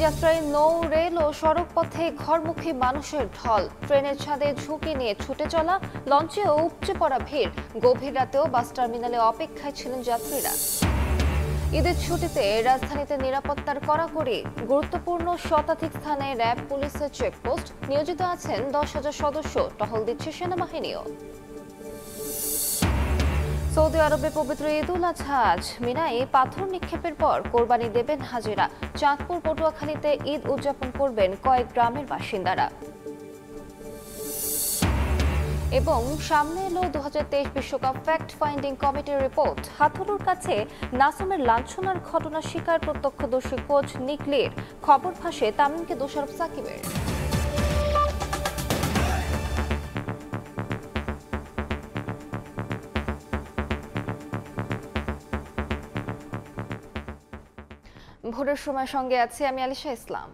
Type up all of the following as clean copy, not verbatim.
যাত্রায় নৌ, রেল ও সড়ক পথে ঘরমুখী মানুষের ঢল। ট্রেনের ছাদে ঝুঁকি নিয়ে ছুটে চলা, লঞ্চেও উপচে পড়া ভিড়। গভীর রাতেও বাস টার্মিনালে অপেক্ষায় ছিলেন যাত্রীরা। ঈদের ছুটিতে রাজধানীতে নিরাপত্তার কড়াকড়ি। গুরুত্বপূর্ণ শতাধিক স্থানে র্যাব, পুলিশের চেকপোস্ট। নিয়োজিত আছেন 10,000 সদস্য, টহল দিচ্ছে সেনাবাহিনীও। সৌদি আরবে পবিত্র ঈদ উল আজহা আজ। মিনায় পাথর নিক্ষেপের পর কোরবানি দেবেন হাজিরা। চাঁদপুর, পটুয়াখালীতে ঈদ উদযাপন করবেন কয়েক গ্রামের বাসিন্দারা। এবং সামনে এলো 2023 বিশ্বকাপ ফ্যাক্ট ফাইন্ডিং কমিটির রিপোর্ট। হাথুরুর কাছে নাসুমের লাঞ্ছনার ঘটনা স্বীকার প্রত্যক্ষদর্শী কোচ নিক লির। খবর ফাঁসে তামিমকে দোষারোপ সাকিবের। ভোরের সময় সঙ্গে আছি আমি আলিশা ইসলাম।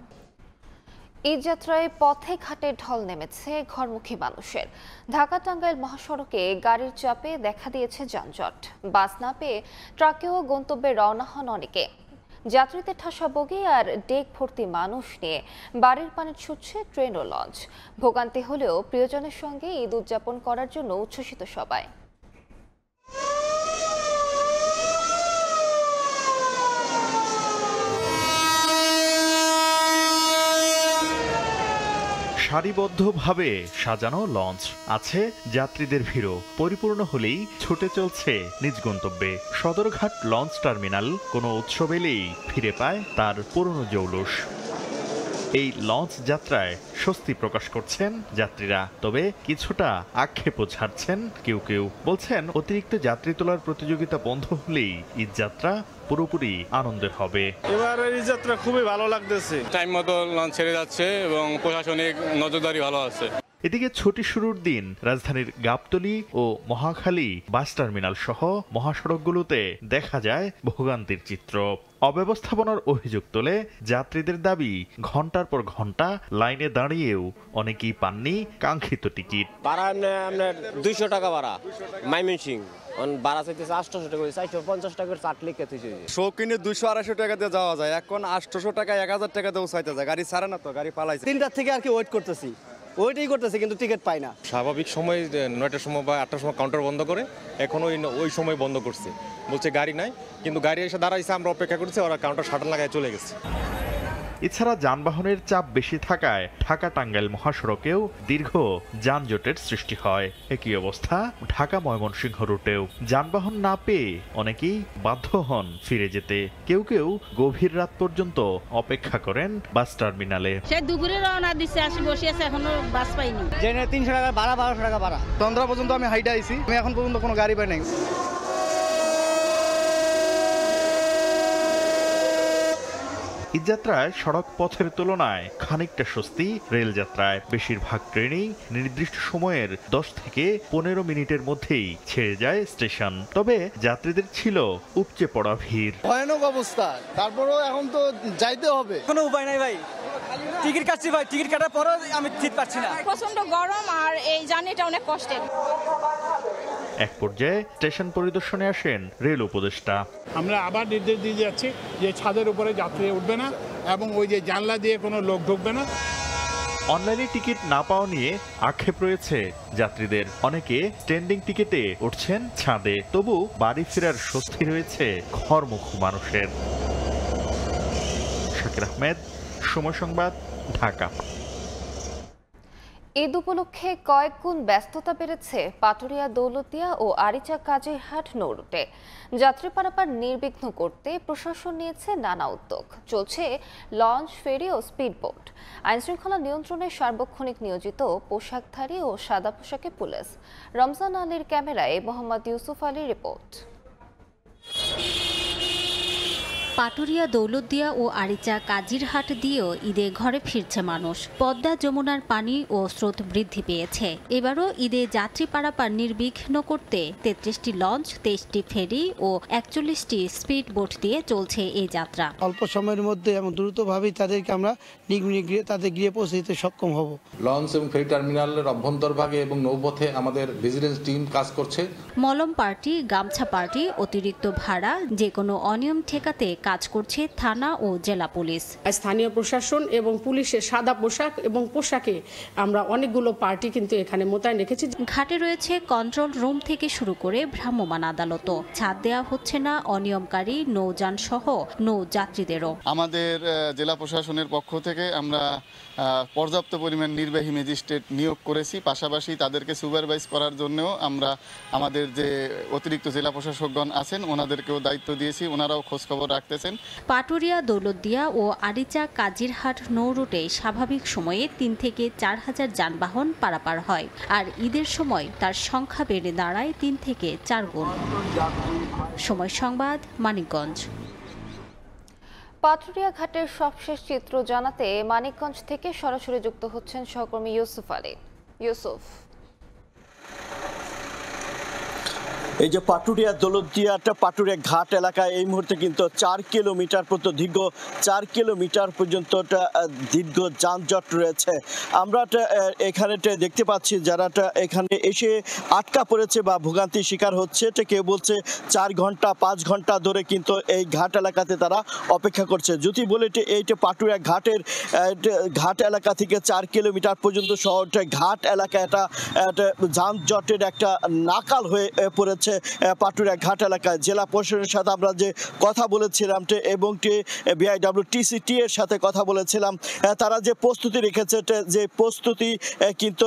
ঈদ যাত্রায় পথে ঘাটে ঢল নেমেছে ঘরমুখী মানুষের। ঢাকা টাঙ্গাইল মহাসড়কে গাড়ির চাপে দেখা দিয়েছে যানজট। বাস না পেয়ে ট্রাকেও গন্তব্যে রওনা হন অনেকে। যাত্রীদের ঠাসা বগি আর ডেক ভর্তি মানুষ নিয়ে বাড়ির পানে ছুটছে ট্রেন ও লঞ্চ। ভোগান্তি হলেও প্রিয়জনের সঙ্গে ঈদ উদযাপন করার জন্য উচ্ছ্বসিত সবাই। সারিবদ্ধভাবে সাজানো লঞ্চ, আছে যাত্রীদের ভিড়ও। পরিপূর্ণ হলেই ছুটে চলছে নিজ গন্তব্যে। সদরঘাট লঞ্চ টার্মিনাল কোনো উৎসব এলেই ফিরে পায় তার পুরনো জৌলুস। এই লঞ্চ যাত্রায় স্বস্তি প্রকাশ করছেন যাত্রীরা, তবে কিছুটা আক্ষেপও ছাড়ছেন কেউ কেউ। বলছেন অতিরিক্ত যাত্রী তোলার প্রতিযোগিতা বন্ধ হলেই ঈদ যাত্রা পুরোপুরি আনন্দের হবে। এবার এই যাত্রা খুবই ভালো লাগতেছে। টাইম মতো লঞ্চ ছেড়ে যাচ্ছে এবং প্রশাসনিক নজরদারি ভালো আছে। এদিকে ছুটি শুরুর দিন রাজধানীর গাবতলী ও মহাখালী বাস টার্মিনাল সহ মহাসড়কগুলোতে দেখা যায় ভোগান্তির চিত্র। অব্যবস্থাপনার অভিযোগ তোলে যাত্রীদের দাবি, ঘন্টার পর ঘন্টা লাইনে দাঁড়িয়েও অনেকেই পাননি কাঙ্ক্ষিত টিকিট। ভাড়া আপনার 200 টাকা ভাড়া মাইমেনসিং, ভাড়া চাইতেছে 800 টাকা, 450 টাকার চাট লিখে তুই শৌকিনে 200-250 টাকা দিয়ে যাওয়া যায়, এখন 800 টাকা 1000 টাকা দিয়েও চাইতে যায়। গাড়ি ছাড়ে না তো, গাড়ি পালাইছে। 3টার থেকে আর কি ওয়েট করতেছি, ওইটাই করতেছে কিন্তু টিকিট পাই না। স্বাভাবিক সময় 9টার সময় বা 8টার সময় কাউন্টার বন্ধ করে, এখন ওই সময় বন্ধ করছে, বলছে গাড়ি নাই। কিন্তু গাড়ি এসে দাঁড়াইছে, আমরা অপেক্ষা করছি, ওরা কাউন্টার শাটার লাগায় চলে গেছে। এছাড়া যানবাহনের চাপ বেশি থাকায় ঢাকা টাঙ্গাইল মহাসড়কেও দীর্ঘ যানজটের সৃষ্টি হয়। একই অবস্থা ঢাকা ময়মনসিংহ রুটেও। যানবাহন না পেয়ে অনেকেই বাধ্য হন ফিরে যেতে। কেউ কেউ গভীর রাত পর্যন্ত অপেক্ষা করেন বাস টার্মিনালে। সে দুপুরে রওনা দিচ্ছে, আসি বসে আছে, এখনো বাস পাইনি। জেনে 300 টাকা ভাড়া, 1200 টাকা ভাড়া। তন্দ্রা পর্যন্ত আমি হাইটে আইছি, আমি এখন পর্যন্ত কোনো গাড়ি পাই নাই। ঈদযাত্রায় সড়ক পথের তুলনায় খানিকটা স্বস্তি রেল যাত্রায়। বেশিরভাগ ট্রেনেই নির্দিষ্ট সময়ের 10 থেকে 15 মিনিটের মধ্যেই ছেড়ে যায় স্টেশন। তবে যাত্রীদের ছিল উপচে পড়া ভিড়। ভয়ানক অবস্থা, তারপরেও এখন তো যাইতে হবে, কোনো উপায় নাই ভাই। টিকিট কাটছি ভাই, টিকিট কাটার পরও আমি ঠিক পাচ্ছি না। প্রচন্ড গরম আর এই জার্নিটা অনেক কষ্টের। এক পর্যায়ে স্টেশন পরিদর্শনে আসেন রেল উপদেষ্টা। আমরা আবার নির্দেশ দিয়ে যাচ্ছি যে ছাদের উপরে যাত্রী উঠবে না এবং ওই যে জানলা দিয়ে কোনো লোক ঢুকবে না। অনলাইনে টিকিট না পাওয়া নিয়ে আক্ষেপ রয়েছে যাত্রীদের। অনেকে স্ট্যান্ডিং টিকিটে উঠছেন ছাদে, তবু বাড়ি ফেরার স্বস্তি রয়েছে ঘরমুখী মানুষের। শাকির আহমেদ, সময় সংবাদ, ঢাকা। ঈদ উপলক্ষে কয়েক গুণ ব্যস্ততা বেড়েছে পাটুরিয়া, দৌলতদিয়া ও আরিচা কাজিরহাট নৌরুটে। যাত্রী পারাপার নির্বিঘ্ন করতে প্রশাসন নিয়েছে নানা উদ্যোগ। চলছে লঞ্চ, ফেরি ও স্পিডবোট। আইনশৃঙ্খলা নিয়ন্ত্রণে সার্বক্ষণিক নিয়োজিত পোশাকধারী ও সাদা পোশাকে পুলিশ। রমজান আলীর ক্যামেরায় মোহাম্মদ ইউসুফ আলীর রিপোর্ট। পাটুরিয়া, দৌলতদিয়া ও আরিচা কাজিরহাট দিয়েও ঈদে ঘরে ফিরছে মানুষ। পদ্মা যমুনার পানি ও স্রোত বৃদ্ধি পেয়েছে। এবারও ঈদে যাত্রী পারাপার নির্বিঘ্ন করতে 33টি লঞ্চ, 23টি ফেরি ও 41টি স্পিড বোট দিয়ে চলছে এই যাত্রা। অল্প সময়ের মধ্যে এবং দ্রুতভাবেই তাদেরকে আমরা তাদের গৃহে পৌঁছে দিতে সক্ষম হব। লঞ্চ এবং ফেরি টার্মিনালের অভ্যন্তরভাগে এবং নৌপথে আমাদের ভিজিলেন্স টিম কাজ করছে। মলম পার্টি, গামছা পার্টি, অতিরিক্ত ভাড়া, যে কোনো অনিয়ম ঠেকাতে কাজ করছে থানা ও জেলা পুলিশ। স্থানীয় প্রশাসন এবং পুলিশের সাদা পোশাক এবং পোশাকে আমরা অনেকগুলো পার্টি কিন্তু এখানে মোতায়েন রেখেছি। ঘাটে রয়েছে কন্ট্রোল রুম থেকে শুরু করে ভ্রাম্যমাণ আদালতও। ছাড় দেওয়া হচ্ছে না অনিয়মকারী নৌযান সহ নৌযাত্রীদেরও। আমাদের জেলা প্রশাসনের পক্ষ থেকে আমরা পর্যাপ্ত পরিমাণ নির্বাহী ম্যাজিস্ট্রেট নিয়োগ করেছি, পাশাপাশি তাদেরকে সুপারভাইজ করার জন্যও আমরা আমাদের যে অতিরিক্ত জেলা প্রশাসকগণ আছেন ওনাদেরকেও দায়িত্ব দিয়েছি, ওনারাও খোঁজখবর রাখতেছেন। পাটুরিয়া দৌলতদিয়া ও আরিচা কাজিরহাট নৌ রুটে স্বাভাবিক সময়ে 3 থেকে 4 হাজার যানবাহন পারাপার হয়, আর ঈদের সময় তার সংখ্যা বেড়ে দাঁড়ায় 3 থেকে 4 গুণ। সময় সংবাদ, মানিকগঞ্জ। পাটুরিয়া ঘাটের সবশেষ চিত্র জানাতে মানিকগঞ্জ থেকে সরাসরি যুক্ত হচ্ছেন সহকর্মী ইউসুফ আলী। ইউসুফ, এই যে পাটুরিয়া দৌলতদিয়াটা পাটুরিয়া ঘাট এলাকায় এই মুহূর্তে কিন্তু 4 কিলোমিটার পর্যন্ত দীর্ঘ 4 কিলোমিটার পর্যন্ত দীর্ঘ যানজট রয়েছে। আমরা এখানে দেখতে পাচ্ছি যারা এখানে এসে আটকা পড়েছে বা ভোগান্তির শিকার হচ্ছে, কেউ বলছে 4 ঘন্টা 5 ঘন্টা ধরে কিন্তু এই ঘাট এলাকাতে তারা অপেক্ষা করছে। যদি বলে এইটা পাটুরিয়া ঘাট এলাকা থেকে 4 কিলোমিটার পর্যন্ত শহরটা ঘাট এলাকা এটা যানজটের একটা নাকাল হয়ে পড়েছে পাটুরিয়া ঘাট এলাকায়। জেলা প্রশাসনের সাথে আমরা যে কথা বলেছিলাম এবং বিআইডব্লিউটিসিটি এর সাথে কথা বলেছিলাম, তারা যে প্রস্তুতি রেখেছে, যে প্রস্তুতি কিন্তু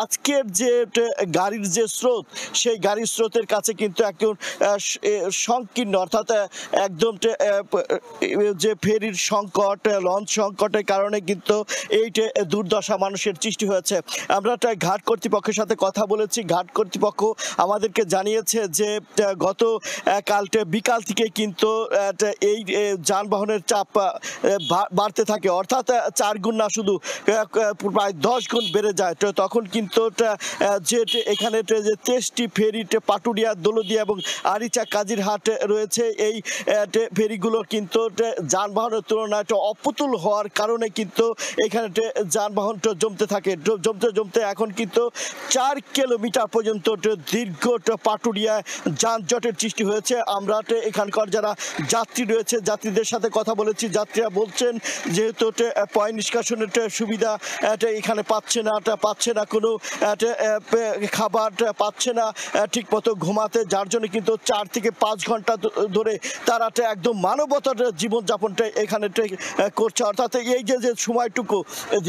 আজকের যে গাড়ির যে স্রোত, সেই গাড়ির স্রোতের কাছে কিন্তু একদম সংকীর্ণ, অর্থাৎ একদম যে ফেরির সংকট, লঞ্চ সংকটের কারণে কিন্তু এইটা দুর্দশা মানুষের সৃষ্টি হয়েছে। আমরা ঘাট কর্তৃপক্ষের সাথে কথা বলেছি। ঘাট কর্তৃপক্ষ আমাদেরকে জানিয়েছে যে গত কালটা বিকাল থেকে কিন্তু এই যানবাহনের চাপ বাড়তে থাকে, অর্থাৎ 4 গুণ না, শুধু প্রায় 10 গুণ বেড়ে যায়। তখন কিন্তু যে এখানে যে 23টি ফেরি পাটুরিয়া দৌলতদিয়া এবং আরিচা কাজিরহাট রয়েছে, এই ফেরিগুলো কিন্তু যানবাহনের তুলনায় অপ্রতুল হওয়ার কারণে কিন্তু এখানে যানবাহনটা জমতে থাকে। জমতে এখন কিন্তু 4 কিলোমিটার পর্যন্ত দীর্ঘ পাটুরিয়া যানজটের সৃষ্টি হয়েছে। আমরা এখানকার যারা যাত্রী রয়েছে যাত্রীদের সাথে কথা বলেছি। যাত্রীরা বলছেন যেহেতু পয় নিষ্কাশনের সুবিধা এখানে পাচ্ছে না, কোনো খাবার পাচ্ছে না ঠিক মতো ঘুমাতে, যার জন্য কিন্তু 4 থেকে 5 ঘন্টা ধরে তারা একদম মানবতার জীবনযাপনটা এখানে করছে। অর্থাৎ এই যে সময়টুকু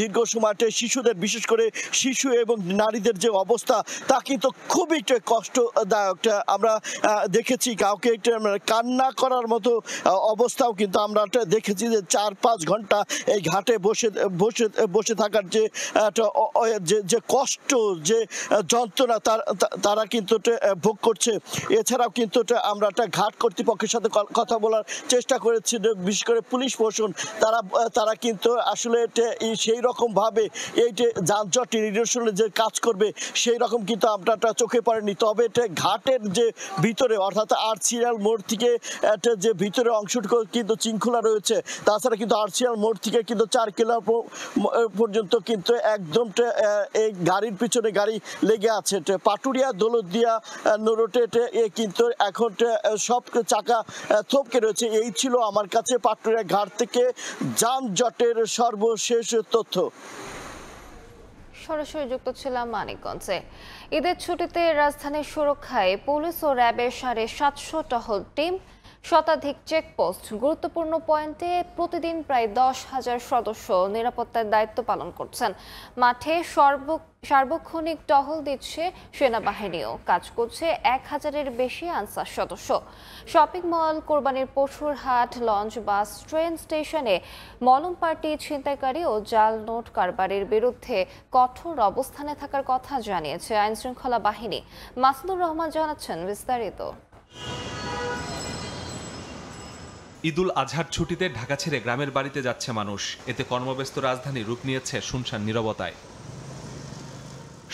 দীর্ঘ সময়টা শিশুদের, বিশেষ করে শিশু এবং নারীদের যে অবস্থা তা কিন্তু খুবই কষ্টদায়ক। আমরা দেখেছি কাউকে কান্না করার মতো অবস্থাও কিন্তু আমরা দেখেছি, যে 4-5 ঘন্টা এই ঘাটে বসে থাকার যে কষ্ট, যে যন্ত্রণা তারা কিন্তু ভোগ করছে। এছাড়াও কিন্তু আমরা ঘাট কর্তৃপক্ষের সাথে কথা বলার চেষ্টা করেছি, বিশেষ করে পুলিশ প্রশাসন, তারা কিন্তু আসলে সেই রকমভাবে এই যে যানজট নিরসনে যে কাজ করবে সেই রকম কিন্তু আমরা চোখে পড়েনি। তবে ঘাটের যে ভিতরে, অর্থাৎ আর্চিয়াল মোড় থেকে যে ভিতরে অংশটুকু কিন্তু শৃঙ্খলা রয়েছে, তাছাড়া কিন্তু আর্চিয়াল মোড় থেকে কিন্তু 4 কিলো পর্যন্ত কিন্তু একদম এই গাড়ির পিছনে গাড়ি লেগে আছে। পাটুরিয়া দৌলতদিয়া রোডে কিন্তু এখন সব চাকা থমকে রয়েছে। এই ছিল আমার কাছে পাটুরিয়া ঘাট থেকে যানজটের সর্বশেষ তথ্য। সরাসরি যুক্ত ছিলাম মানিকগঞ্জে। ঈদের ছুটিতে রাজধানীর সুরক্ষায় পুলিশ ও র্যাবের 750 টহল টিম, শতাধিক চেকপোস্ট, গুরুত্বপূর্ণ পয়েন্টে প্রতিদিন প্রায় 10,000 সদস্য নিরাপত্তার দায়িত্ব পালন করছেন। মাঠে সার্বক্ষণিক টহল দিচ্ছে সেনাবাহিনীও, কাজ করছে 1000-এর বেশি আনসার সদস্য। শপিং মল, কোরবানির পশুর হাট, লঞ্চ, বাস, ট্রেন স্টেশনে মলম পার্টি, ছিনতাইকারী ও জাল নোট কারবারির বিরুদ্ধে কঠোর অবস্থানে থাকার কথা জানিয়েছে আইনশৃঙ্খলা বাহিনী। মাসুদুর রহমান জানাচ্ছেন বিস্তারিত। ঈদুল আজহার ছুটিতে ঢাকা ছেড়ে গ্রামের বাড়িতে যাচ্ছে মানুষ। এতে কর্মব্যস্ত রাজধানী রূপ নিয়েছে শুনশান নীরবতায়।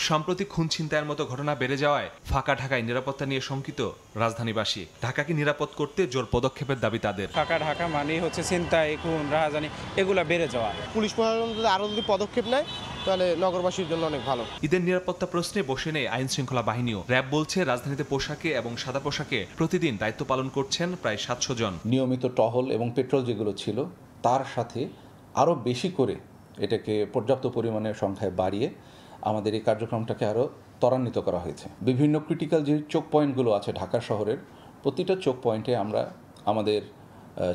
সাম্প্রতিক খুন ছিনতাইয়ের মতো ঘটনা বেড়ে যাওয়ায় ফাঁকা ঢাকায় নিরাপত্তা নিয়ে শঙ্কিত রাজধানীবাসী। ঢাকাকে নিরাপদ করতে জোর পদক্ষেপের দাবি তাদের। ফাঁকা ঢাকা মানে হচ্ছে ছিনতাই, খুন, রাহাজানি এগুলা বেড়ে যাওয়া। পুলিশ প্রশাসন যদি আরো পদক্ষেপ নেয় তাহলে নগরবাসীর জন্য অনেক ভালো। ঈদের নিরাপত্তা প্রশ্নে বসে নেই আইন শৃঙ্খলা বাহিনীও। র্যাব বলছে রাজধানীতে পোশাকে এবং সাদা পোশাকে প্রতিদিন দায়িত্ব পালন করছেন প্রায় 700 জন। নিয়মিত টহল এবং পেট্রোল যেগুলো ছিল তার সাথে আরও বেশি করে এটাকে পর্যাপ্ত পরিমাণে সংখ্যায় বাড়িয়ে আমাদের এই কার্যক্রমটাকে আরও ত্বরান্বিত করা হয়েছে। বিভিন্ন ক্রিটিক্যাল যে চোক পয়েন্টগুলো আছে ঢাকা শহরের, প্রতিটা চোক পয়েন্টে আমরা আমাদের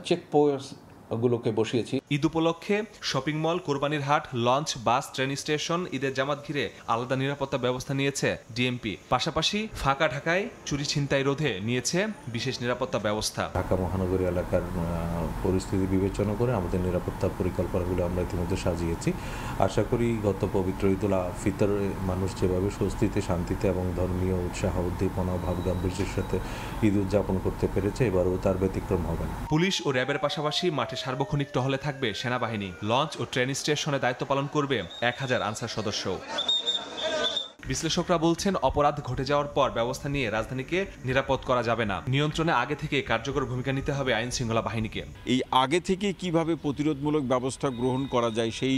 চেকপোস্টগুলোকে বসিয়েছি। ঈদ উপলক্ষে শপিং মল, কোরবানির হাট, লঞ্চ, বাস, ট্রেন স্টেশন ঈদের জামাত ঘিরে আলাদা নিরাপত্তা ব্যবস্থা নিয়েছে ডিএমপি। পাশাপাশি ফাঁকা ঢাকায় চুরি ছিনতাই রোধে নিয়েছে বিশেষ নিরাপত্তা ব্যবস্থা। ঢাকা মহানগরী এলাকার পরিস্থিতি বিবেচনা করে আমাদের নিরাপত্তা পরিকল্পনাগুলো আমরা ইতিমধ্যে সাজিয়েছি। আশা করি গত পবিত্র ঈদুল ফিতরে মানুষ যেভাবে স্বস্তিতে, শান্তিতে এবং ধর্মীয় উৎসাহ, উদ্দীপনা, ভাব গাম্ভীর্যের সাথে ঈদ উদযাপন করতে পেরেছে, এবারও তার ব্যতিক্রম হবে না। পুলিশ ও র্যাবের পাশাপাশি মাঠে সার্বক্ষণিক টহলে থাকবে সেনাবাহিনী। লঞ্চ ও ট্রেন স্টেশনে দায়িত্ব পালন করবে 1000 আনসার সদস্য। বিশ্লেষকরা বলছেন, অপরাধ ঘটে যাওয়ার পর ব্যবস্থা নিয়ে রাজধানীকে নিরাপদ করা যাবে না। নিয়ন্ত্রণে আগে থেকে কার্যকর ভূমিকা নিতে হবে আইন শৃঙ্খলা বাহিনীকে। এই আগে থেকে কিভাবে প্রতিরোধমূলক ব্যবস্থা গ্রহণ করা যায় সেই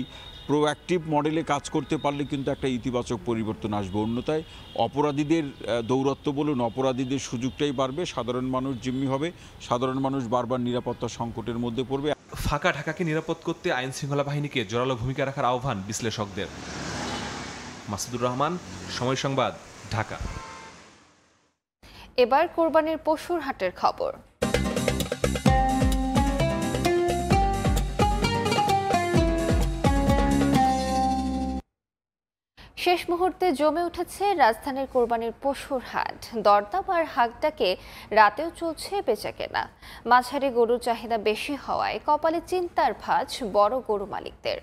প্রোঅ্যাক্টিভ মডেলে কাজ করতে পারলে কিন্তু একটা ইতিবাচক পরিবর্তন আসবে। অন্যথায় অপরাধীদের দৌরাত্ম্য বলুন, অপরাধীদের সুযোগটাই বাড়বে, সাধারণ মানুষ জিম্মি হবে, সাধারণ মানুষ বারবার নিরাপত্তা সংকটের মধ্যে পড়বে। ফাঁকা ঢাকাকে নিরাপদ করতে আইন শৃঙ্খলা বাহিনীকে জোরালো ভূমিকা রাখার আহ্বান বিশ্লেষকদের। মাসুদুর রহমান, সময় সংবাদ, ঢাকা। এবার কোরবানির পশুর হাটের খবর। শেষ মুহূর্তে জমে উঠেছে রাজধানীর কোরবানির পশুর হাট। দরদাম আর হাটটাকে রাতেও চলছে বেচাকেনা। মাঝারি গরুর চাহিদা বেশি হওয়ায় কপালে চিন্তার ভাঁজ বড় গরু মালিকদের।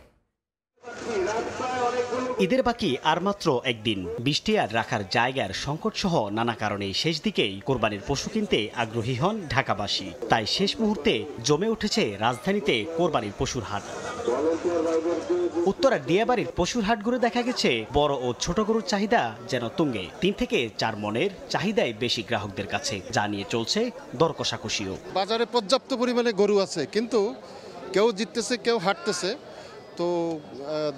ঈদের বাকি আর মাত্র একদিন। বৃষ্টি আর রাখার জায়গার সংকট সহ নানা কারণে শেষ দিকেই কোরবানির পশু কিনতে আগ্রহী হন ঢাকাবাসী। তাই শেষ মুহূর্তে জমে উঠেছে রাজধানীতে কোরবানির পশুর হাট। উত্তরার দিয়াবাড়ির পশুর হাট ঘুরে দেখা গেছে বড় ও ছোট গরুর চাহিদা যেন তুঙ্গে। 3 থেকে 4 মনের চাহিদাই বেশি গ্রাহকদের কাছে, যা নিয়ে চলছে দর কষাকষিও। বাজারে পর্যাপ্ত পরিমাণে গরু আছে, কিন্তু কেউ জিততেছে, কেউ হাঁটতেছে, তো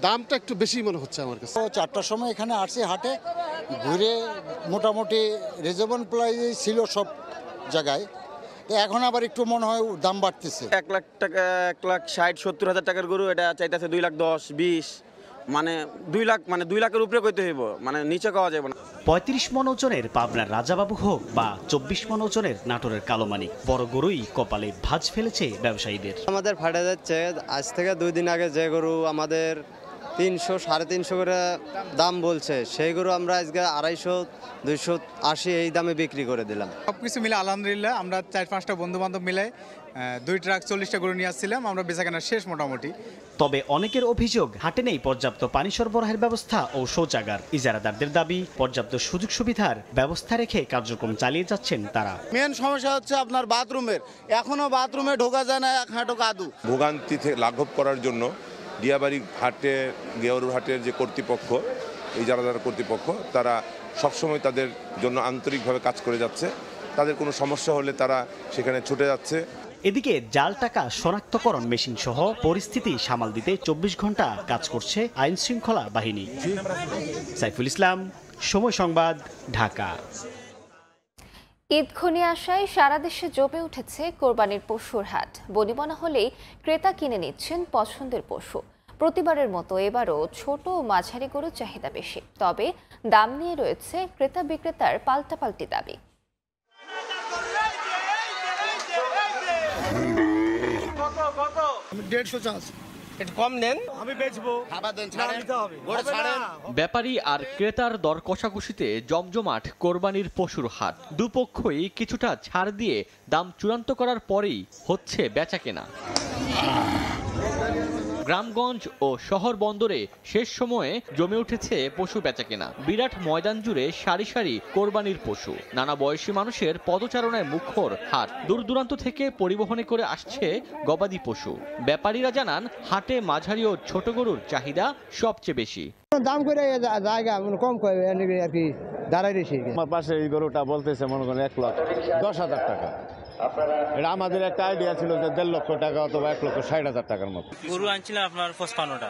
দামটা একটু বেশি মনে হচ্ছে আমার কাছে। 4টার সময় এখানে আসছি হাটে, ঘুরে মোটামুটি রিজনেবল প্রাইসে ছিল সব জায়গায়। এখন আবার একটু মনে হয় দাম বাড়তেছে। 1 লাখ টাকা, 1,60,70,000 টাকার গরু এটা চাইতেছে 2,10,20,000, মানে 2 লাখ, মানে 2 লাখের উপরে কইতে হইব, মানে নিচে পাওয়া যাবে না। 35 মন ওজনের পাবনার রাজাবাবু হোক বা 24 মন ওজনের নাটোরের কালোমানিক, বড় গরুই কপালে ভাঁজ ফেলেছে ব্যবসায়ীদের। আমাদের ফাটে যাচ্ছে। আজ থেকে 2 দিন আগে যে গরু আমাদের 300, 350 করে দাম বলছে, সেই গরু আমরা আজকে 250, 280 এই দামে বিক্রি করে দিলাম। সবকিছু মিলে আলহামদুলিল্লাহ আমরা 4-5টা বন্ধু বান্ধব মিলে 2 ট্রাক 40টা গরু নিয়ে আসছিলাম। আমরা বেচাকেনা শেষ মোটামুটি। তবে অনেকের অভিযোগ হাটে নেই পর্যাপ্ত পানি সরবরাহের ব্যবস্থা ও শৌচাগার। ইজারাদারদের দাবি পর্যাপ্ত সুযোগ সুবিধার ব্যবস্থা রেখে কার্যক্রম চালিয়ে যাচ্ছেন তারা। মেন সমস্যা হচ্ছে আপনার বাথরুমের, এখনো বাথরুমে ঢোকা যায় না, এক হাঁটু কাদু। ভোগান্তি থেকে লাঘব করার জন্য দিয়াবাড়ি হাটে, গেওরুর হাটের যে কর্তৃপক্ষ, ইজারাদার কর্তৃপক্ষ, তারা সবসময় তাদের জন্য আন্তরিকভাবে কাজ করে যাচ্ছে। তাদের কোনো সমস্যা হলে তারা সেখানে ছুটে যাচ্ছে। এদিকে জাল টাকা শনাক্তকরণ মেশিন সহ পরিস্থিতি সামাল দিতে 24 ঘন্টা কাজ করছে আইন শৃঙ্খলা বাহিনী। সাইফুল ইসলাম, সময় সংবাদ, ঢাকা। ঈদ ঘনিয়ে আসায় সারা দেশে জমে উঠেছে কোরবানির পশুর হাট। বনিবনা হলেই ক্রেতা কিনে নিচ্ছেন পছন্দের পশু। প্রতিবারের মতো এবারও ছোট ও মাঝারি গরুর চাহিদা বেশি, তবে দাম নিয়ে রয়েছে ক্রেতা বিক্রেতার পাল্টাপাল্টি দাবি। ব্যাপারী আর ক্রেতার দর কষাকষিতে জমজমাট কোরবানির পশুর হাট। দুপক্ষই কিছুটা ছাড় দিয়ে দাম চূড়ান্ত করার পরেই হচ্ছে বেচাকেনা। গ্রামগঞ্জ ও শহর বন্দরে শেষ সময়ে জমে উঠেছে পশু বেচাকেনা। বিরাট ময়দান জুড়ে সারি সারি কোরবানির পশু। নানা বয়সী মানুষের পদচারণায় মুখর হাট। দূর দূরান্ত থেকে পরিবহনে করে আসছে গবাদি পশু। ব্যাপারীরা জানান, হাটে মাঝারি ও ছোট গরুর চাহিদা সবচেয়ে বেশি। দাম করে জায়গা কম করে আর কি দাঁড়াই রয়েছে। আমার পাশে এই গরুটা বলতেছে মনে করেন 1,10,000 টাকা। এটা আমাদের একটা আইডিয়া ছিল যে 1.5 লক্ষ টাকা অথবা 1,60,000 টাকার মতো। গরু আনছিলাম আপনার 55টা,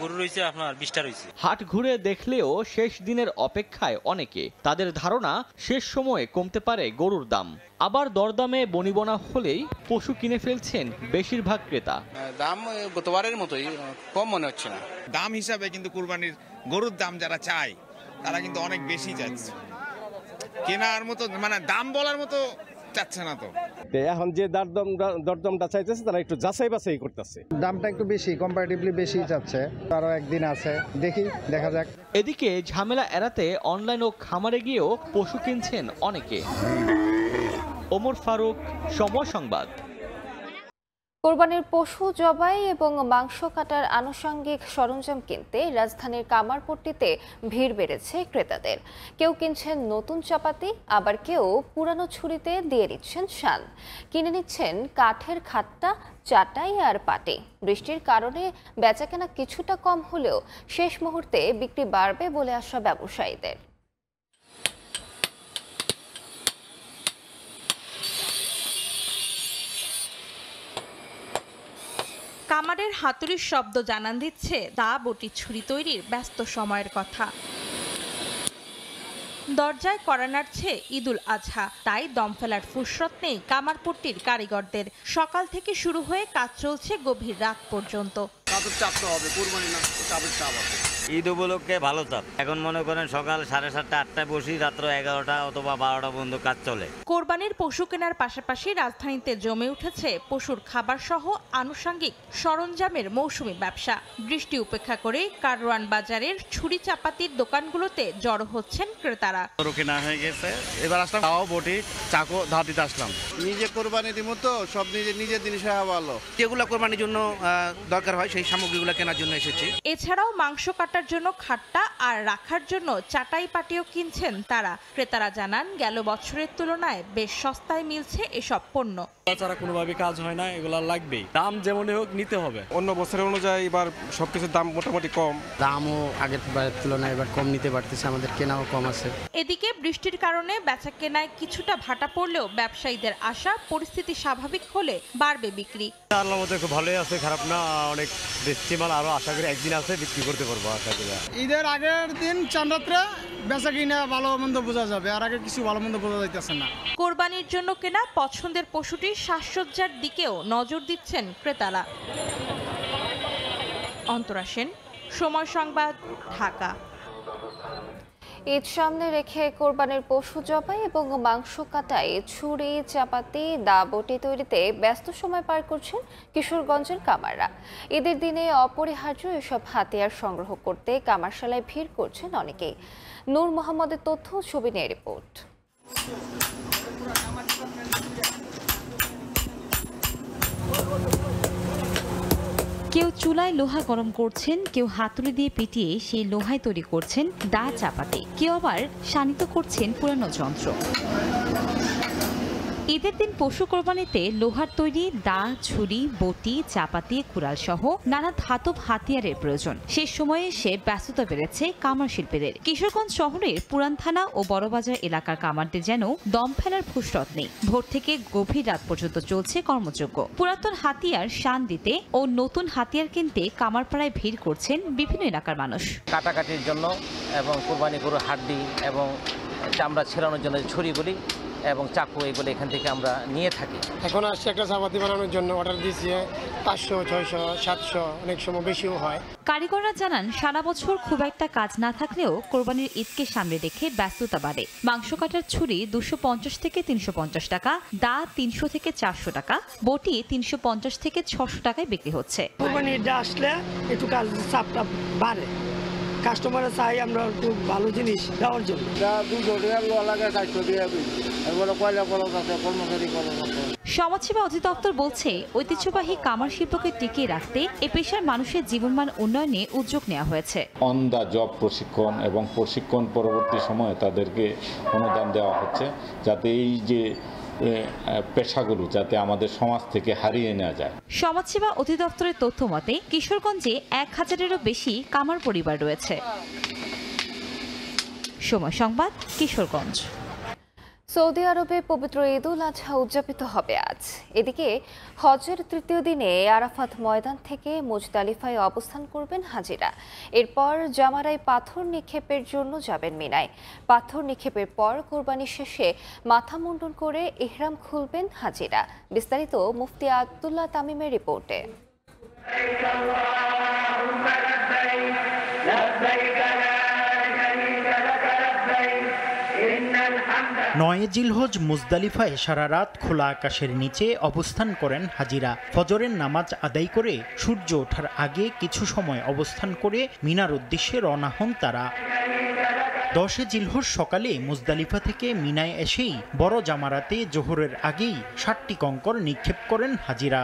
গরু রয়েছে আপনার 20টা রয়েছে। হাট ঘুরে দেখলেও শেষ দিনের অপেক্ষায় অনেকে। তাদের ধারণা শেষ সময়ে কমতে পারে গরুর দাম। আবার দরদামে বনিবনা হলেই পশু কিনে ফেলছেন বেশিরভাগ ক্রেতা। দাম গতবারের মতোই, কম মনে হচ্ছে না। দাম হিসাবে কিন্তু কুরবানির গরুর দাম যারা চায় তারা কিন্তু অনেক বেশি চাচ্ছে, কেনার মতো মানে দাম বলার মতো চাচ্ছে না। তো এখন যে দরদামটা চাইতেছে তারা একটু যাচাই বাছাই করতেছে, দামটা একটু বেশি, কম্পারেটিভলি বেশি চাচ্ছে। আরো একদিন আছে, দেখা যাক। এদিকে ঝামেলা এড়াতে অনলাইন ও খামারে গিয়েও পশু কিনছেন অনেকে। ওমর ফারুক, সময় সংবাদ। কোরবানির পশু জবাই এবং মাংস কাটার আনুষঙ্গিক সরঞ্জাম কিনতে রাজধানীর কামারপট্টিতে ভিড় বেড়েছে ক্রেতাদের। কেউ কিনছেন নতুন চাপাতি, আবার কেউ পুরানো ছুরিতে দিয়ে দিচ্ছেন শান। কিনে নিচ্ছেন কাঠের খাট্টা, চাটাই আর পাটি। বৃষ্টির কারণে বেচাকেনা কিছুটা কম হলেও শেষ মুহূর্তে বিক্রি বাড়বে বলে আশা ব্যবসায়ীদের। কামারের হাতুড়ির শব্দ জানান দিচ্ছে দা বটি ছুরি তৈরির ব্যস্ত সময়ের কথা। দরজায় কড়া নাড়ছে ঈদুল আজহা, তাই দম ফেলার ফুরসত নেই কামারপট্টির কারিগরদের। সকাল থেকে শুরু হয়ে কাজ চলছে গভীর রাত পর্যন্ত। ঈদ উপলক্ষে ভালো চাপ। এখন মনে করেন সকাল 7:30 8টায় বসি, রাত্র 11টা অথবা 12টা পর্যন্ত কাজ চলে। কোরবানির পশু কেনার পাশাপাশি রাজধানীতে জমে উঠেছে পশুর খাবার সহ আনুষঙ্গিক সরঞ্জামের মৌসুমি ব্যবসা। বৃষ্টি উপেক্ষা করে কারওয়ান বাজারের ছুরি চাপাতির দোকানগুলোতে জড়ো হচ্ছেন ক্রেতারা। কেনা হয়ে গেছে, এবার আসলাম তাও বটি চাকু ধার দিতে আসলাম। নিজে কোরবানি দিব তো, সব নিজের জিনিস হওয়া ভালো। যেগুলো কোরবানির জন্য দরকার হয় সেই সামগ্রীগুলো কেনার জন্য এসেছি। এছাড়াও মাংস কাটার জন্য খাট্টা আর রাখার জন্য চাটাই পাটিও কিনছেন তারা। ক্রেতারা জানান গেল বছরের তুলনায় বেশ সস্তায় মিলছে এসব পণ্য। তাছাড়া কোনোভাবে কাজ হয় না, এগুলো লাগবেই, দাম যেমনই হোক নিতে হবে। অন্য বছরের অনুযায়ী এবার সবকিছুর দাম মোটামুটি কম। দামও আগের তুলনায় এবার কম নিতে পারতেছে, আমাদের কেনাও কম আছে। এদিকে বৃষ্টির কারণে বেচা কেনায় কিছুটা ভাটা পড়লেও ব্যবসায়ীদের আশা পরিস্থিতি স্বাভাবিক হলে বাড়বে বিক্রি। আল্লাহর মধ্যে খুব ভালোই আছে, খারাপ না। অনেক বেশি মাল আরো আশা করি একদিন আছে বিক্রি করতে পারবো আশা করি। ঈদের আগের দিন চাঁদরাত্রে বেচা কিনা ভালো মন্দ বোঝা যাবে, আর আগে কিছু ভালো মন্দ বোঝা যাইতেছে না। কোরবানির জন্য কেনা পছন্দের পশুটির সাজসজ্জার দিকেও নজর দিচ্ছেন ক্রেতারা। অন্তরা সেন, সময় সংবাদ, ঢাকা। ঈদ সামনে রেখে কোরবানির পশু জবাই এবং মাংস কাটায় ছুরি, চাপাতি, দা বটি তৈরিতে ব্যস্ত সময় পার করছেন কিশোরগঞ্জের কামাররা। ঈদের দিনে অপরিহার্য এসব হাতিয়ার সংগ্রহ করতে কামারশালায় ভিড় করছেন অনেকেই। নূর মোহাম্মদের তথ্য, ছবি নিয়ে রিপোর্ট। কেউ চুলায় লোহা গরম করছেন, কেউ হাতুড়ি দিয়ে পিটিয়ে সেই লোহায় তৈরি করছেন দা চাপাতি, কেউ আবার শানিত করছেন পুরানো যন্ত্র। ঈদের দিন পশু কোরবানিতে লোহার তৈরি দা, ছুরি, বটি, চাপাতি, কুড়াল সহ নানা ধাতব হাতিয়ারের প্রয়োজন। শেষ সময়ে এসে ব্যস্ততা বেড়েছে কামার শিল্পীদের। কিশোরগঞ্জ শহরের পুরান থানা ও বড়বাজার এলাকার কামারদের যেন দম ফেলার ফুরসত নেই। ভোর থেকে গভীর রাত পর্যন্ত চলছে কর্মযজ্ঞ। পুরাতন হাতিয়ার শান দিতে ও নতুন হাতিয়ার কিনতে কামারপাড়ায় ভিড় করছেন বিভিন্ন এলাকার মানুষ। কাটাকাটির জন্য এবং কোরবানি গরুর হাড্ডি এবং চামড়া ছেড়ানোর জন্য ছুরিগুলি এবং চাকু এগুলো এখান থেকে আমরা নিয়ে থাকি। এখন আসছে একটা চাপাতি বানানোর জন্য, অর্ডার দিয়েছি 500, 600, 700, অনেক সময় বেশিও হয়। কারিগররা জানান সারা বছর খুব একটা কাজ না থাকলেও কোরবানির ঈদকে সামনে রেখে ব্যস্ততা বাড়ে। মাংস কাটার ছুরি 250 থেকে 350 টাকা, দা 300 থেকে 400 টাকা, বটি 350 থেকে 600 টাকায় বিক্রি হচ্ছে। কোরবানির ঈদটা আসলে একটু কাজ চাপটা বাড়ে, কাস্টমার চাই আমরা একটু ভালো জিনিস দেওয়ার জন্য। সমাজসেবা অধিদপ্তর বলছে ঐতিহ্যবাহী কামার শিল্পকে টিকিয়ে রাখতে এ পেশার মানুষের জীবনমান উন্নয়নে উদ্যোগ নেওয়া হয়েছে। অন দ্য জব প্রশিক্ষণ এবং প্রশিক্ষণ পরবর্তী সময়ে তাদেরকে অনুদান দেওয়া হচ্ছে, যাতে এই যে পেশাগুলো যাতে আমাদের সমাজ থেকে হারিয়ে নেওয়া যায়। সমাজসেবা অধিদপ্তরের তথ্য মতে কিশোরগঞ্জে 1000-এরও বেশি কামার পরিবার রয়েছে। সময় সংবাদ, কিশোরগঞ্জ। সৌদি আরবে পবিত্র ঈদ উল আজহা উদযাপিত হবে আজ। এদিকে হজের তৃতীয় দিনে আরাফাত ময়দান থেকে মুজদালিফায় অবস্থান করবেন হাজিরা। এরপর জামারায় পাথর নিক্ষেপের জন্য যাবেন মিনায়। পাথর নিক্ষেপের পর কোরবানি শেষে মাথা মুন্ডন করে ইহরাম খুলবেন হাজিরা। বিস্তারিত মুফতি আব্দুল্লাহ তামিমের রিপোর্টে। নয় জিলহজ মুজদালিফায় সারা রাত খোলা আকাশের নিচে অবস্থান করেন হাজিরা। ফজরের নামাজ আদায় করে সূর্য ওঠার আগে কিছু সময় অবস্থান করে মিনার উদ্দেশ্যে রওনা হন তারা। 10 জিলহজ সকালে মুজদালিফা থেকে মিনায় এসেই বড় জামারাতে জোহরের আগেই 60টি কঙ্কর নিক্ষেপ করেন হাজিরা।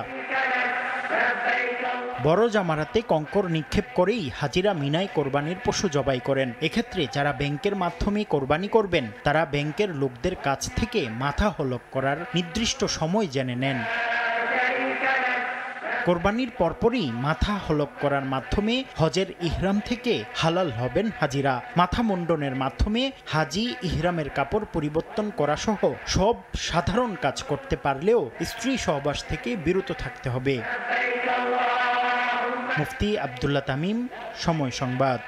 বড় জামারাতে কঙ্কর নিক্ষেপ করেই হাজিরা মিনায় কোরবানির পশু জবাই করেন। এক্ষেত্রে যারা ব্যাংকের মাধ্যমে কোরবানি করবেন তারা ব্যাংকের লোকদের কাছ থেকে মাথা হলক করার নির্দিষ্ট সময় জেনে নেন। কোরবানির পরপরই মাথা হলক করার মাধ্যমে হজের ইহরাম থেকে হালাল হবেন হাজিরা। মাথা মুন্ডনের মাধ্যমে হাজি ইহরামের কাপড় পরিবর্তন করা সহ সব সাধারণ কাজ করতে পারলেও স্ত্রী সহবাস থেকে বিরত থাকতে হবে। মুফতি আব্দুল্লাহ তামিম, সময় সংবাদ।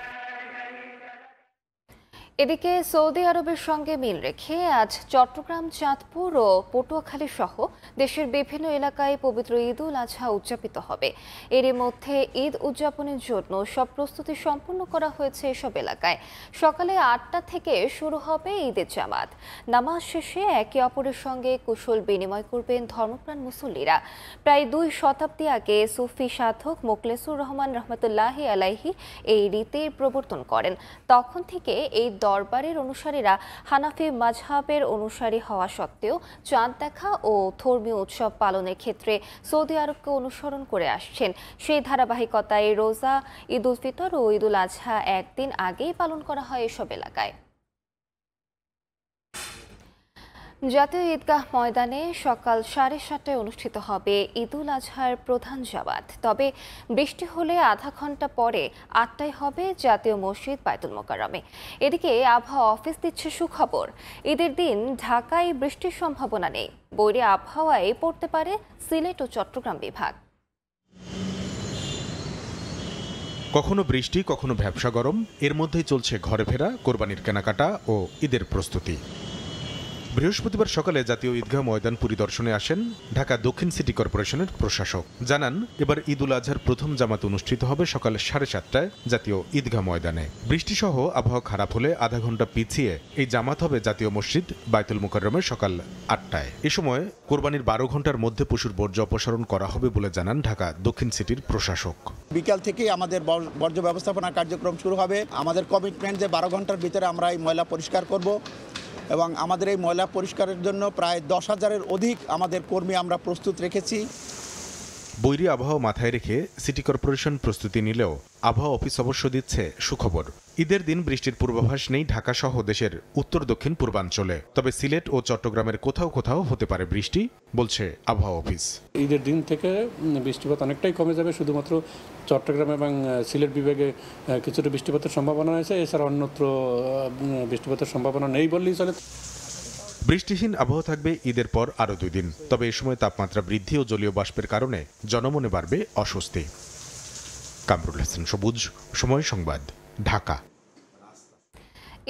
এদিকে সৌদি আরবের সঙ্গে মিল রেখে আজ চট্টগ্রাম, চাঁদপুর ও পটুয়াখালী সহ দেশের বিভিন্ন এলাকায় পবিত্র ঈদ উল আজহা উদযাপিত হবে। এরই মধ্যে ঈদ উদযাপনের জন্য সব প্রস্তুতি সম্পন্ন করা হয়েছে এসব এলাকায়। সকালে 8টা থেকে শুরু হবে ঈদের জামাত। নামাজ শেষে একে অপরের সঙ্গে কুশল বিনিময় করবেন ধর্মপ্রাণ মুসল্লিরা। প্রায় 2 শতাব্দী আগে সুফি সাধক মোখলেসুর রহমান রহমতুল্লাহি আলাইহি এই রীতির প্রবর্তন করেন। তখন থেকে এই দরবারের অনুসারীরা হানাফি মাযহাবের অনুসারী হওয়া সত্ত্বেও চাঁদ দেখা ও ধর্মীয় উৎসব পালনের ক্ষেত্রে সৌদি আরবকে অনুসরণ করে আসছেন। সেই ধারাবাহিকতায় রোজা, ঈদ উল ফিতর ও ঈদ উল আজহা একদিন আগেই পালন করা হয় এসব এলাকায়। জাতীয় ঈদগাহ ময়দানে সকাল 7:30টায় অনুষ্ঠিত হবে ঈদ উল আজহার প্রধান জামাত। তবে বৃষ্টি হলে আধা ঘন্টা পরে 8টায় হবে জাতীয় মসজিদ বায়তুল মোকাররমে। এদিকে আবহাওয়া অফিস দিচ্ছে সুখবর, ঈদের দিন ঢাকায় বৃষ্টির সম্ভাবনা নেই। বৈরী আবহাওয়ায় পড়তে পারে সিলেট ও চট্টগ্রাম বিভাগ। কখনো বৃষ্টি, কখনো ভ্যাপসা গরম, এর মধ্যেই চলছে ঘরে ফেরা, কোরবানির কেনাকাটা ও ঈদের প্রস্তুতি। বৃহস্পতিবার সকালে জাতীয় ঈদগাহ ময়দান পরিদর্শনে আসেন ঢাকা দক্ষিণ সিটি কর্পোরেশনের প্রশাসক। জানান, এবার ঈদ উল আজহার প্রথম জামাত অনুষ্ঠিত হবে সকাল 7:30টায় জাতীয় ঈদগাহ ময়দানে। বৃষ্টিসহ আবহাওয়া খারাপ হলে আধা ঘন্টা পিছিয়ে এই জামাত হবে জাতীয় মসজিদ বায়তুল মোকাররমে সকাল 8টায়। এ সময় কোরবানির 12 ঘন্টার মধ্যে পশুর বর্জ্য অপসারণ করা হবে বলে জানান ঢাকা দক্ষিণ সিটির প্রশাসক। বিকাল থেকেই আমাদের বর্জ্য ব্যবস্থাপনা কার্যক্রম শুরু হবে। আমাদের কমিটমেন্ট যে 12 ঘন্টার ভিতরে আমরা এই ময়লা পরিষ্কার করব এবং আমাদের এই ময়লা পরিষ্কারের জন্য প্রায় 10,000-এর অধিক আমাদের কর্মী আমরা প্রস্তুত রেখেছি। বৈরী আবহাওয়া মাথায় রেখে সিটি কর্পোরেশন প্রস্তুতি নিলেও আবহাওয়া অফিস অবশ্য দিচ্ছে সুখবর। ঈদের দিন বৃষ্টির পূর্বাভাস নেই ঢাকা সহ দেশের উত্তর দক্ষিণ পূর্বাঞ্চলে। তবে সিলেট ও চট্টগ্রামের কোথাও কোথাও হতে পারে বৃষ্টি, বলছে আবহাওয়া অফিস। ঈদের দিন থেকে বৃষ্টিপাত অনেকটাই কমে যাবে, শুধুমাত্র চট্টগ্রাম এবং সিলেট বিভাগে কিছুটা বৃষ্টিপাতের সম্ভাবনা আছে, এছাড়া অন্যত্র বৃষ্টিপাতের সম্ভাবনা নেই বললেই চলে। বৃষ্টিহীন আবহাওয়া থাকবে ঈদের পর আরও 2 দিন। তবে এ সময় তাপমাত্রা বৃদ্ধি ও জলীয় বাষ্পের কারণে জনমনে বাড়বে অস্বস্তি। কামরুল হাসান সবুজ, সময় সংবাদ, ঢাকা।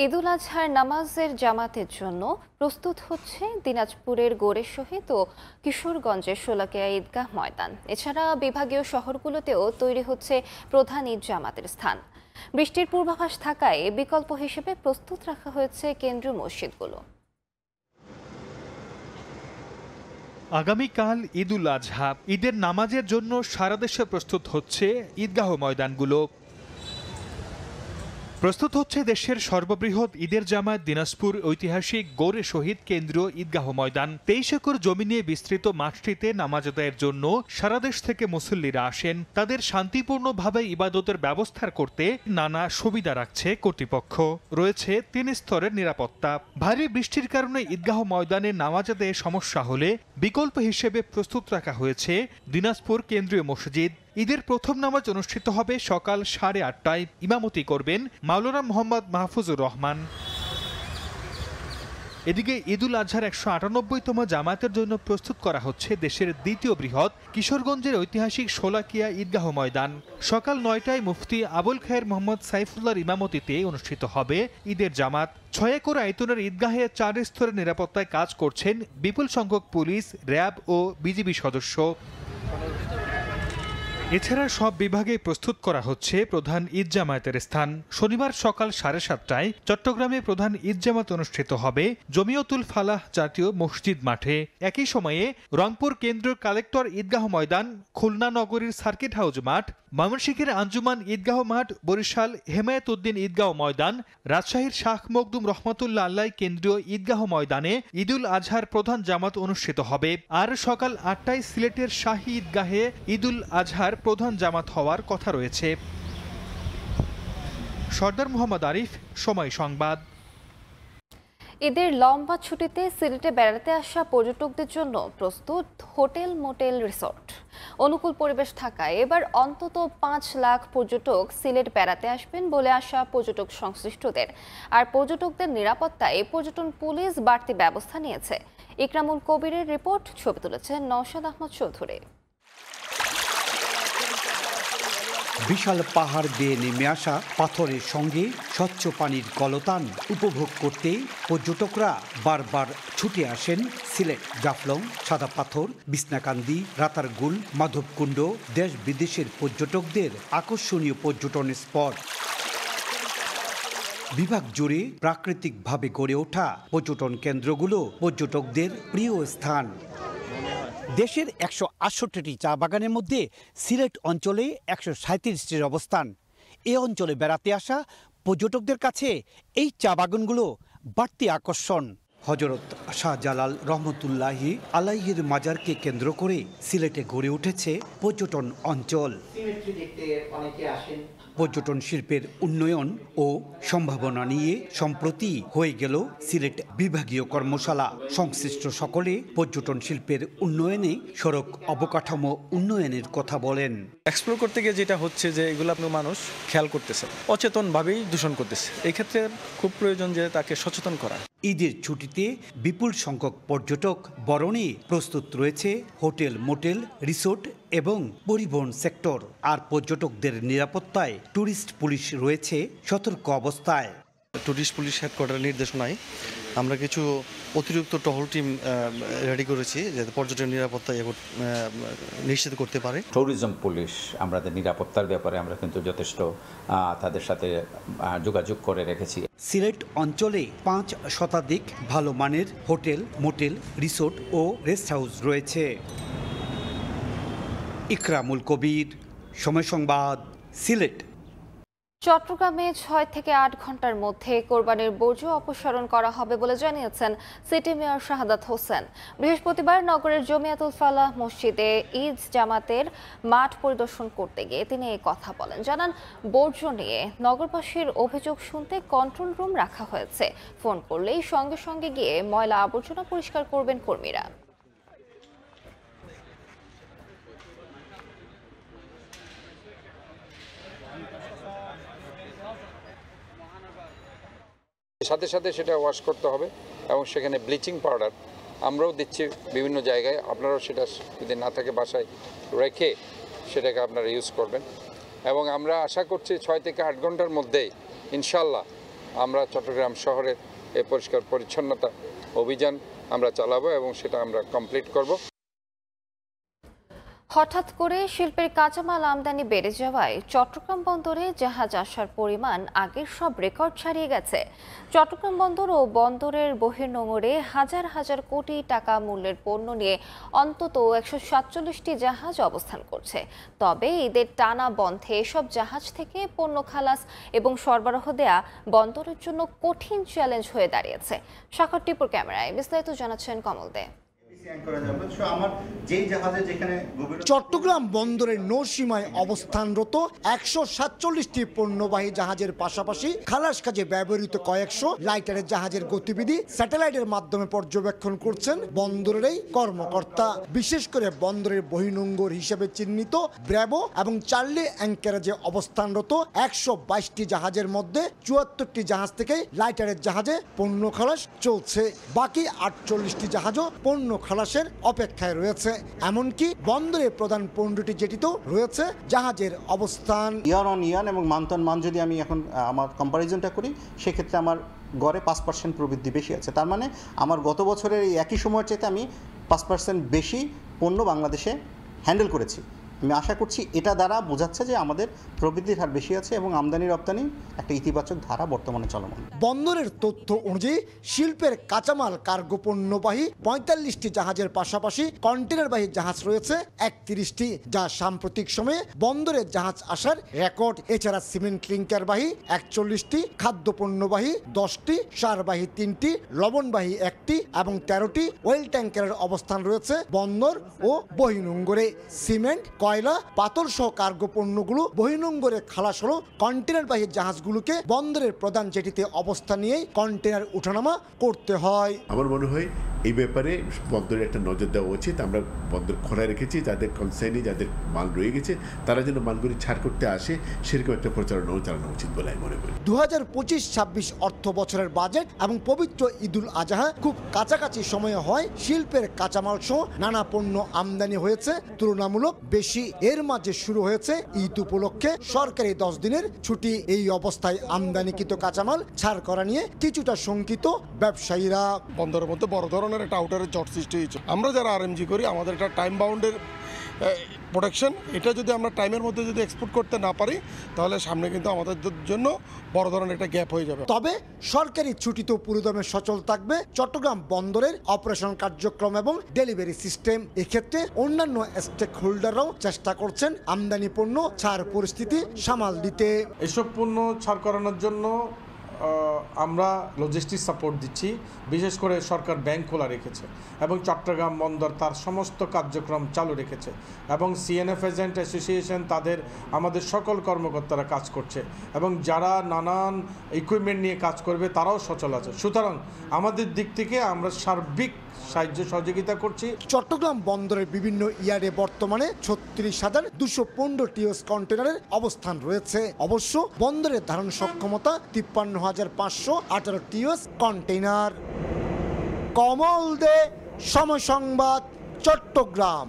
ঈদ উল আজহার নামাজের জামাতের জন্য প্রস্তুত হচ্ছে দিনাজপুরের গোরের শহীদ ও কিশোরগঞ্জের শোলাকিয়া ঈদগাহ ময়দান। এছাড়া বিভাগীয় শহরগুলোতেও তৈরি হচ্ছে প্রধান ঈদ জামাতের স্থান। বৃষ্টির পূর্বাভাস থাকায় বিকল্প হিসেবে প্রস্তুত রাখা হয়েছে কেন্দ্রীয় মসজিদগুলো। আগামীকাল ঈদ উল আজহা, ঈদের নামাজের জন্য সারা দেশে প্রস্তুত হচ্ছে ঈদগাহ ময়দানগুলো। প্রস্তুত হচ্ছে দেশের সর্ববৃহৎ ঈদের জামাত দিনাজপুর ঐতিহাসিক গৌরে শহীদ কেন্দ্রীয় ঈদগাহ ময়দান। 23 একর জমি নিয়ে বিস্তৃত মাঠটিতে নামাজ আদায়ের জন্য সারা দেশ থেকে মুসল্লিরা আসেন। তাদের শান্তিপূর্ণভাবে ইবাদতের ব্যবস্থা করতে নানা সুবিধা রাখছে কর্তৃপক্ষ। রয়েছে 3 স্তরের নিরাপত্তা। ভারী বৃষ্টির কারণে ঈদগাহ ময়দানে নামাজ আদায়ে সমস্যা হলে বিকল্প হিসেবে প্রস্তুত রাখা হয়েছে দিনাজপুর কেন্দ্রীয় মসজিদ। ঈদের প্রথম নামাজ অনুষ্ঠিত হবে সকাল 8:30টায়। ইমামতি করবেন মাওলানা মোহাম্মদ মাহফুজুর রহমান। এদিকে ঈদুল আজহার 198তম জামায়াতের জন্য প্রস্তুত করা হচ্ছে দেশের দ্বিতীয় বৃহৎ কিশোরগঞ্জের ঐতিহাসিক শোলাকিয়া ঈদগাহ ময়দান। সকাল 9টায় মুফতি আবুল খায়ের মোহাম্মদ সাইফুল্লাহর ইমামতিতে অনুষ্ঠিত হবে ঈদের জামাত। 6 একর আয়তনের ঈদগাহে 4 স্তরের নিরাপত্তায় কাজ করছেন বিপুল সংখ্যক পুলিশ, র্যাব ও বিজিবি সদস্য। এছাড়া সব বিভাগে প্রস্তুত করা হচ্ছে প্রধান ঈদ জামায়াতের স্থান। শনিবার সকাল 7:30টায় চট্টগ্রামে প্রধান ঈদ জামাত অনুষ্ঠিত হবে জমিয়তুল ফালাহ জাতীয় মসজিদ মাঠে। একই সময়ে রংপুর কেন্দ্রীয় কালেক্টর ঈদগাহ ময়দান, খুলনা নগরীর সার্কিট হাউস মাঠ, ময়মনসিংহের আঞ্জুমান ঈদগাহ মাঠ, বরিশাল হেমায়েত উদ্দিন ঈদগাহ ময়দান, রাজশাহীর শাহ মখদুম রহমতুল্লাহ আল্লাহ কেন্দ্রীয় ঈদগাহ ময়দানে ঈদুল আজহার প্রধান জামাত অনুষ্ঠিত হবে। আর সকাল 8টায় সিলেটের শাহী ঈদগাহে ঈদুল আজহার প্রধান জামাত হওয়ার কথা রয়েছে। সর্দার মোহাম্মদ আরিফ, সময় সংবাদ। ঈদের লম্বা ছুটিতে সিলেটে বেড়াতে আসা পর্যটকদের জন্য প্রস্তুত হোটেল, মোটেল, রিসোর্ট। অনুকূল পরিবেশ থাকায় এবার অন্তত 5 লাখ পর্যটক সিলেট বেড়াতে আসবেন বলে আশা পর্যটক সংশ্লিষ্টদের। আর পর্যটকদের নিরাপত্তায় পর্যটন পুলিশ বাড়তি ব্যবস্থা নিয়েছে। ইকরামুল কবিরের রিপোর্ট, ছবি তুলেছেন নওশাদ আহমদ চৌধুরী। বিশাল পাহাড় বেয়ে নেমে আসা পাথরের সঙ্গে স্বচ্ছ পানির কলতান উপভোগ করতে পর্যটকরা বারবার ছুটে আসেন সিলেট। জাফলং, সাদা পাথর, বিছনাকান্দি, রাতারগুল, মাধবকুণ্ড দেশ বিদেশের পর্যটকদের আকর্ষণীয় পর্যটন স্পট। বিভাগ জুড়ে প্রাকৃতিকভাবে গড়ে ওঠা পর্যটন কেন্দ্রগুলো পর্যটকদের প্রিয় স্থান। দেশের 168টি চা বাগানের মধ্যে সিলেট অঞ্চলে 137টির অবস্থান। এ অঞ্চলে বেড়াতে আসা পর্যটকদের কাছে এই চা বাগানগুলো বাড়তি আকর্ষণ। হযরত শাহজালাল রহমতুল্লাহি আলাইহির মাজারকে কেন্দ্র করে সিলেটে গড়ে উঠেছে পর্যটন অঞ্চল। পর্যটন শিল্পের উন্নয়ন ও সম্ভাবনা নিয়ে সম্প্রতি হয়ে গেল সিলেট বিভাগীয় কর্মশালা। সংশ্লিষ্ট সকলে পর্যটন শিল্পের উন্নয়নে সড়ক অবকাঠামো উন্নয়নের কথা বলেন। এক্সপ্লোর করতে গিয়ে যেটা হচ্ছে যে এগুলো আপনার মানুষ খেয়াল করতেছে, অচেতনভাবেই দূষণ করতেছে। এই ক্ষেত্রে খুব প্রয়োজন যে তাকে সচেতন করা। ঈদের ছুটিতে বিপুল সংখ্যক পর্যটক বরণে প্রস্তুত রয়েছে হোটেল, মোটেল, রিসোর্ট এবং পরিবহন সেক্টর। আর পর্যটকদের নিরাপত্তায় ট্যুরিস্ট পুলিশ রয়েছে সতর্ক অবস্থায়। ট্যুরিস্ট পুলিশ হেডকোয়ার্টারের নির্দেশনায় আমরা কিছু অতিরিক্ত টহল টিম রেডি করেছি যাতে পর্যটন নিরাপত্তা নিশ্চিত করতে পারে। ট্যুরিজম পুলিশ আমাদের নিরাপত্তার ব্যাপারে আমরা কিন্তু যথেষ্ট তাদের সাথে যোগাযোগ করে রেখেছি। সিলেট অঞ্চলে 5 শতাধিক ভালো মানের হোটেল, মোটেল, রিসোর্ট ও রেস্ট হাউস রয়েছে। ইকরামুল কবির, সময় সংবাদ, সিলেট। চট্টগ্রামে 6 থেকে 8 ঘন্টার মধ্যে কোরবানির বর্জ্য অপসারণ করা হবে বলে জানিয়েছেন সিটি মেয়র শাহাদাত হোসেন। বৃহস্পতিবার নগরের জমিয়াতুল ফালাহ মসজিদে ঈদ জামাতের মাঠ পরিদর্শন করতে গিয়ে তিনি এই কথা বলেন। জানান, বর্জ্য নিয়ে নগরবাসীর অভিযোগ শুনতে কন্ট্রোল রুম রাখা হয়েছে। ফোন করলেই সঙ্গে সঙ্গে গিয়ে ময়লা আবর্জনা পরিষ্কার করবেন কর্মীরা। সাথে সাথে সেটা ওয়াশ করতে হবে এবং সেখানে ব্লিচিং পাউডার আমরাও দিচ্ছি বিভিন্ন জায়গায়। আপনারাও সেটা যদি না থাকে বাসায় রেখে সেটাকে আপনারা ইউজ করবেন। এবং আমরা আশা করছি 6 থেকে 8 ঘন্টার মধ্যেই ইনশাল্লাহ আমরা চট্টগ্রাম শহরের এই পরিষ্কার পরিচ্ছন্নতা অভিযান আমরা চালাবো এবং সেটা আমরা কমপ্লিট করব। হঠাৎ করে শিল্পের কাঁচামাল আমদানি বেড়ে যাওয়ায় চট্টগ্রাম বন্দরে জাহাজ আসার পরিমাণ আগের সব রেকর্ড ছাড়িয়ে গেছে। চট্টগ্রাম বন্দর ও বন্দরের বহির্নোঙরে হাজার হাজার কোটি টাকা মূল্যের পণ্য নিয়ে অন্তত 147টি জাহাজ অবস্থান করছে। তবে ঈদের টানা বন্ধে এসব জাহাজ থেকে পণ্য খালাস এবং সরবরাহ দেয়া বন্দরের জন্য কঠিন চ্যালেঞ্জ হয়ে দাঁড়িয়েছে। সাক্ষর টিপুর ক্যামেরায় বিস্তারিত জানাচ্ছেন কমল দে। চট্টগ্রাম বন্দরের নৌসীমায় অবস্থানরত 147টি পণ্যবাহী জাহাজের পাশাপাশি খালাস কাজে ব্যবহৃত কয়েকশো লাইটারের জাহাজের গতিবিধি স্যাটেলাইটের মাধ্যমে পর্যবেক্ষণ করছেন বন্দরের এই কর্মকর্তা। বিশেষ করে বন্দরের বহির্নোঙর হিসেবে চিহ্নিত ব্র্যাভো এবং চার্লি অ্যাঙ্কারেজে অবস্থানরত 122টি জাহাজের মধ্যে 74টি জাহাজ থেকে লাইটারের জাহাজে পণ্য খালাস চলছে। বাকি 48টি জাহাজও পণ্য খালাসের অপেক্ষায় রয়েছে। এমনকি বন্দরের প্রধান 15টি জেটিতেও রয়েছে জাহাজের অবস্থান। ইয়ার অন ইয়ার এবং মান্থ অন মান্থ যদি আমি এখন আমার কম্পারিজনটা করি, সেক্ষেত্রে আমার গড়ে 5% প্রবৃদ্ধি বেশি আছে। তার মানে আমার গত বছরের এই একই সময়ের চাইতে আমি 5% বেশি পণ্য বাংলাদেশে হ্যান্ডেল করেছি। আমি আশা করছি এটা দ্বারা বোঝাচ্ছে যে আমাদের প্রবৃদ্ধির হার বেশি আছে এবং আমদানি রপ্তানি একটা ইতিবাচক ধারা বর্তমানে চলমান। বন্দরের তথ্য অনুযায়ী শিল্পের কাঁচামাল কার্গো পণ্যবাহী 45টি জাহাজের পাশাপাশি কন্টেনারবাহী জাহাজ রয়েছে 31টি, যা সাম্প্রতিক সময়ে বন্দরের জাহাজ আসার রেকর্ড। এছাড়া সিমেন্ট ক্লিংকারবাহী 41টি, খাদ্য পণ্যবাহী 10টি, সারবাহী 3টি, লবণবাহী 1টি এবং 13টি ওয়েল ট্যাঙ্কারের অবস্থান রয়েছে বন্দর ও বহির্নোঙরে। সিমেন্ট, কয়লা, পাথর সহ কার্গো পণ্যগুলো বহির্নোঙরে খালাস হলো কন্টেনারবাহী জাহাজগুলোকে বন্দরের প্রধান জেটিতে অবস্থান নিয়েই কন্টেনার উঠানামা করতে হয়। আমার মনে হয় এই ব্যাপারে বন্দরে একটা নজর দেওয়া উচিত। আমরা বন্দর খোলা রেখেছি, যাদের কনসাইনি যাদের মাল রয়ে গেছে তারা যেন মালগুলি ছাড় করতে আসে, সেরকম একটা প্রচারণাও চালানো উচিত বলে আমি মনে করি। 2025-26 অর্থ বছরের বাজেট এবং পবিত্র ঈদুল আজহা খুব কাছাকাছি সময়ে হয় শিল্পের কাঁচামাল সহ নানা পণ্য আমদানি হয়েছে তুলনামূলক বেশি। এর মাঝে শুরু হয়েছে ঈদ উপলক্ষে সরকারি 10 দিনের ছুটি। এই অবস্থায় আমদানিকৃত কাঁচামাল ছাড় করা নিয়ে কিছুটা শঙ্কিত ব্যবসায়ীরা। বন্দরের মধ্যে বড় ধরনের একটা আউটারের জট সৃষ্টি হয়েছে। আমরা যারা আরএমজি করি, আমাদের একটা টাইম বাউন্ডের প্রোডাকশন, এটা যদি আমরা টাইমের মধ্যে যদি এক্সপোর্ট করতে না পারি তাহলে সামনে কিন্তু আমাদের জন্য বড় ধরনের একটা গ্যাপ হয়ে যাবে। তবে সরকারি ছুটিতেও পুরোদমে সচল থাকবে চট্টগ্রাম বন্দরের অপারেশন কার্যক্রম এবং ডেলিভারি সিস্টেম। এক্ষেত্রে অন্যান্য স্টেক হোল্ডাররাও চেষ্টা করছেন আমদানি পণ্য ছাড় পরিস্থিতি সামাল দিতে। এসব পণ্য ছাড় করানোর জন্য আমরা লজিস্টিক সাপোর্ট দিচ্ছি। বিশেষ করে সরকার ব্যাংক খোলা রেখেছে এবং চট্টগ্রাম বন্দর তার সমস্ত কার্যক্রম চালু রেখেছে এবং সিএনএফ এজেন্ট অ্যাসোসিয়েশন তাদের আমাদের সকল কর্মকর্তারা কাজ করছে এবং যারা নানান ইকুইপমেন্ট নিয়ে কাজ করবে তারাও সচল আছে। সুতরাং আমাদের দিক থেকে আমরা সার্বিক সাহায্য সহযোগিতা করছি। চট্টগ্রাম বন্দরের বিভিন্ন ইয়ার্ডে বর্তমানে 36,215 টিওস কন্টেনারের অবস্থান রয়েছে। অবশ্য বন্দরের ধারণ সক্ষমতা 53,518 টিওস কন্টেনার। কমল দে, সময় সংবাদ, চট্টগ্রাম।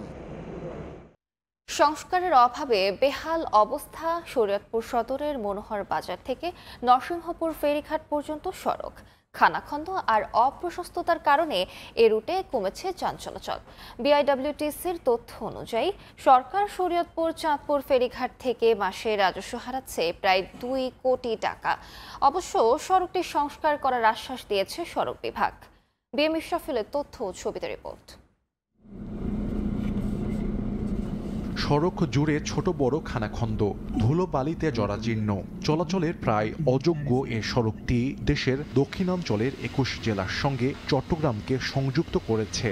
সংস্কারের অভাবে বেহাল অবস্থা শরীয়তপুর সদরের মনোহর বাজার থেকে নরসিংহপুর ফেরিঘাট পর্যন্ত সড়ক। খানাখন্দ আর অপ্রশস্ততার কারণে এ রুটে কমেছে যান চলাচল। বিআইডব্লিউটিসির তথ্য অনুযায়ী সরকার শরীয়তপুর চাঁদপুর ফেরিঘাট থেকে মাসে রাজস্ব হারাচ্ছে প্রায় 2 কোটি টাকা। অবশ্য সড়কটি সংস্কার করার আশ্বাস দিয়েছে সড়ক বিভাগ। বিএম ইশরাফিলের তথ্য ও ছবিতে রিপোর্ট। সড়ক জুড়ে ছোট বড় খানাখন্দ, ধুলো বালিতে জরাজীর্ণ, চলাচলের প্রায় অযোগ্য এ সড়কটি দেশের দক্ষিণাঞ্চলের 21 জেলার সঙ্গে চট্টগ্রামকে সংযুক্ত করেছে।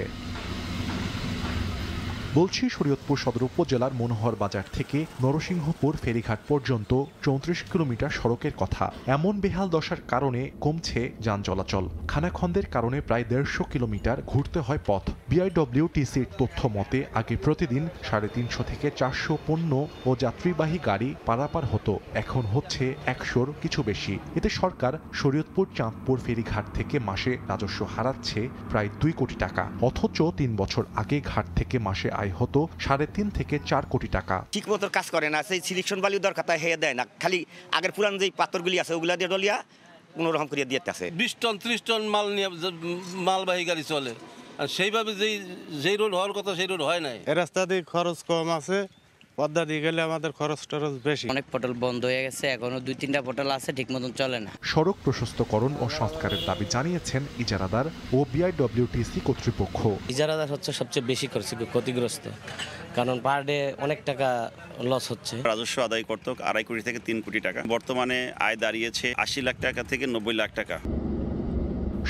বলছি শরীয়তপুর সদর উপজেলার মনোহর বাজার থেকে নরসিংহপুর ফেরিঘাট পর্যন্ত 34 কিলোমিটার সড়কের কথা। এমন বেহাল দশার কারণে কমছে যান চলাচল। খানাখন্দের কারণে প্রায় 150 কিলোমিটার ঘুরতে হয় পথ। বিআইডব্লিউটিসির তথ্য মতে আগে প্রতিদিন 350 থেকে 400 পণ্য ও যাত্রীবাহী গাড়ি পারাপার হতো, এখন হচ্ছে 100-র কিছু বেশি। এতে সরকার শরীয়তপুর চাঁদপুর ফেরিঘাট থেকে মাসে রাজস্ব হারাচ্ছে প্রায় 2 কোটি টাকা। অথচ 3 বছর আগে ঘাট থেকে মাসে আয় হতো 3.5 থেকে 4 কোটি টাকা। ঠিক মতো কাজ করে না, সেই সিলেকশন বালিও দরকার তাই হেয়ে দেয় না, খালি আগের পুরান যে পাথরগুলি আছে ওগুলা দিয়ে ডলিয়া কোনোরকম করিয়া দিয়ে আছে। 20 টন 30 টন মাল নিয়ে মালবাহী গাড়ি চলে, আর সেইভাবে যেই রোড হওয়ার কথা সেই রোড হয় নাই। এই রাস্তা দিয়ে খরচ কম আছে, পদ্মা দিয়ে গেলে আমাদের খরচ টরচ বেশি। অনেক পটল বন্ধ হয়ে গেছে, এখনো 2-3টা পটল আছে, ঠিক মতন চলে না। সড়ক প্রশস্তকরণ ও সংস্কারের দাবি জানিয়েছেন ইজারাদার ও বিআইডব্লিউটিসি কর্তৃপক্ষ। ইজারাদার হচ্ছে সবচেয়ে বেশি ক্ষতিগ্রস্ত, কারণ পার ডে অনেক টাকা লস হচ্ছে। রাজস্ব আদায় করত 2.5 কোটি থেকে 3 কোটি টাকা, বর্তমানে আয় দাঁড়িয়েছে 80 লাখ টাকা থেকে 90 লাখ টাকা।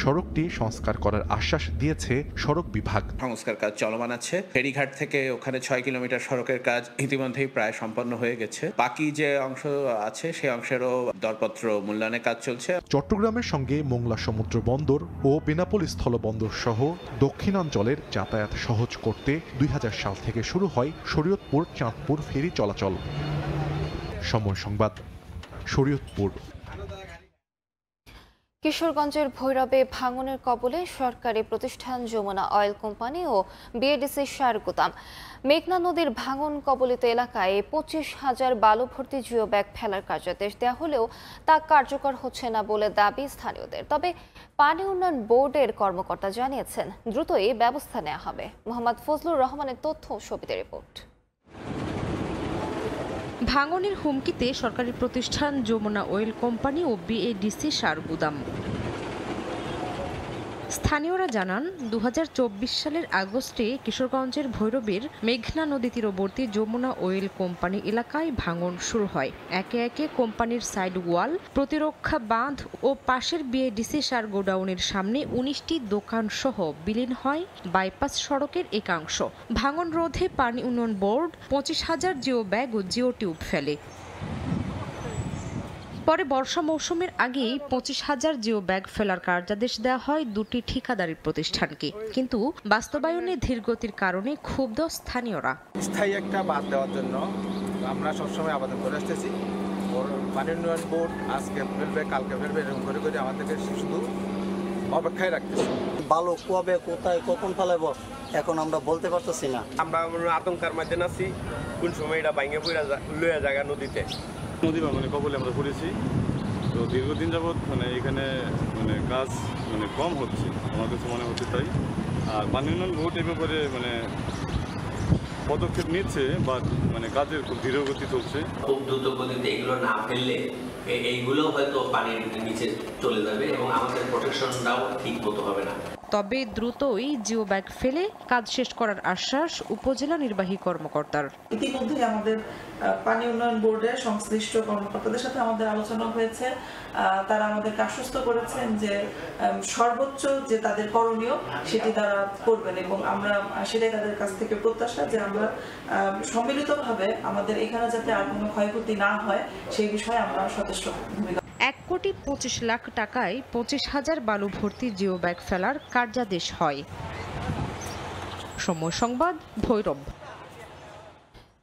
সড়কটি সংস্কার করার আশ্বাস দিয়েছে সড়ক বিভাগ। সংস্কার কাজ চলমান আছে। ফেরিঘাট থেকে ওখানে 6 কিলোমিটার সড়কের কাজ ইতিমধ্যেই প্রায় সম্পন্ন হয়ে গেছে। বাকি যে অংশ আছে সেই অংশেরও দরপত্র মূল্যায়নের কাজ চলছে। চট্টগ্রামের সঙ্গে মোংলা সমুদ্র বন্দর ও বেনাপোল স্থলবন্দর সহ দক্ষিণাঞ্চলের যাতায়াত সহজ করতে 2000 সাল থেকে শুরু হয় শরীয়তপুর চাঁদপুর ফেরি চলাচল। সময় সংবাদ, শরীয়তপুর। কিশোরগঞ্জের ভৈরবে ভাঙনের কবলে সরকারি প্রতিষ্ঠান যমুনা অয়েল কোম্পানি ও বিএডিসি সার গুদাম। মেঘনা নদীর ভাঙন কবলিত এলাকায় 25,000 বালু ভর্তি জিও ব্যাগ ফেলার কার্যাদেশ দেওয়া হলেও তা কার্যকর হচ্ছে না বলে দাবি স্থানীয়দের। তবে পানি উন্নয়ন বোর্ডের কর্মকর্তা জানিয়েছেন দ্রুতই ব্যবস্থা নেওয়া হবে। মোহাম্মদ ফজলুর রহমানের তথ্য ও ছবিতে রিপোর্ট। ভাঙনের হুমকিতে সরকারি প্রতিষ্ঠান যমুনা অয়েল কোম্পানি ও বিএডিসি সার গুদাম। স্থানীয়রা জানান 2024 সালের আগস্টে কিশোরগঞ্জের ভৈরবের মেঘনা নদী তীরবর্তী যমুনা অয়েল কোম্পানি এলাকায় ভাঙন শুরু হয়। একে একে কোম্পানির সাইড ওয়াল, প্রতিরক্ষা বাঁধ ও পাশের বিএডিসি সার গোডাউনের সামনে 19টি দোকান সহ বিলীন হয় বাইপাস সড়কের একাংশ। ভাঙন রোধে পানি উন্নয়ন বোর্ড 25,000 জিও ব্যাগ ও জিও টিউব ফেলে। পরে বর্ষা মৌসুমের আগেই 25,000 জিও ব্যাগ ফেলার কার্যাদেশ দেওয়া হয় দুটি ঠিকাদারি প্রতিষ্ঠানকে, কিন্তু বাস্তবায়নে ধীরগতির কারণে ক্ষুব্ধ স্থানীয়রা। স্থায়ী একটা বাঁধ দেওয়ার জন্য আমরা সবসময় আবেদন করে আসতেছি। পানি উন্নয়ন বোর্ড আজকে ফেলবে, কালকে ফেলবে, এরকম করে করে আমাদেরকে শুধু অপেক্ষায় রাখতেছি। বালু কবে কোথায় কখন ফেলাবো এখন আমরা বলতে পারতেছি না। আমরা আতঙ্কার মধ্যে আছি, কোন সময় এটা ভাঙে পড়ে লয়ে জায়গা নদীতে। নদী ভাঙনে কবলে আমরা পড়েছি, তো দীর্ঘদিন যাবৎ এখানে কাজ কম হচ্ছে, আমার কাছে মনে হচ্ছে তাই। আর পানি উন্নয়ন বোর্ড এ ব্যাপারে পদক্ষেপ নিচ্ছে বা কাজের খুব ধীরগতি চলছে। খুব দ্রুত গতিতে এগুলো না ফেললে এইগুলো হয়তো পানির নিচে চলে যাবে এবং আমাদের প্রোটেকশনটাও ঠিক মতো হবে না। তবে দ্রুতই জিও ব্যাগ ফেলে কাজ শেষ করার আশ্বাস উপজেলা নির্বাহী কর্মকর্তার। ইতিমধ্যে আমাদের পানি উন্নয়ন বোর্ডের সংশ্লিষ্ট কর্মকর্তাদের সাথে আমাদের আলোচনা হয়েছে। তারা আমাদেরকে আশ্বস্ত করেছেন যে সর্বোচ্চ যে তাদের করণীয় সেটি তারা করবেন এবং আমরা সেটাই তাদের কাছ থেকে প্রত্যাশা যে আমরা সম্মিলিতভাবে আমাদের এখানে যাতে আর কোনো ক্ষয়ক্ষতি না হয় সেই বিষয়ে আমরা সচেষ্ট ভূমিকা। 1,25,00,000 টাকায় 25,000 বালু ভর্তি জিও ব্যাগ ফেলার কার্যাদেশ হয়। সময় সংবাদ, ভৈরব।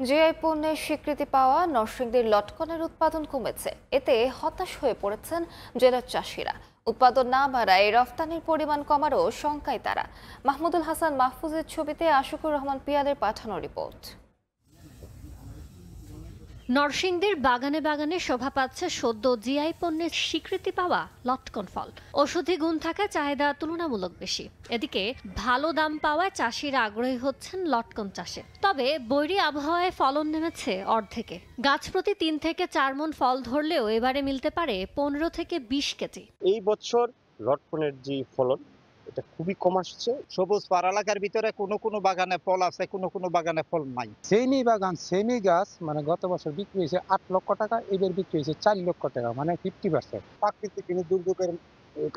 জিআই পণ্যের স্বীকৃতি পাওয়া নরসিংদীর লটকনের উৎপাদন কমেছে। এতে হতাশ হয়ে পড়েছেন জেলার চাষিরা। উৎপাদন না বাড়ায় রফতানির পরিমাণ কমারও শঙ্কায় তারা। মাহমুদুল হাসান মাহফুজের ছবিতে আশিকুর রহমান পিয়ালের পাঠানো রিপোর্ট। নরসিংদীর বাগানে বাগানে শোভা পাচ্ছে সদ্য জিআই পণ্যের স্বীকৃতি পাওয়া লটকন ফল। ঔষধি গুণ থাকায় চাহিদা তুলনামূলক বেশি। এদিকে ভালো দাম পাওয়ায় চাষিরা আগ্রহী হচ্ছেন লটকন চাষে। তবে বৈরী আবহাওয়ায় ফলন নেমেছে অর্ধেকে। গাছ প্রতি 3 থেকে 4 মণ ফল ধরলেও এবারে মিলতে পারে 15 থেকে 20 কেজি। এই বছর লটকনের যে ফলন এটা খুবই কম আসছে। সবুজ পাড়া এলাকার ভিতরে কোনো বাগানে ফল আছে, কোনো বাগানে ফল নাই। সেমি বাগান সেমি গাছ গত বছর বিক্রি হয়েছে 8 লক্ষ টাকা, এবার বিক্রি হয়েছে 4 লক্ষ টাকা, 50%। প্রাকৃতিক দুর্যোগের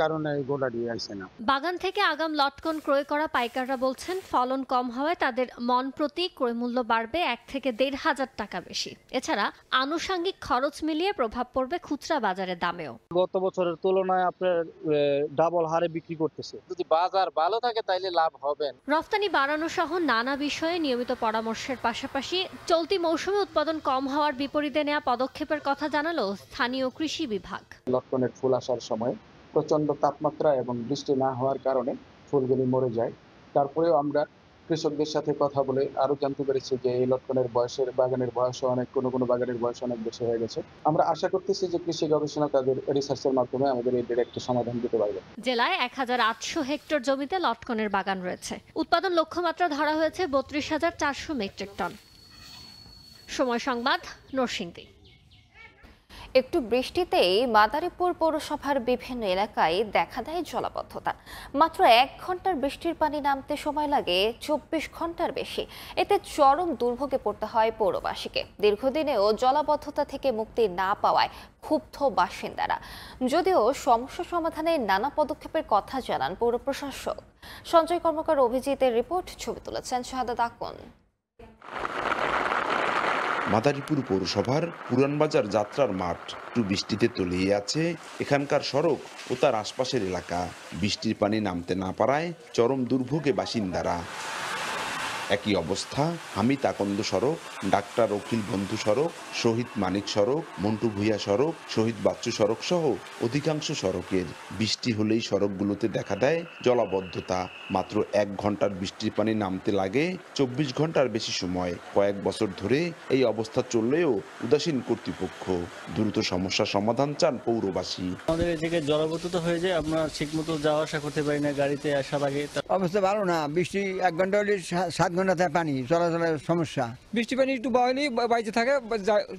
কারণে গোলা দিয়ে আসছে না। বাগান থেকে আগাম লটকন ক্রয় করা পাইকাররা বলছেন ফলন কম হওয়ায় তাদের মন প্রতি ক্রয় মূল্য বাড়বে 1 থেকে 1,500 টাকা বেশি। এছাড়া আনুষঙ্গিক খরচ মিলিয়ে প্রভাব পড়বে খুচরা বাজারের দামেও। গত বছরের তুলনায় আপনার ডাবল হারে বিক্রি করতেছে। যদি বাজার ভালো থাকে তাইলে লাভ হবে। রফতানি বাড়ানো সহ নানা বিষয়ে নিয়মিত পরামর্শের পাশাপাশি চলতি মৌসুমে উৎপাদন কম হওয়ার বিপরীতে নেওয়া পদক্ষেপের কথা জানালো স্থানীয় কৃষি বিভাগ। লটকনের ফুল আসার সময় প্রচন্ড তাপমাত্রা এবং বৃষ্টি না হওয়ার কারণে ফুলগুলি মরে যায়। তারপরেও আমরা কৃষকদের সাথে কথা বলে আরো জানতে পেরেছি যে এই লটকনের বাগানের বয়স কোনো বাগানের বয়স অনেক বেশি হয়ে গেছে। আমরা আশা করতেছি যে কৃষি গবেষণা তাদের রিসার্চের মাধ্যমে আমাদের এই একটা সমাধান দিতে পারবে। জেলায় 1,800 হেক্টর জমিতে লটকনের বাগান রয়েছে। উৎপাদন লক্ষ্যমাত্রা ধরা হয়েছে 32,400 মেট্রিক টন। সময় সংবাদ, নরসিংদী। একটু বৃষ্টিতেই মাদারীপুর পৌরসভার বিভিন্ন এলাকায় দেখা দেয় জলাবদ্ধতা। মাত্র 1 ঘন্টার বৃষ্টির পানি নামতে সময় লাগে 24 ঘন্টার বেশি। এতে চরম দুর্ভোগে পড়তে হয় পৌরবাসীকে। দীর্ঘদিনেও জলাবদ্ধতা থেকে মুক্তি না পাওয়ায় ক্ষুব্ধ বাসিন্দারা। যদিও সমস্যা সমাধানে নানা পদক্ষেপের কথা জানান পৌর প্রশাসক। সঞ্জয় কর্মকার অভিজিতের রিপোর্ট, ছবি তুলেছেন শাহাদাত আকন। মাদারীপুর পৌরসভার পুরানবাজার যাত্রার মাঠ একটু বৃষ্টিতে তলিয়ে আছে এখানকার সড়ক ও তার আশপাশের এলাকা। বৃষ্টির পানি নামতে না পারায় চরম দুর্ভোগে বাসিন্দারা। একই অবস্থা হামিদ আকন্দ সড়ক, ডাক্তার অখিল বন্ধু সড়ক, শহীদ মানিক সড়ক, মন্টু ভূঁইয়া সড়ক, শহীদ বাচ্চু সড়ক সহ অধিকাংশ সড়কের বৃষ্টি হলেই সড়কগুলোতে দেখা দেয় জলাবদ্ধতা। মাত্র 1 ঘন্টার বৃষ্টির পানি নামতে লাগে 24 ঘন্টার বেশি সময়। কয়েক বছর ধরে এই অবস্থা চললেও উদাসীন কর্তৃপক্ষ। দ্রুত সমস্যার সমাধান চান পৌরবাসী। আমাদের এই জায়গায় জলাবদ্ধতা হয়ে যায়, আমরা ঠিক মতো যাওয়া আসা করতে পারি না গাড়িতে আসার আগে। অবস্থা ভালো না, বৃষ্টি 1 ঘন্টা হলে 7 ঘন্টা পানি চলাচলের সমস্যা। বৃষ্টি পানি একটু বয়লেই বাইরে থাকে,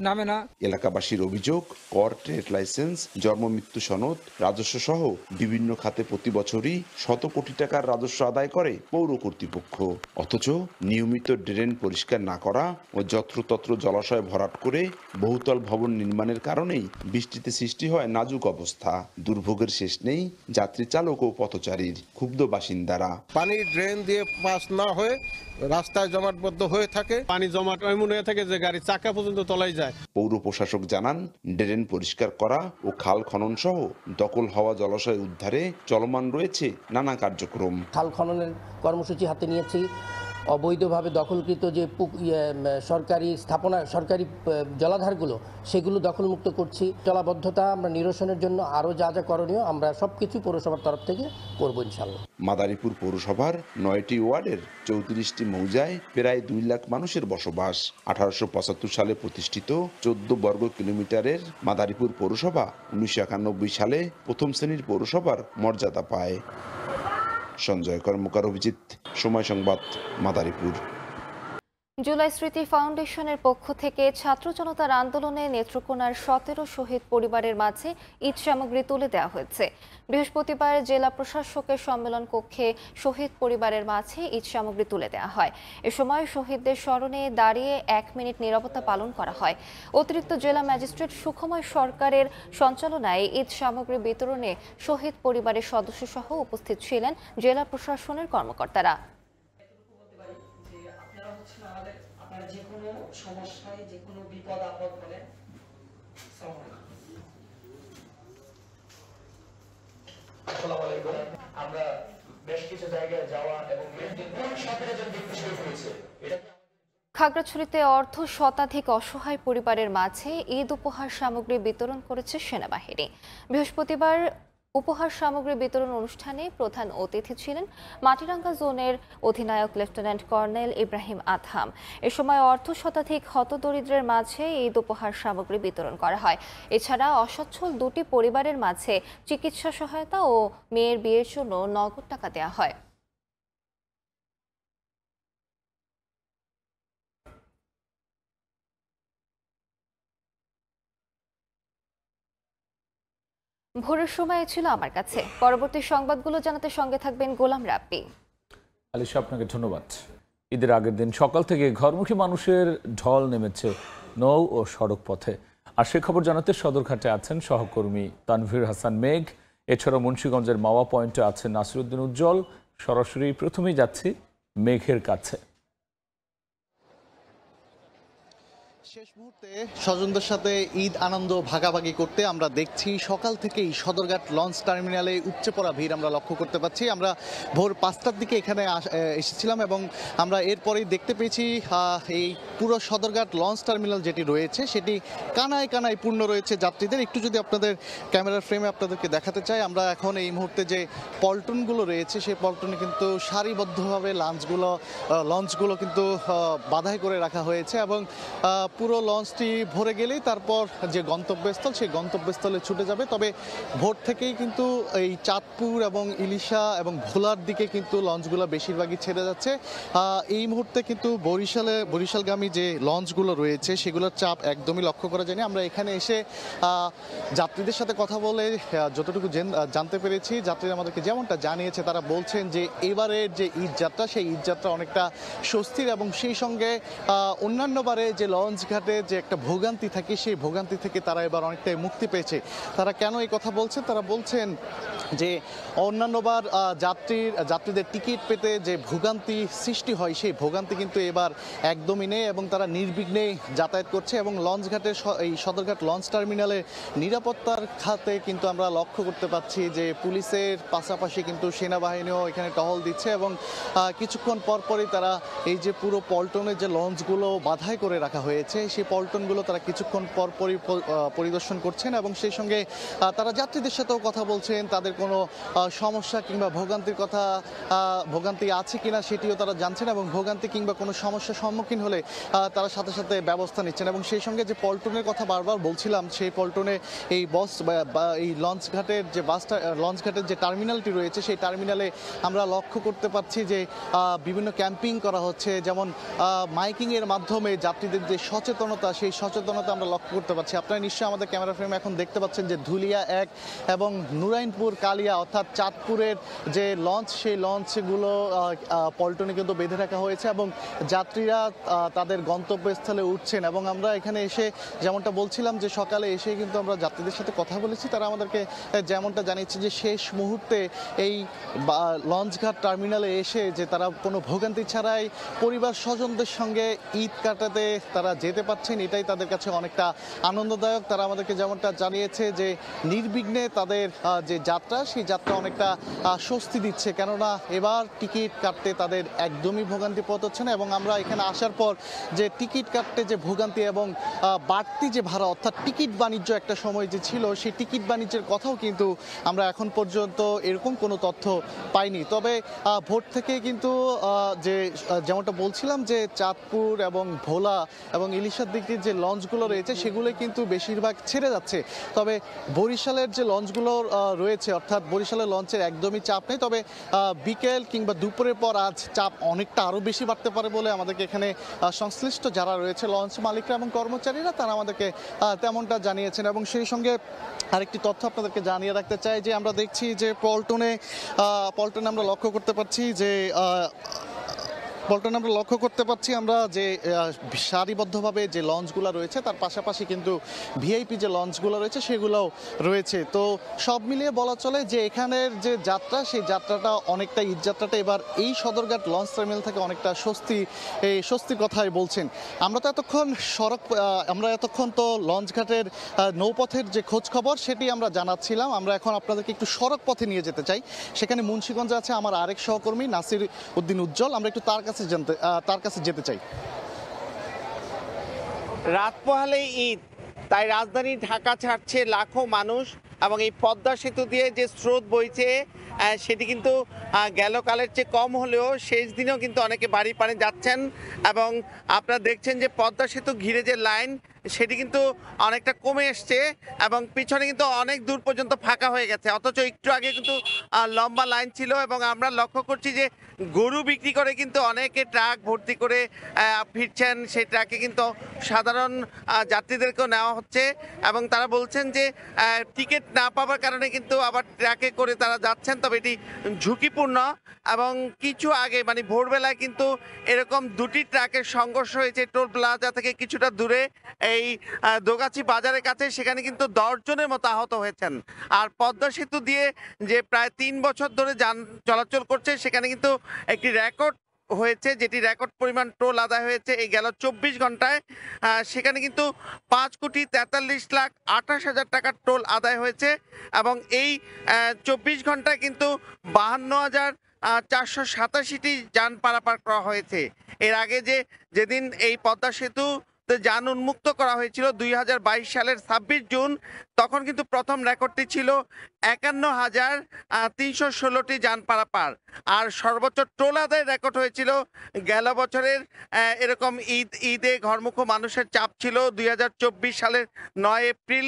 নামে না। এলাকাবাসীর অভিযোগ, কর, ট্রেড লাইসেন্স, জন্ম মৃত্যু সনদ, রাজস্ব সহ বিভিন্ন খাতে প্রতি বছরই শত কোটি টাকার রাজস্ব আদায় করে পৌর কর্তৃপক্ষ। অথচ নিয়মিত ড্রেন পরিষ্কার না করা ও যত্রতত্র জলাশয় ভরাট করে বহুতল ভবন নির্মাণের কারণেই বৃষ্টিতে সৃষ্টি হয় নাজুক অবস্থা। দুর্ভোগের শেষ নেই যাত্রী চালক ও পথচারীর। ক্ষুব্ধ বাসিন্দারা। পানি ড্রেন দিয়ে পাস না হয়ে রাস্তায় জমাটবদ্ধ হয়ে থাকে, পানি জমাট এমন হয়ে থাকে যে গাড়ির চাকা পর্যন্ত তলায় যায়। পৌর প্রশাসক জানান, ড্রেন পরিষ্কার করা ও খাল খনন সহ দখল হওয়া জলাশয় উদ্ধারে চলমান রয়েছে নানা কার্যক্রম। খাল খননের কর্মসূচি হাতে নিয়েছি। অবৈধভাবে দখলকৃত যে সরকারি স্থাপনা, সরকারি জলাধারগুলো, সেগুলো দখলমুক্ত করছি। জলাবদ্ধতা আমরা নিরসনের জন্য আরও যা যা করণীয় আমরা সবকিছু পৌরসভার তরফ থেকে করব ইনশাআল্লাহ। মাদারীপুর পৌরসভার 9টি ওয়ার্ডের 34টি মৌজায় প্রায় 2 লাখ মানুষের বসবাস। 1875 সালে প্রতিষ্ঠিত 14 বর্গ কিলোমিটারের মাদারীপুর পৌরসভা 1991 সালে প্রথম শ্রেণীর পৌরসভার মর্যাদা পায়। সঞ্জয় কর্মকার, অভিজিৎ, সময় সংবাদ, মাদারীপুর। জুলাই স্মৃতি ফাউন্ডেশনের পক্ষ থেকে ছাত্র জনতার আন্দোলনে নেত্রকোনার 17 শহীদ পরিবারের মাঝে ঈদ সামগ্রী তুলে দেওয়া হয়েছে। বৃহস্পতিবার জেলা প্রশাসকের সম্মেলন কক্ষে শহীদ পরিবারের মাঝে ঈদ সামগ্রী তুলে দেওয়া হয়। এ সময় শহীদদের স্মরণে দাঁড়িয়ে 1 মিনিট নীরবতা পালন করা হয়। অতিরিক্ত জেলা ম্যাজিস্ট্রেট সুখময় সরকারের সঞ্চালনায় ঈদ সামগ্রী বিতরণে শহীদ পরিবারের সদস্য সহ উপস্থিত ছিলেন জেলা প্রশাসনের কর্মকর্তারা। যে কোনো সমস্যায়, যে কোনো বিপদ আপদ হলে আমরা বেশ কিছু জায়গায় যাওয়া এবং খাগড়াছড়িতে অর্ধ শতাধিক অসহায় পরিবারের মাঝে ঈদ উপহার সামগ্রী বিতরণ করেছে সেনাবাহিনী। বৃহস্পতিবার উপহার সামগ্রী বিতরণ অনুষ্ঠানে প্রধান অতিথি ছিলেন মাটিরাঙ্গা জোনের অধিনায়ক লেফটেন্যান্ট কর্নেল ইব্রাহিম আদহাম। এ সময় অর্ধ শতাধিক হতদরিদ্রের মাঝে ঈদ উপহার সামগ্রী বিতরণ করা হয়। এছাড়া অসচ্ছল 2টি পরিবারের মাঝে চিকিৎসা সহায়তা ও মেয়ের বিয়ের জন্য নগদ টাকা দেওয়া হয়। ভোরের সময় ছিল আমার কাছে। পরবর্তী সংবাদগুলো জানাতে সঙ্গে থাকবেন গোলাম রাব্বি। আলিশা, আপনাকে ধন্যবাদ। ঈদের আগের দিন সকাল থেকে ঘরমুখী মানুষের ঢল নেমেছে নৌ ও সড়ক পথে। আর সে খবর জানাতে সদরঘাটে আছেন সহকর্মী তানভীর হাসান মেঘ। এছাড়াও মুন্সিগঞ্জের মাওয়া পয়েন্টে আছেন নাসিরউদ্দিন উজ্জ্বল। সরাসরি প্রথমেই যাচ্ছি মেঘের কাছে। শেষ মুহূর্তে স্বজনদের সাথে ঈদ আনন্দ ভাগাভাগি করতে আমরা দেখছি সকাল থেকেই সদরঘাট লঞ্চ টার্মিনালে উপচে পড়া ভিড় আমরা লক্ষ্য করতে পারছি। আমরা ভোর 5টার দিকে এখানে এসেছিলাম এবং আমরা এরপরেই দেখতে পেয়েছি এই পুরো সদরঘাট লঞ্চ টার্মিনাল যেটি রয়েছে সেটি কানায় কানায় পূর্ণ রয়েছে যাত্রীদের। একটু যদি আপনাদের ক্যামেরার ফ্রেমে আপনাদেরকে দেখাতে চাই, আমরা এখন এই মুহূর্তে যে পল্টনগুলো রয়েছে সেই পল্টনে কিন্তু সারিবদ্ধভাবে লঞ্চগুলো কিন্তু বাধাই করে রাখা হয়েছে এবং পুরো লঞ্চটি ভরে গেলেই তারপর যে গন্তব্যস্থল সেই গন্তব্যস্থলে ছুটে যাবে। তবে ভোর থেকেই কিন্তু এই চাঁদপুর এবং ইলিশা এবং ভোলার দিকে কিন্তু লঞ্চগুলো বেশিরভাগই ছেড়ে যাচ্ছে। এই মুহূর্তে কিন্তু বরিশালগামী যে লঞ্চগুলো রয়েছে সেগুলোর চাপ একদমই লক্ষ্য করা যায়নি। আমরা এখানে এসে যাত্রীদের সাথে কথা বলে যতটুকু জানতে পেরেছি, যাত্রীরা আমাদেরকে যেমনটা জানিয়েছে তারা বলছেন যে এবারের যে ঈদ যাত্রা সেই ঈদ যাত্রা অনেকটা স্বস্তির এবং সেই সঙ্গে অন্যান্যবারে যে লঞ্চ ঘাটে যে একটা ভোগান্তি থাকে সেই ভোগান্তি থেকে তারা এবার অনেকটাই মুক্তি পেয়েছে। তারা কেন এই কথা বলছেন? তারা বলছেন যে অন্যান্যবার যাত্রীদের টিকিট পেতে যে ভোগান্তি সৃষ্টি হয় সেই ভোগান্তি কিন্তু এবার একদমই নেই এবং তারা নির্বিঘ্নে যাতায়াত করছে। এবং লঞ্চ ঘাটের এই সদরঘাট লঞ্চ টার্মিনালে নিরাপত্তার খাতে কিন্তু আমরা লক্ষ্য করতে পাচ্ছি যে পুলিশের পাশাপাশি কিন্তু সেনাবাহিনীও এখানে টহল দিচ্ছে এবং কিছুক্ষণ পরপরই তারা এই যে পুরো পল্টনের যে লঞ্চগুলো বাধাই করে রাখা হয়েছে সেই পল্টনগুলো তারা কিছুক্ষণ পরপরই পরিদর্শন করছেন এবং সেই সঙ্গে তারা যাত্রীদের সাথেও কথা বলছেন, তাদের কোনো সমস্যা কিংবা ভোগান্তি আছে কিনা সেটিও তারা জানছেন এবং ভোগান্তি কিংবা কোনো সমস্যার সম্মুখীন হলে তারা সাথে সাথে ব্যবস্থা নিচ্ছেন। এবং সেই সঙ্গে যে পল্টনের কথা বারবার বলছিলাম সেই পল্টনে এই এই লঞ্চ ঘাটের যে টার্মিনালটি রয়েছে সেই টার্মিনালে আমরা লক্ষ্য করতে পারছি যে বিভিন্ন ক্যাম্পিং করা হচ্ছে, যেমন মাইকিংয়ের মাধ্যমে যাত্রীদের যে সচেতনতা সেই সচেতনতা আমরা লক্ষ্য করতে পারছি। আপনারা নিশ্চয়ই আমাদের ক্যামেরা ফ্রেমে এখন দেখতে পাচ্ছেন যে ধুলিয়া 1 এবং নুরাইনপুর কালিয়া অর্থাৎ চাঁদপুরের যে লঞ্চ সেই লঞ্চগুলো পল্টনে কিন্তু বেঁধে রাখা হয়েছে এবং যাত্রীরা তাদের গন্তব্যস্থলে উঠছেন। এবং আমরা এখানে এসে যেমনটা বলছিলাম যে সকালে এসে কিন্তু আমরা যাত্রীদের সাথে কথা বলেছি, তারা আমাদেরকে যেমনটা জানিয়েছে যে শেষ মুহূর্তে এই লঞ্চঘাট টার্মিনালে এসে যে তারা কোনো ভোগান্তি ছাড়াই পরিবার স্বজনদের সঙ্গে ঈদ কাটাতে তারা যেতে পারছেন, এটাই তাদের কাছে অনেকটা আনন্দদায়ক। তারা আমাদেরকে যেমনটা জানিয়েছে যে নির্বিঘ্নে তাদের যে যাত্রা সেই যাত্রা অনেকটা স্বস্তি দিচ্ছে, কেননা এবার টিকিট কাটতে তাদের একদমই ভোগান্তি পথ হচ্ছে না। এবং আমরা এখানে আসার পর যে টিকিট কাটতে যে ভোগান্তি এবং বাড়তি যে ভাড়া অর্থাৎ টিকিট বাণিজ্য একটা সময় যে ছিল সেই টিকিট বাণিজ্যের কথাও কিন্তু আমরা এখন পর্যন্ত এরকম কোনো তথ্য পাইনি। তবে ভোর থেকে কিন্তু যেমনটা বলছিলাম যে চাঁদপুর এবং ভোলা এবং ইলিশার দিকে যে লঞ্চগুলো রয়েছে সেগুলো কিন্তু বেশিরভাগ ছেড়ে যাচ্ছে। তবে বরিশালের যে লঞ্চগুলো রয়েছে অর্থাৎ বরিশালের লঞ্চের একদমই চাপ নেই, তবে বিকেল কিংবা দুপুরের পর আজ চাপ অনেকটা আরও বেশি বাড়তে পারে বলে আমাদেরকে এখানে সংশ্লিষ্ট যারা রয়েছে লঞ্চ মালিকরা এবং কর্মচারীরা তারা আমাদেরকে তেমনটা জানিয়েছেন। এবং সেই সঙ্গে আরেকটি তথ্য আপনাদেরকে জানিয়ে রাখতে চাই যে আমরা দেখছি যে পল্টনে আমরা লক্ষ্য করতে পারছি যে আমরা যে সারিবদ্ধভাবে যে লঞ্চগুলো রয়েছে তার পাশাপাশি কিন্তু ভিআইপি যে লঞ্চগুলো রয়েছে সেগুলোও রয়েছে। তো সব মিলিয়ে বলা চলে যে এখানের যে যাত্রা সেই যাত্রাটা অনেকটা ঈদ যাত্রাটা এবার এই সদরঘাট লঞ্চ টার্মিনাল থেকে অনেকটা স্বস্তির কথাই বলছেন। আমরা এতক্ষণ তো লঞ্চ ঘাটের নৌপথের যে খোঁজ খবর সেটি আমরা জানাচ্ছিলাম। আমরা এখন আপনাদেরকে একটু সড়ক পথে নিয়ে যেতে চাই। সেখানে মুন্সিগঞ্জে আছে আমার আরেক সহকর্মী নাসির উদ্দিন উজ্জ্বল, আমরা একটু তার কাছে যেতে চাই। রাত পোহালেই ঈদ, তাই রাজধানী ঢাকা ছাড়ছে লাখো মানুষ এবং এই পদ্মা সেতু দিয়ে যে স্রোত বইছে সেটি কিন্তু গেল কালের চেয়ে কম হলেও শেষ দিনেও কিন্তু অনেকে বাড়ি পানে যাচ্ছেন। এবং আপনারা দেখছেন যে পদ্মা সেতু ঘিরে যে লাইন সেটি কিন্তু অনেকটা কমে এসছে এবং পিছনে কিন্তু অনেক দূর পর্যন্ত ফাঁকা হয়ে গেছে, অথচ একটু আগে কিন্তু লম্বা লাইন ছিল। এবং আমরা লক্ষ্য করছি যে গরু বিক্রি করে কিন্তু অনেকে ট্রাক ভর্তি করে ফিরছেন, সেই ট্রাকে কিন্তু সাধারণ যাত্রীদেরকেও নেওয়া হচ্ছে এবং তারা বলছেন যে টিকিট না পাওয়ার কারণে কিন্তু আবার ট্রাকে করে তারা যাচ্ছেন। তবে এটি ঝুঁকিপূর্ণ এবং কিছু আগে মানে ভোরবেলায় কিন্তু এরকম দুটি ট্রাকের সংঘর্ষ হয়েছে টোল প্লাজা থেকে কিছুটা দূরে এই দোগাছি বাজারের কাছে, সেখানে কিন্তু 10 জনের মতো আহত হয়েছেন। আর পদ্মা সেতু দিয়ে যে প্রায় 3 বছর ধরে যান চলাচল করছে সেখানে কিন্তু একটি রেকর্ড হয়েছে, যেটি রেকর্ড পরিমাণ টোল আদায় হয়েছে এই গেল 24 ঘন্টায়। সেখানে কিন্তু 5,43,28,000 টাকার টোল আদায় হয়েছে এবং এই 24 ঘন্টায় কিন্তু 52,487টি যান পারাপার করা হয়েছে। এর আগে যেদিন এই পদ্মা সেতু যান উন্মুক্ত করা হয়েছিল 2022 সালের 26 জুন। তখন কিন্তু প্রথম রেকর্ডটি ছিল 51,316টি যান পারাপার। আর সর্বোচ্চ টোল আদায়ের রেকর্ড হয়েছিল গেল বছরের এরকম ঈদে ঘরমুখ মানুষের চাপ ছিল 2024 সালের 9 এপ্রিল।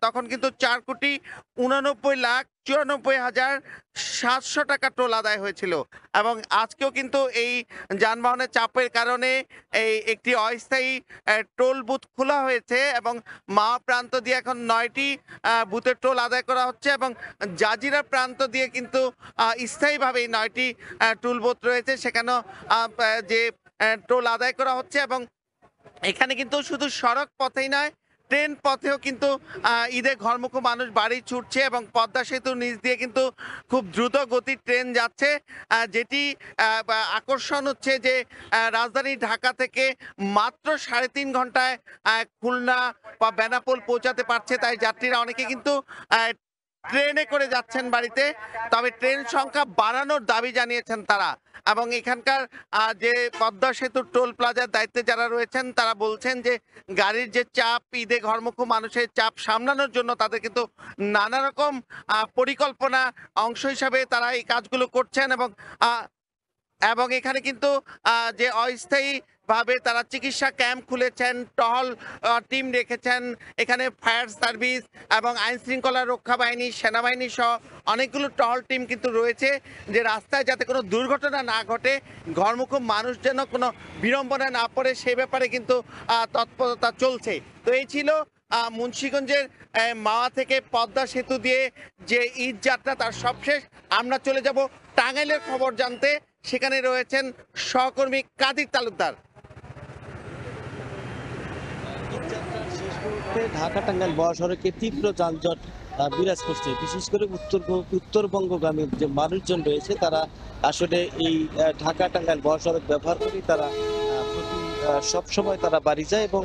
তখন কিন্তু 4,89,94,700 টাকা টোল আদায় হয়েছিল। এবং আজকেও কিন্তু এই যানবাহনের চাপের কারণে এই একটি অস্থায়ী টোল বুথ খোলা হয়েছে এবং মা প্রান্ত দিয়ে এখন 9টি বুথের টোল আদায় করা হচ্ছে এবং জাজিরা প্রান্ত দিয়ে কিন্তু স্থায়ীভাবে এই 9টি টোল বুথ রয়েছে, সেখানেও যে টোল আদায় করা হচ্ছে। এবং এখানে কিন্তু শুধু সড়ক পথেই নয়, ট্রেন পথেও কিন্তু ঈদে ঘরমুখ মানুষ বাড়ি ছুটছে এবং পদ্মা সেতুর নিচ দিয়ে কিন্তু খুব দ্রুত গতির ট্রেন যাচ্ছে। যেটি আকর্ষণ হচ্ছে যে রাজধানী ঢাকা থেকে মাত্র 3.5 ঘন্টায় খুলনা বা বেনাপোল পৌঁছাতে পারছে। তাই যাত্রীরা অনেকে কিন্তু ট্রেনে করে যাচ্ছেন বাড়িতে, তবে ট্রেন সংখ্যা বাড়ানোর দাবি জানিয়েছেন তারা। এবং এখানকার যে পদ্মা সেতুর টোল প্লাজার দায়িত্বে যারা রয়েছেন তারা বলছেন যে গাড়ির যে চাপ, ঈদে ঘরমুখ মানুষের চাপ সামলানোর জন্য তাদের কিন্তু নানা রকম পরিকল্পনা অংশ হিসাবে তারা এই কাজগুলো করছেন। এবং এখানে কিন্তু যে অস্থায়ী ভাবে তারা চিকিৎসা ক্যাম্প খুলেছেন, টহল টিম রেখেছেন, এখানে ফায়ার সার্ভিস এবং আইন শৃঙ্খলা রক্ষা বাহিনী, সেনাবাহিনী সহ অনেকগুলো টহল টিম কিন্তু রয়েছে, যে রাস্তায় যাতে কোনো দুর্ঘটনা না ঘটে, ঘরমুখ মানুষ যেন কোনো বিড়ম্বনা না পড়ে সে ব্যাপারে কিন্তু তৎপরতা চলছে। তো এই ছিল মুন্সিগঞ্জের মাওয়া থেকে পদ্মা সেতু দিয়ে যে ঈদ যাত্রা তার সবশেষ। আমরা চলে যাব টাঙ্গাইলের খবর জানতে, সেখানে রয়েছেন সহকর্মী কাদির তালুকদার। ঢাকা টাঙ্গাইল মহাসড়কে তীব্র যানজট বিরাজ করছে, বিশেষ করে উত্তরবঙ্গগামী যে মানুষজন রয়েছে তারা আসলে এই ঢাকা টাঙ্গাইল মহাসড়ক ব্যবহার করে তারা সব সময় তারা বাড়ি যায় এবং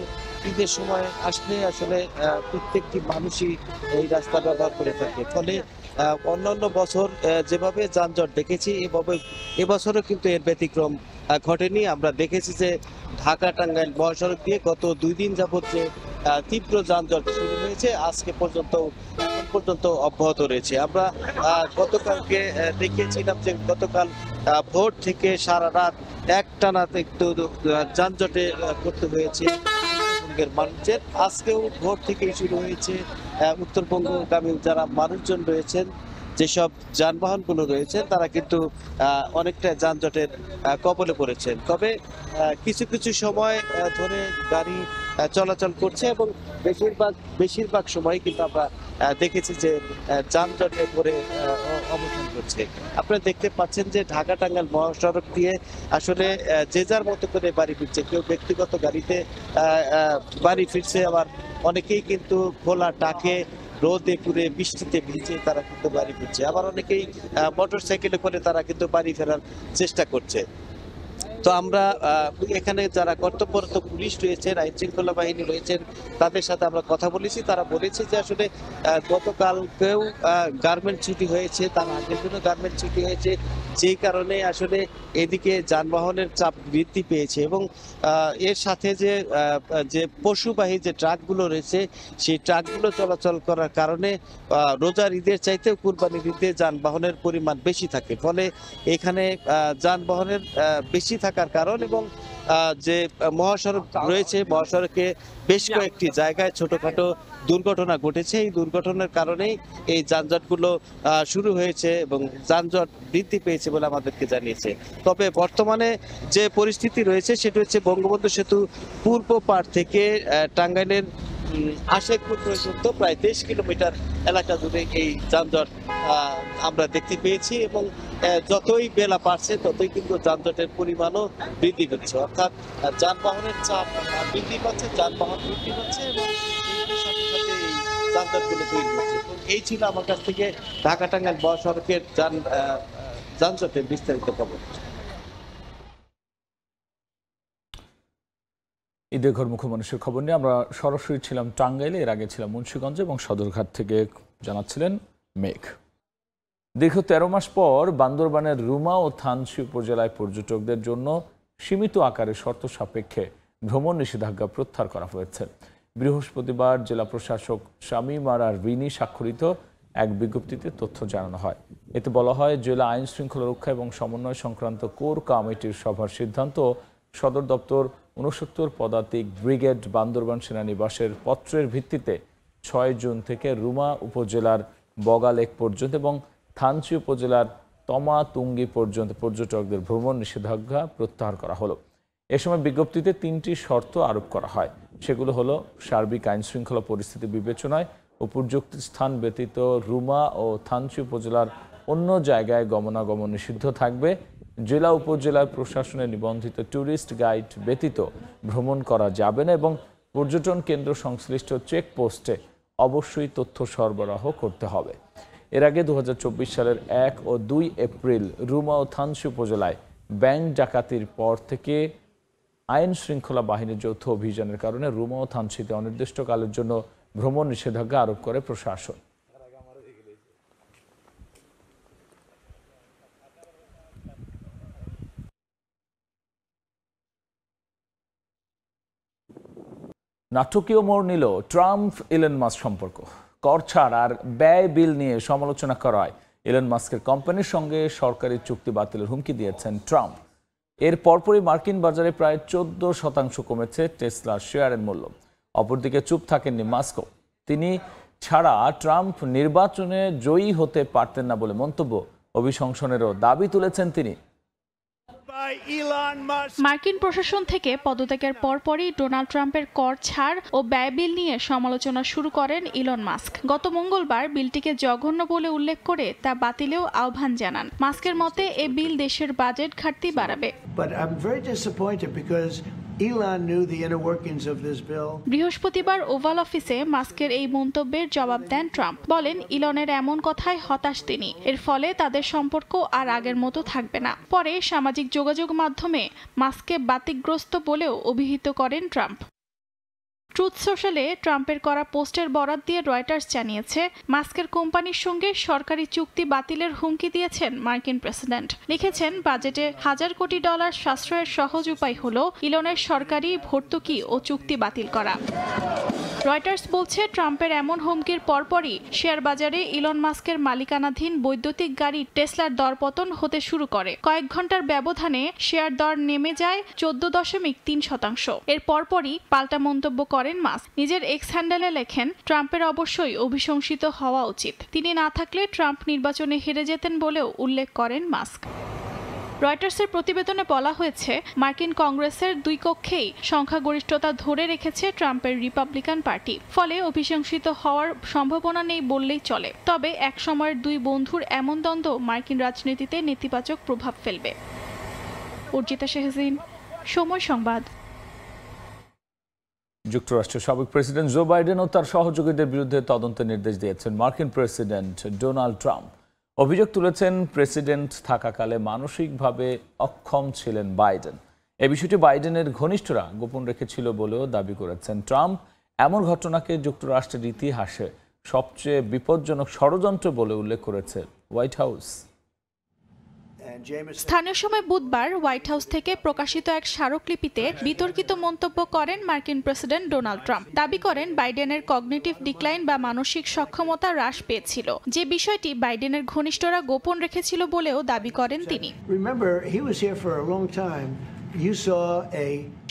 ঈদের সময় আসলে আসলে প্রত্যেকটি মানুষই এই রাস্তা ব্যবহার করে থাকে। ফলে অন্যান্য বছর যেভাবে যানজট দেখেছি এবছরও কিন্তু এর ব্যতিক্রম ঘটেনি। আমরা দেখেছি যে ঢাকা টাঙ্গাইল মহাসড়ক দিয়ে গত 2 দিন যাবত যে তীব্র যানজট শুরু হয়েছে আজকে পর্যন্ত এখন পর্যন্ত অব্যাহত রয়েছে। আমরা গতকালকে দেখিয়েছিলাম যে গতকাল ভোর থেকে সারা রাত একটানা একটু যানজটে করতে হয়েছে মানুষের। আজকেও ভোর থেকেই শুরু হয়েছে উত্তরবঙ্গগামী যারা মানুষজন রয়েছেন, যেসব যানবাহনগুলো রয়েছে তারা কিন্তু অনেকটা যানজটের কবলে পড়েছেন। তবে কিছু কিছু সময় ধরে গাড়ি চলাচল করছে এবং বেশিরভাগ সময় কিন্তু আমরা দেখেছি যে যানজটে পড়ে অবস্থান করছে। আপনারা দেখতে পাচ্ছেন যে ঢাকা টাঙ্গাইল মহাসড়ক দিয়ে আসলে যে যার মতো করে বাড়ি ফিরছে, কেউ ব্যক্তিগত গাড়িতে বাড়ি ফিরছে, আবার অনেকেই কিন্তু খোলা টাকে রোদে পুড়ে বৃষ্টিতে ভিজে তারা কিন্তু বাড়ি ফিরছে, আবার অনেকেই মোটর সাইকেলে করে তারা কিন্তু বাড়ি ফেরার চেষ্টা করছে। তো আমরা এখানে যারা কর্তব্যরত পুলিশ রয়েছেন, আইন শৃঙ্খলা বাহিনী রয়েছেন, তাদের সাথে আমরা কথা বলেছি। তারা বলেছে যে আসলে গতকালকেও গার্মেন্ট ছুটি হয়েছে, তার আগের দিনও গার্মেন্ট ছুটি হয়েছে, যেই কারণে আসলে এদিকে যানবাহনের চাপ বৃদ্ধি পেয়েছে এবং এর সাথে যে পশুবাহী যে ট্রাকগুলো রয়েছে সেই ট্রাকগুলো চলাচল করার কারণে রোজার ঈদের চাইতেও কুরবানির ঈদে যানবাহনের পরিমাণ বেশি থাকে। ফলে এখানে যানবাহনের বেশি থাকার কারণ এবং যে মহাসড়ক রয়েছে, মহাসড়কে বেশ কয়েকটি জায়গায় ছোটখাটো দুর্ঘটনা ঘটেছে। এই দুর্ঘটনার কারণেই এই যানজটগুলো শুরু হয়েছে এবং যানজট বৃদ্ধি পেয়েছে বলে আমাদেরকে জানিয়েছে। তবে বর্তমানে যে পরিস্থিতি রয়েছে সেটা হচ্ছে বঙ্গবন্ধু সেতু পূর্ব পাড় থেকে টাঙ্গাইলের আশেকপুর পর্যন্ত প্রায় 23 কিলোমিটার এলাকা জুড়ে এই যানজট আমরা দেখতে পেয়েছি এবং যতই বেলা বাড়ছে ততই কিন্তু যানজটের পরিমাণও বৃদ্ধি পাচ্ছে, অর্থাৎ যানবাহনের চাপ বৃদ্ধি পাচ্ছে, যানবাহন বৃদ্ধি পাচ্ছে এবং যানজটগুলো তৈরি হচ্ছে। এই ছিল আমার কাছ থেকে ঢাকা টাঙ্গাইল মহাসড়কের যানজটের বিস্তারিত খবর। ঈদের ঘরমুখ মানুষের খবর নিয়ে আমরা সরাসরি ছিলাম টাঙ্গাইলে, এর আগে ছিলাম মুন্সিগঞ্জে এবং সদরঘাট থেকে জানাচ্ছিলেন মেঘ। দীর্ঘ 13 মাস পর বান্দরবানের রুমা ও থানচি উপজেলায় পর্যটকদের জন্য সীমিত আকারে শর্ত সাপেক্ষে ভ্রমণ নিষেধাজ্ঞা প্রত্যাহার করা হয়েছে। বৃহস্পতিবার জেলা প্রশাসক শামীম আরা রিনি স্বাক্ষরিত এক বিজ্ঞপ্তিতে তথ্য জানানো হয়। এতে বলা হয়, জেলা আইন শৃঙ্খলা রক্ষা এবং সমন্বয় সংক্রান্ত কোর কমিটির সভার সিদ্ধান্ত সদর দপ্তর 69 পদাতিক ব্রিগেড বান্দরবান সেনানিবাসের পত্রের ভিত্তিতে 6 জুন থেকে রুমা উপজেলার বগালেক পর্যন্ত এবং থানচি উপজেলার তমাতুঙ্গি পর্যন্ত পর্যটকদের ভ্রমণ নিষেধাজ্ঞা প্রত্যাহার করা হলো। এ সময় বিজ্ঞপ্তিতে 3টি শর্ত আরোপ করা হয়। সেগুলো হলো, সার্বিক আইন শৃঙ্খলা পরিস্থিতি বিবেচনায় উপযুক্ত স্থান ব্যতীত রুমা ও থানচি উপজেলার অন্য জায়গায় গমনাগমন নিষিদ্ধ থাকবে, জেলা উপজেলার প্রশাসনের নিবন্ধিত ট্যুরিস্ট গাইড ব্যতীত ভ্রমণ করা যাবে না এবং পর্যটন কেন্দ্র সংশ্লিষ্ট চেকপোস্টে অবশ্যই তথ্য সরবরাহ করতে হবে। এর আগে 2024 সালের 1 ও 2 এপ্রিল রুমা ও থানচি উপজেলায় ব্যাংক ডাকাতির পর থেকে আইন শৃঙ্খলা বাহিনীর যৌথ অভিযানের কারণে রুমা ও থানচিতে অনির্দিষ্টকালের জন্য ভ্রমণ নিষেধাজ্ঞা আরোপ করে প্রশাসন। নাটকীয় মোড় নিল ট্রাম্প ইলন মাস্ক সম্পর্ক। কর ছাড় আর ব্যয় বিল নিয়ে সমালোচনা করায় ইলন মাস্কের কোম্পানির সঙ্গে সরকারি চুক্তি বাতিলের হুমকি দিয়েছেন ট্রাম্প। এর পরপরই মার্কিন বাজারে প্রায় 14% কমেছে টেসলার শেয়ারের মূল্য। অপরদিকে চুপ থাকেননি মাস্কও। তিনি ছাড়া ট্রাম্প নির্বাচনে জয়ী হতে পারতেন না বলে মন্তব্য, অভিশংসনেরও দাবি তুলেছেন তিনি। মার্কিন প্রশাসন থেকে পদত্যাগের পরপরই ডোনাল্ড ট্রাম্পের কর ছাড় ও ব্যয় বিল নিয়ে সমালোচনা শুরু করেন ইলন মাস্ক। গত মঙ্গলবার বিলটিকে জঘন্য বলে উল্লেখ করে তা বাতিলেও আহ্বান জানান। মাস্কের মতে এ বিল দেশের বাজেট ঘাটতি বাড়াবে। বৃহস্পতিবার ওভাল অফিসে মাস্কের এই মন্তব্যের জবাব দেন ট্রাম্প। বলেন, ইলনের এমন কথায় হতাশ তিনি, এর ফলে তাদের সম্পর্ক আর আগের মতো থাকবে না। পরে সামাজিক যোগাযোগ মাধ্যমে মাস্ককে বাতিগ্রস্ত বলেও অভিহিত করেন ট্রাম্প। ট্রুথ সোশ্যালে ট্রাম্পের করা পোস্টের বরাত দিয়ে রয়টার্স জানিয়েছে, মাস্কের কোম্পানির সঙ্গে সরকারি চুক্তি বাতিলের হুমকি দিয়েছেন মার্কিন প্রেসিডেন্ট। লিখেছেন, বাজেটে $1,000 কোটি সাশ্রয়ের সহজ উপায় হল ইলনের সরকারি ভর্তুকি ও চুক্তি বাতিল করা। রয়টার্স বলছে, ট্রাম্পের এমন হুমকির পরপরই শেয়ার বাজারে ইলন মাস্কের মালিকানাধীন বৈদ্যুতিক গাড়ি টেসলার দরপতন হতে শুরু করে। কয়েক ঘন্টার ব্যবধানে শেয়ার দর নেমে যায় 14.3%। এর পরপরই পাল্টা মন্তব্য করেন মাস্ক। নিজের এক্স হ্যান্ডেলে লেখেন, ট্রাম্পের অবশ্যই অভিশংসিত হওয়া উচিত। তিনি না থাকলে ট্রাম্প নির্বাচনে হেরে যেতেন বলেও উল্লেখ করেন মাস্ক। রয়টার্সের প্রতিবেদনে বলা হয়েছে, মার্কিন কংগ্রেসের 2 কক্ষেই সংখ্যাগরিষ্ঠতা ধরে রেখেছে ট্রাম্পের রিপাবলিকান পার্টি। ফলে অভিশংসিত হওয়ার সম্ভাবনা নেই বললেই চলে। তবে এক সময়ের 2 বন্ধুর এমন দ্বন্দ্ব মার্কিন রাজনীতিতে নেতিবাচক প্রভাব ফেলবে। অর্জিতা শেহজিন, সময় সংবাদ। যুক্তরাষ্ট্রের সাবেক প্রেসিডেন্ট জো বাইডেন ও তার সহযোগীদের বিরুদ্ধে তদন্তের নির্দেশ দিয়েছেন মার্কিন প্রেসিডেন্ট ডোনাল্ড ট্রাম্প। অভিযোগ তুলেছেন, প্রেসিডেন্ট থাকাকালে মানসিকভাবে অক্ষম ছিলেন বাইডেন। এ বিষয়টি বাইডেনের ঘনিষ্ঠরা গোপন রেখেছিল বলেও দাবি করেছেন ট্রাম্প। এমন ঘটনাকে যুক্তরাষ্ট্রের ইতিহাসে সবচেয়ে বিপজ্জনক ষড়যন্ত্র বলে উল্লেখ করেছে হোয়াইট হাউস। স্থানীয় সময় বুধবার হোয়াইট হাউস থেকে প্রকাশিত এক স্মারকলিপিতে বিতর্কিত মন্তব্য করেন মার্কিন প্রেসিডেন্ট ডোনাল্ড ট্রাম্প। দাবি করেন, বাইডেনের কগনিটিভ ডিক্লাইন বা মানসিক সক্ষমতা হ্রাস পেয়েছিল, যে বিষয়টি বাইডেনের ঘনিষ্ঠরা গোপন রেখেছিল বলেও দাবি করেন তিনি।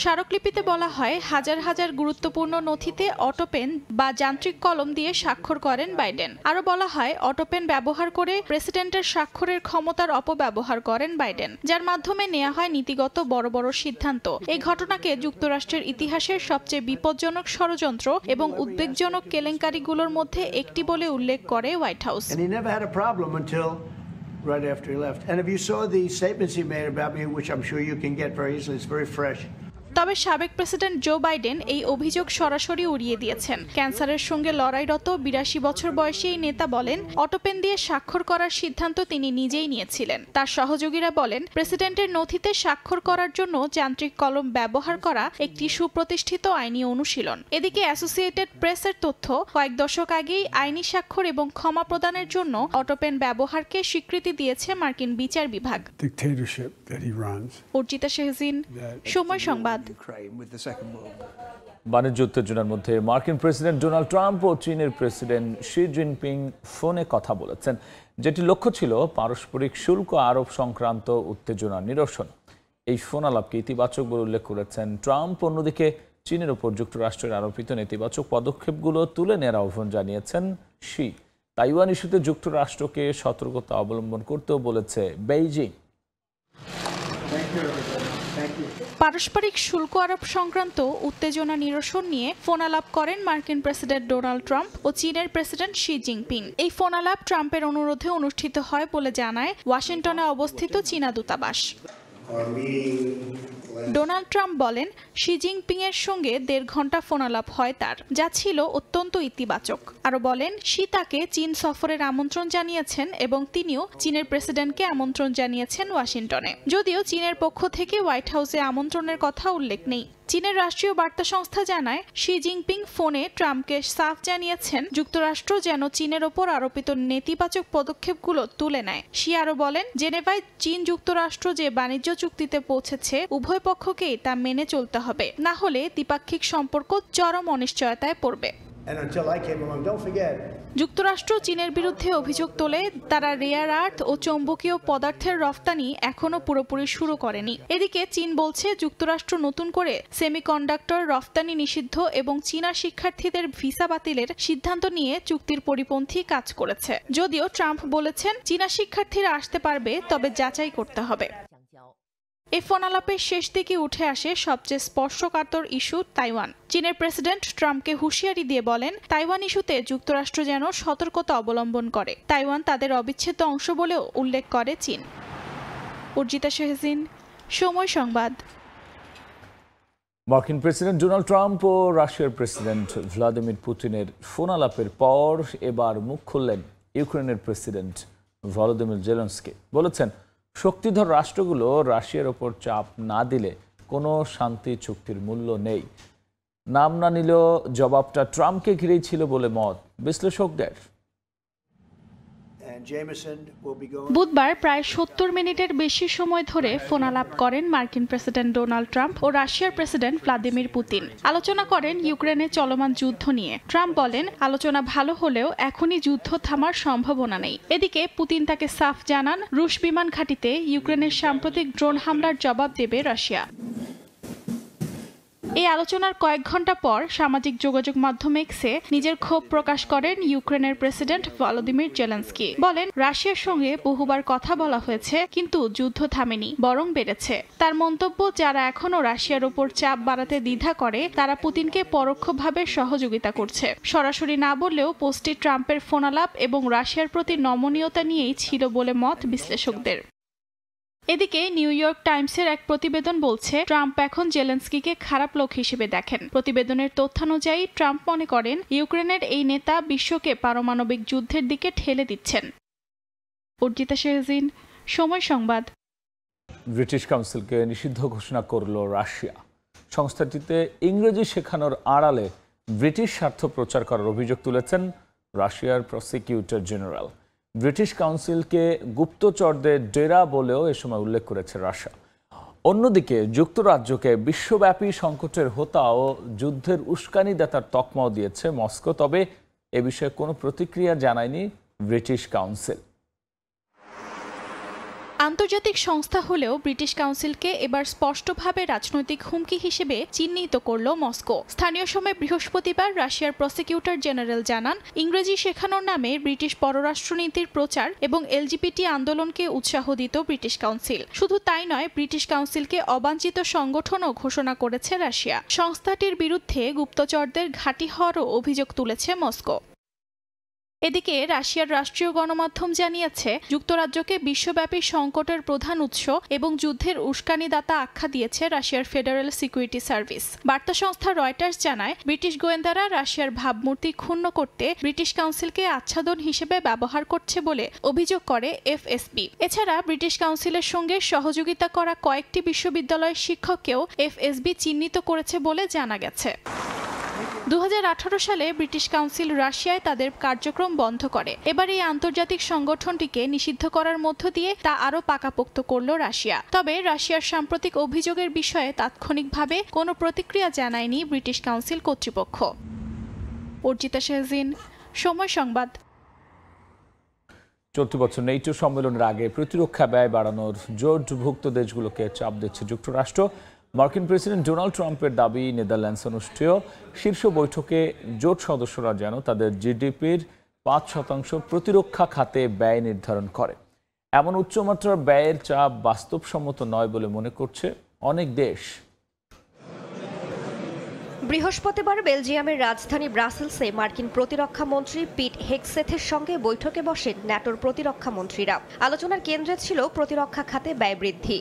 স্মারকলিপিতে বলা হয়, হাজার হাজার গুরুত্বপূর্ণ নথিতে অটোপেন বা যান্ত্রিক কলম দিয়ে স্বাক্ষর করেন বাইডেন। আরও বলা হয়, অটোপেন ব্যবহার করে প্রেসিডেন্টের স্বাক্ষরের ক্ষমতার অপব্যবহার করেন বাইডেন, যার মাধ্যমে নেওয়া হয় নীতিগত বড় বড় সিদ্ধান্ত। এই ঘটনাকে যুক্তরাষ্ট্রের ইতিহাসের সবচেয়ে বিপজ্জনক ষড়যন্ত্র এবং উদ্বেগজনক কেলেঙ্কারিগুলোর মধ্যে একটি বলে উল্লেখ করে white house. Right after he left. And if you saw the statements he made about me, which I'm sure you can get very easily, it's very fresh. তবে সাবেক প্রেসিডেন্ট জো বাইডেন এই অভিযোগ সরাসরি উড়িয়ে দিয়েছেন। ক্যান্সারের সঙ্গে লড়াইরত 82 বছর বয়সী এই নেতা বলেন, অটোপেন দিয়ে স্বাক্ষর করার সিদ্ধান্ত তিনি নিজেই নিয়েছিলেন। তার সহযোগীরা বলেন, প্রেসিডেন্টের নথিতে স্বাক্ষর করার জন্য যান্ত্রিক কলম ব্যবহার করা একটি সুপ্রতিষ্ঠিত আইনি অনুশীলন। এদিকে অ্যাসোসিয়েটেড প্রেসের তথ্য, কয়েক দশক আগেই আইনি স্বাক্ষর এবং ক্ষমা প্রদানের জন্য অটোপেন ব্যবহারকে স্বীকৃতি দিয়েছে মার্কিন বিচার বিভাগ। Dictatorship that he runs. Arjita শেহজিন, সময় সংবাদ। Ukraine with the Second World War. বাণিজ্য উত্তেজনার মধ্যে মার্কিন প্রেসিডেন্ট ডোনাল্ড ট্রাম্প ও চীনের প্রেসিডেন্ট শি জিনপিং ফোনে কথা বলেছেন, যেটি লক্ষ্য ছিল পারস্পরিক শুল্ক আরোপ সংক্রান্ত উত্তেজনা নিরসন। এই ফোন আলাপকে ইতিবাচক বলে উল্লেখ করেছেন ট্রাম্প। অন্যদিকে চীনের ওপর যুক্তরাষ্ট্রের আরোপিত নেতিবাচক পদক্ষেপগুলো তুলে নেওয়ার আহ্বান জানিয়েছেন শি। তাইওয়ান ইস্যুতে যুক্তরাষ্ট্রকে সতর্কতা অবলম্বন করতেও বলেছে বেইজিং। পারস্পরিক শুল্ক আরোপ সংক্রান্ত উত্তেজনা নিরসন নিয়ে ফোন আলাপ করেন মার্কিন প্রেসিডেন্ট ডোনাল্ড ট্রাম্প ও চীনের প্রেসিডেন্ট শি জিনপিং। এই ফোন আলাপ ট্রাম্পের অনুরোধে অনুষ্ঠিত হয় বলে জানায় ওয়াশিংটনে অবস্থিত চীনা দূতাবাস। ডোনাল্ড ট্রাম্প বলেন, শি জিনপিং এর সঙ্গে 1.5 ঘন্টা ফোন আলাপ হয় তার, যা ছিল অত্যন্ত ইতিবাচক। আরও বলেন, শি তাকে চীন সফরের আমন্ত্রণ জানিয়েছেন এবং তিনিও চীনের প্রেসিডেন্টকে আমন্ত্রণ জানিয়েছেন ওয়াশিংটনে। যদিও চীনের পক্ষ থেকে হোয়াইট হাউসে আমন্ত্রণের কথা উল্লেখ নেই। চীনের রাষ্ট্রীয় বার্তা সংস্থা জানায়, শি জিনপিং ফোনে ট্রাম্পকে সাফ জানিয়েছেন যুক্তরাষ্ট্র যেন চীনের ওপর আরোপিত নেতিবাচক পদক্ষেপগুলো তুলে নেয়। শি আরও বলেন, জেনেভায় চীন যুক্তরাষ্ট্র যে বাণিজ্য চুক্তিতে পৌঁছেছে উভয় পক্ষকেই তা মেনে চলতে হবে, না হলে দ্বিপাক্ষিক সম্পর্ক চরম অনিশ্চয়তায় পড়বে। যুক্তরাষ্ট্র চীনের বিরুদ্ধে অভিযোগ তোলে তারা রেয়ার আর্থ ও চৌম্বকীয় পদার্থের রফতানি এখনো পুরোপুরি শুরু করেনি। এদিকে চীন বলছে যুক্তরাষ্ট্র নতুন করে সেমিকন্ডাক্টর রফতানি নিষিদ্ধ এবং চীনা শিক্ষার্থীদের ভিসা বাতিলের সিদ্ধান্ত নিয়ে চুক্তির পরিপন্থী কাজ করেছে। যদিও ট্রাম্প বলেছেন চীনা শিক্ষার্থীরা আসতে পারবে, তবে যাচাই করতে হবে। এই ফোন আলাপের শেষ দিকে উঠে আসে সবচেয়ে স্পর্শকাতর ইস্যু তাইওয়ান। চীনের প্রেসিডেন্ট ট্রাম্পকে হুঁশিয়ারি দিয়ে বলেন, তাইওয়ান ইস্যুতে যুক্তরাষ্ট্র যেন সতর্কতা অবলম্বন করে। তাইওয়ান তাদের অবিচ্ছেদ্য অংশ বলেও উল্লেখ করে চীন। উর্জিতা শেহজিন, সময় সংবাদ। মার্কিন প্রেসিডেন্ট ডোনাল্ড ট্রাম্প ও রাশিয়ার প্রেসিডেন্ট ভ্লাদিমির পুতিনের ফোন আলাপের পর এবার মুখ খুললেন ইউক্রেনের প্রেসিডেন্ট ভলোদিমির জেলেনস্কি। বলেছেন, শক্তিধর রাষ্ট্রগুলো রাশিয়ার ওপর চাপ না দিলে কোনো শান্তি চুক্তির মূল্য নেই। নাম না নিলেও জবাবটা ট্রাম্পকে ঘিরেই ছিল বলে মত বিশ্লেষকদের। বুধবার প্রায় 70 মিনিটের বেশি সময় ধরে ফোন আলাপ করেন মার্কিন প্রেসিডেন্ট ডোনাল্ড ট্রাম্প ও রাশিয়ার প্রেসিডেন্ট ভ্লাদিমির পুতিন। আলোচনা করেন ইউক্রেনে চলমান যুদ্ধ নিয়ে। ট্রাম্প বলেন, আলোচনা ভালো হলেও এখনই যুদ্ধ থামার সম্ভাবনা নেই। এদিকে পুতিন তাকে সাফ জানান, রুশ বিমান ঘাঁটিতে ইউক্রেনের সাম্প্রতিক ড্রোন হামলার জবাব দেবে রাশিয়া। এই আলোচনার কয়েক ঘন্টা পর সামাজিক যোগাযোগ মাধ্যম এক্সে নিজের ক্ষোভ প্রকাশ করেন ইউক্রেনের প্রেসিডেন্ট ভলোদিমির জেলেনস্কি। বলেন, রাশিয়ার সঙ্গে বহুবার কথা বলা হয়েছে, কিন্তু যুদ্ধ থামেনি, বরং বেড়েছে। তার মন্তব্য, যারা এখনো রাশিয়ার উপর চাপ বাড়াতে দ্বিধা করে তারা পুতিনকে পরোক্ষভাবে সহযোগিতা করছে। সরাসরি না বললেও পোস্টে ট্রাম্পের ফোন আলাপ এবং রাশিয়ার প্রতি নমনীয়তা নিয়েই ছিল বলে মত বিশ্লেষকদের। এদিকে নিউ ইয়র্ক টাইমসের এক প্রতিবেদন বলছে, ট্রাম্প এখন জেলেনস্কিকে খারাপ লোক হিসেবে দেখেন। প্রতিবেদনের তথ্যানুযায়ী ট্রাম্প মনে করেন ইউক্রেনের এই নেতা বিশ্বকে পারমাণবিক যুদ্ধের দিকে ঠেলে দিচ্ছেন। উর্জিতা শেহজিন, সময় সংবাদ। ব্রিটিশ কাউন্সিলকে নিষিদ্ধ ঘোষণা করল রাশিয়া। সংস্থাটিতে ইংরেজি শেখানোর আড়ালে ব্রিটিশ স্বার্থ প্রচার করার অভিযোগ তুলেছেন রাশিয়ার প্রসিকিউটর জেনারেল। ব্রিটিশ কাউন্সিলকে গুপ্তচরদের ডেরা বলেও এ সময় উল্লেখ করেছে রাশিয়া। অন্যদিকে যুক্তরাজ্যকে বিশ্বব্যাপী সংকটের হোতা ও যুদ্ধের উস্কানিদাতার তকমাও দিয়েছে মস্কো। তবে এ বিষয়ে কোনো প্রতিক্রিয়া জানায়নি ব্রিটিশ কাউন্সিল। আন্তর্জাতিক সংস্থা হলেও ব্রিটিশ কাউন্সিলকে এবার স্পষ্টভাবে রাজনৈতিক হুমকি হিসেবে চিহ্নিত করল মস্কো। স্থানীয় সময় বৃহস্পতিবার রাশিয়ার প্রসিকিউটর জেনারেল জানান, ইংরেজি শেখানোর নামে ব্রিটিশ পররাষ্ট্রনীতির প্রচার এবং এলজিবিটি আন্দোলনকে উৎসাহ দিত ব্রিটিশ কাউন্সিল। শুধু তাই নয়, ব্রিটিশ কাউন্সিলকে অবাঞ্ছিত সংগঠনও ঘোষণা করেছে রাশিয়া। সংস্থাটির বিরুদ্ধে গুপ্তচরদের ঘাঁটি হওয়ারও অভিযোগ তুলেছে মস্কো। এদিকে রাশিয়ার রাষ্ট্রীয় গণমাধ্যম জানিয়েছে, যুক্তরাজ্যকে বিশ্বব্যাপী সংকটের প্রধান উৎস এবং যুদ্ধের উস্কানিদাতা আখ্যা দিয়েছে রাশিয়ার ফেডারেল সিকিউরিটি সার্ভিস। বার্তা সংস্থা রয়টার্স জানায়, ব্রিটিশ গোয়েন্দারা রাশিয়ার ভাবমূর্তি ক্ষুণ্ণ করতে ব্রিটিশ কাউন্সিলকে আচ্ছাদন হিসেবে ব্যবহার করছে বলে অভিযোগ করে এফএসবি। এছাড়া ব্রিটিশ কাউন্সিলের সঙ্গে সহযোগিতা করা কয়েকটি বিশ্ববিদ্যালয়ের শিক্ষককেও এফএসবি চিহ্নিত করেছে বলে জানা গেছে। 2018 সালে ব্রিটিশ কাউন্সিল রাশিয়ায় তাদের কার্যক্রম বন্ধ করে। এবার এই আন্তর্জাতিক সংগঠনটিকে নিষিদ্ধ করার মধ্য দিয়ে তা আরও পাকাপোক্ত করল রাশিয়া। তবে রাশিয়ার সাম্প্রতিক অভিযোগের বিষয়ে তাৎক্ষণিকভাবে কোনো প্রতিক্রিয়া জানায়নি ব্রিটিশ কাউন্সিল কর্তৃপক্ষ। অর্জিতা শাহজিন, সময় সংবাদ। চলতি বছর নেটো সম্মেলনের আগে প্রতিরক্ষা ব্যয় বাড়ানোর জোটভুক্ত দেশগুলোকে চাপ দিচ্ছে যুক্তরাষ্ট্র। মার্কিন প্রেসিডেন্ট ডোনাল্ড ট্রাম্পের দাবি, নেদারল্যান্ডসে অনুষ্ঠেয় শীর্ষ বৈঠকে জোট সদস্যরা যেন তাদের জিডিপির 5% প্রতিরক্ষা খাতে ব্যয় নির্ধারণ করে। এমন উচ্চমাত্রার ব্যয়ের চাপ বাস্তবসম্মত নয় বলে মনে করছে অনেক দেশ। বৃহস্পতিবার বেলজিয়ামের রাজধানী ব্রাসেলসে মার্কিন প্রতিরক্ষা মন্ত্রী পিট হেগসেথের সঙ্গে বৈঠকে বসেন ন্যাটোর প্রতিরক্ষা মন্ত্রীরা। আলোচনার কেন্দ্রে ছিল প্রতিরক্ষা খাতে ব্যয় বৃদ্ধি।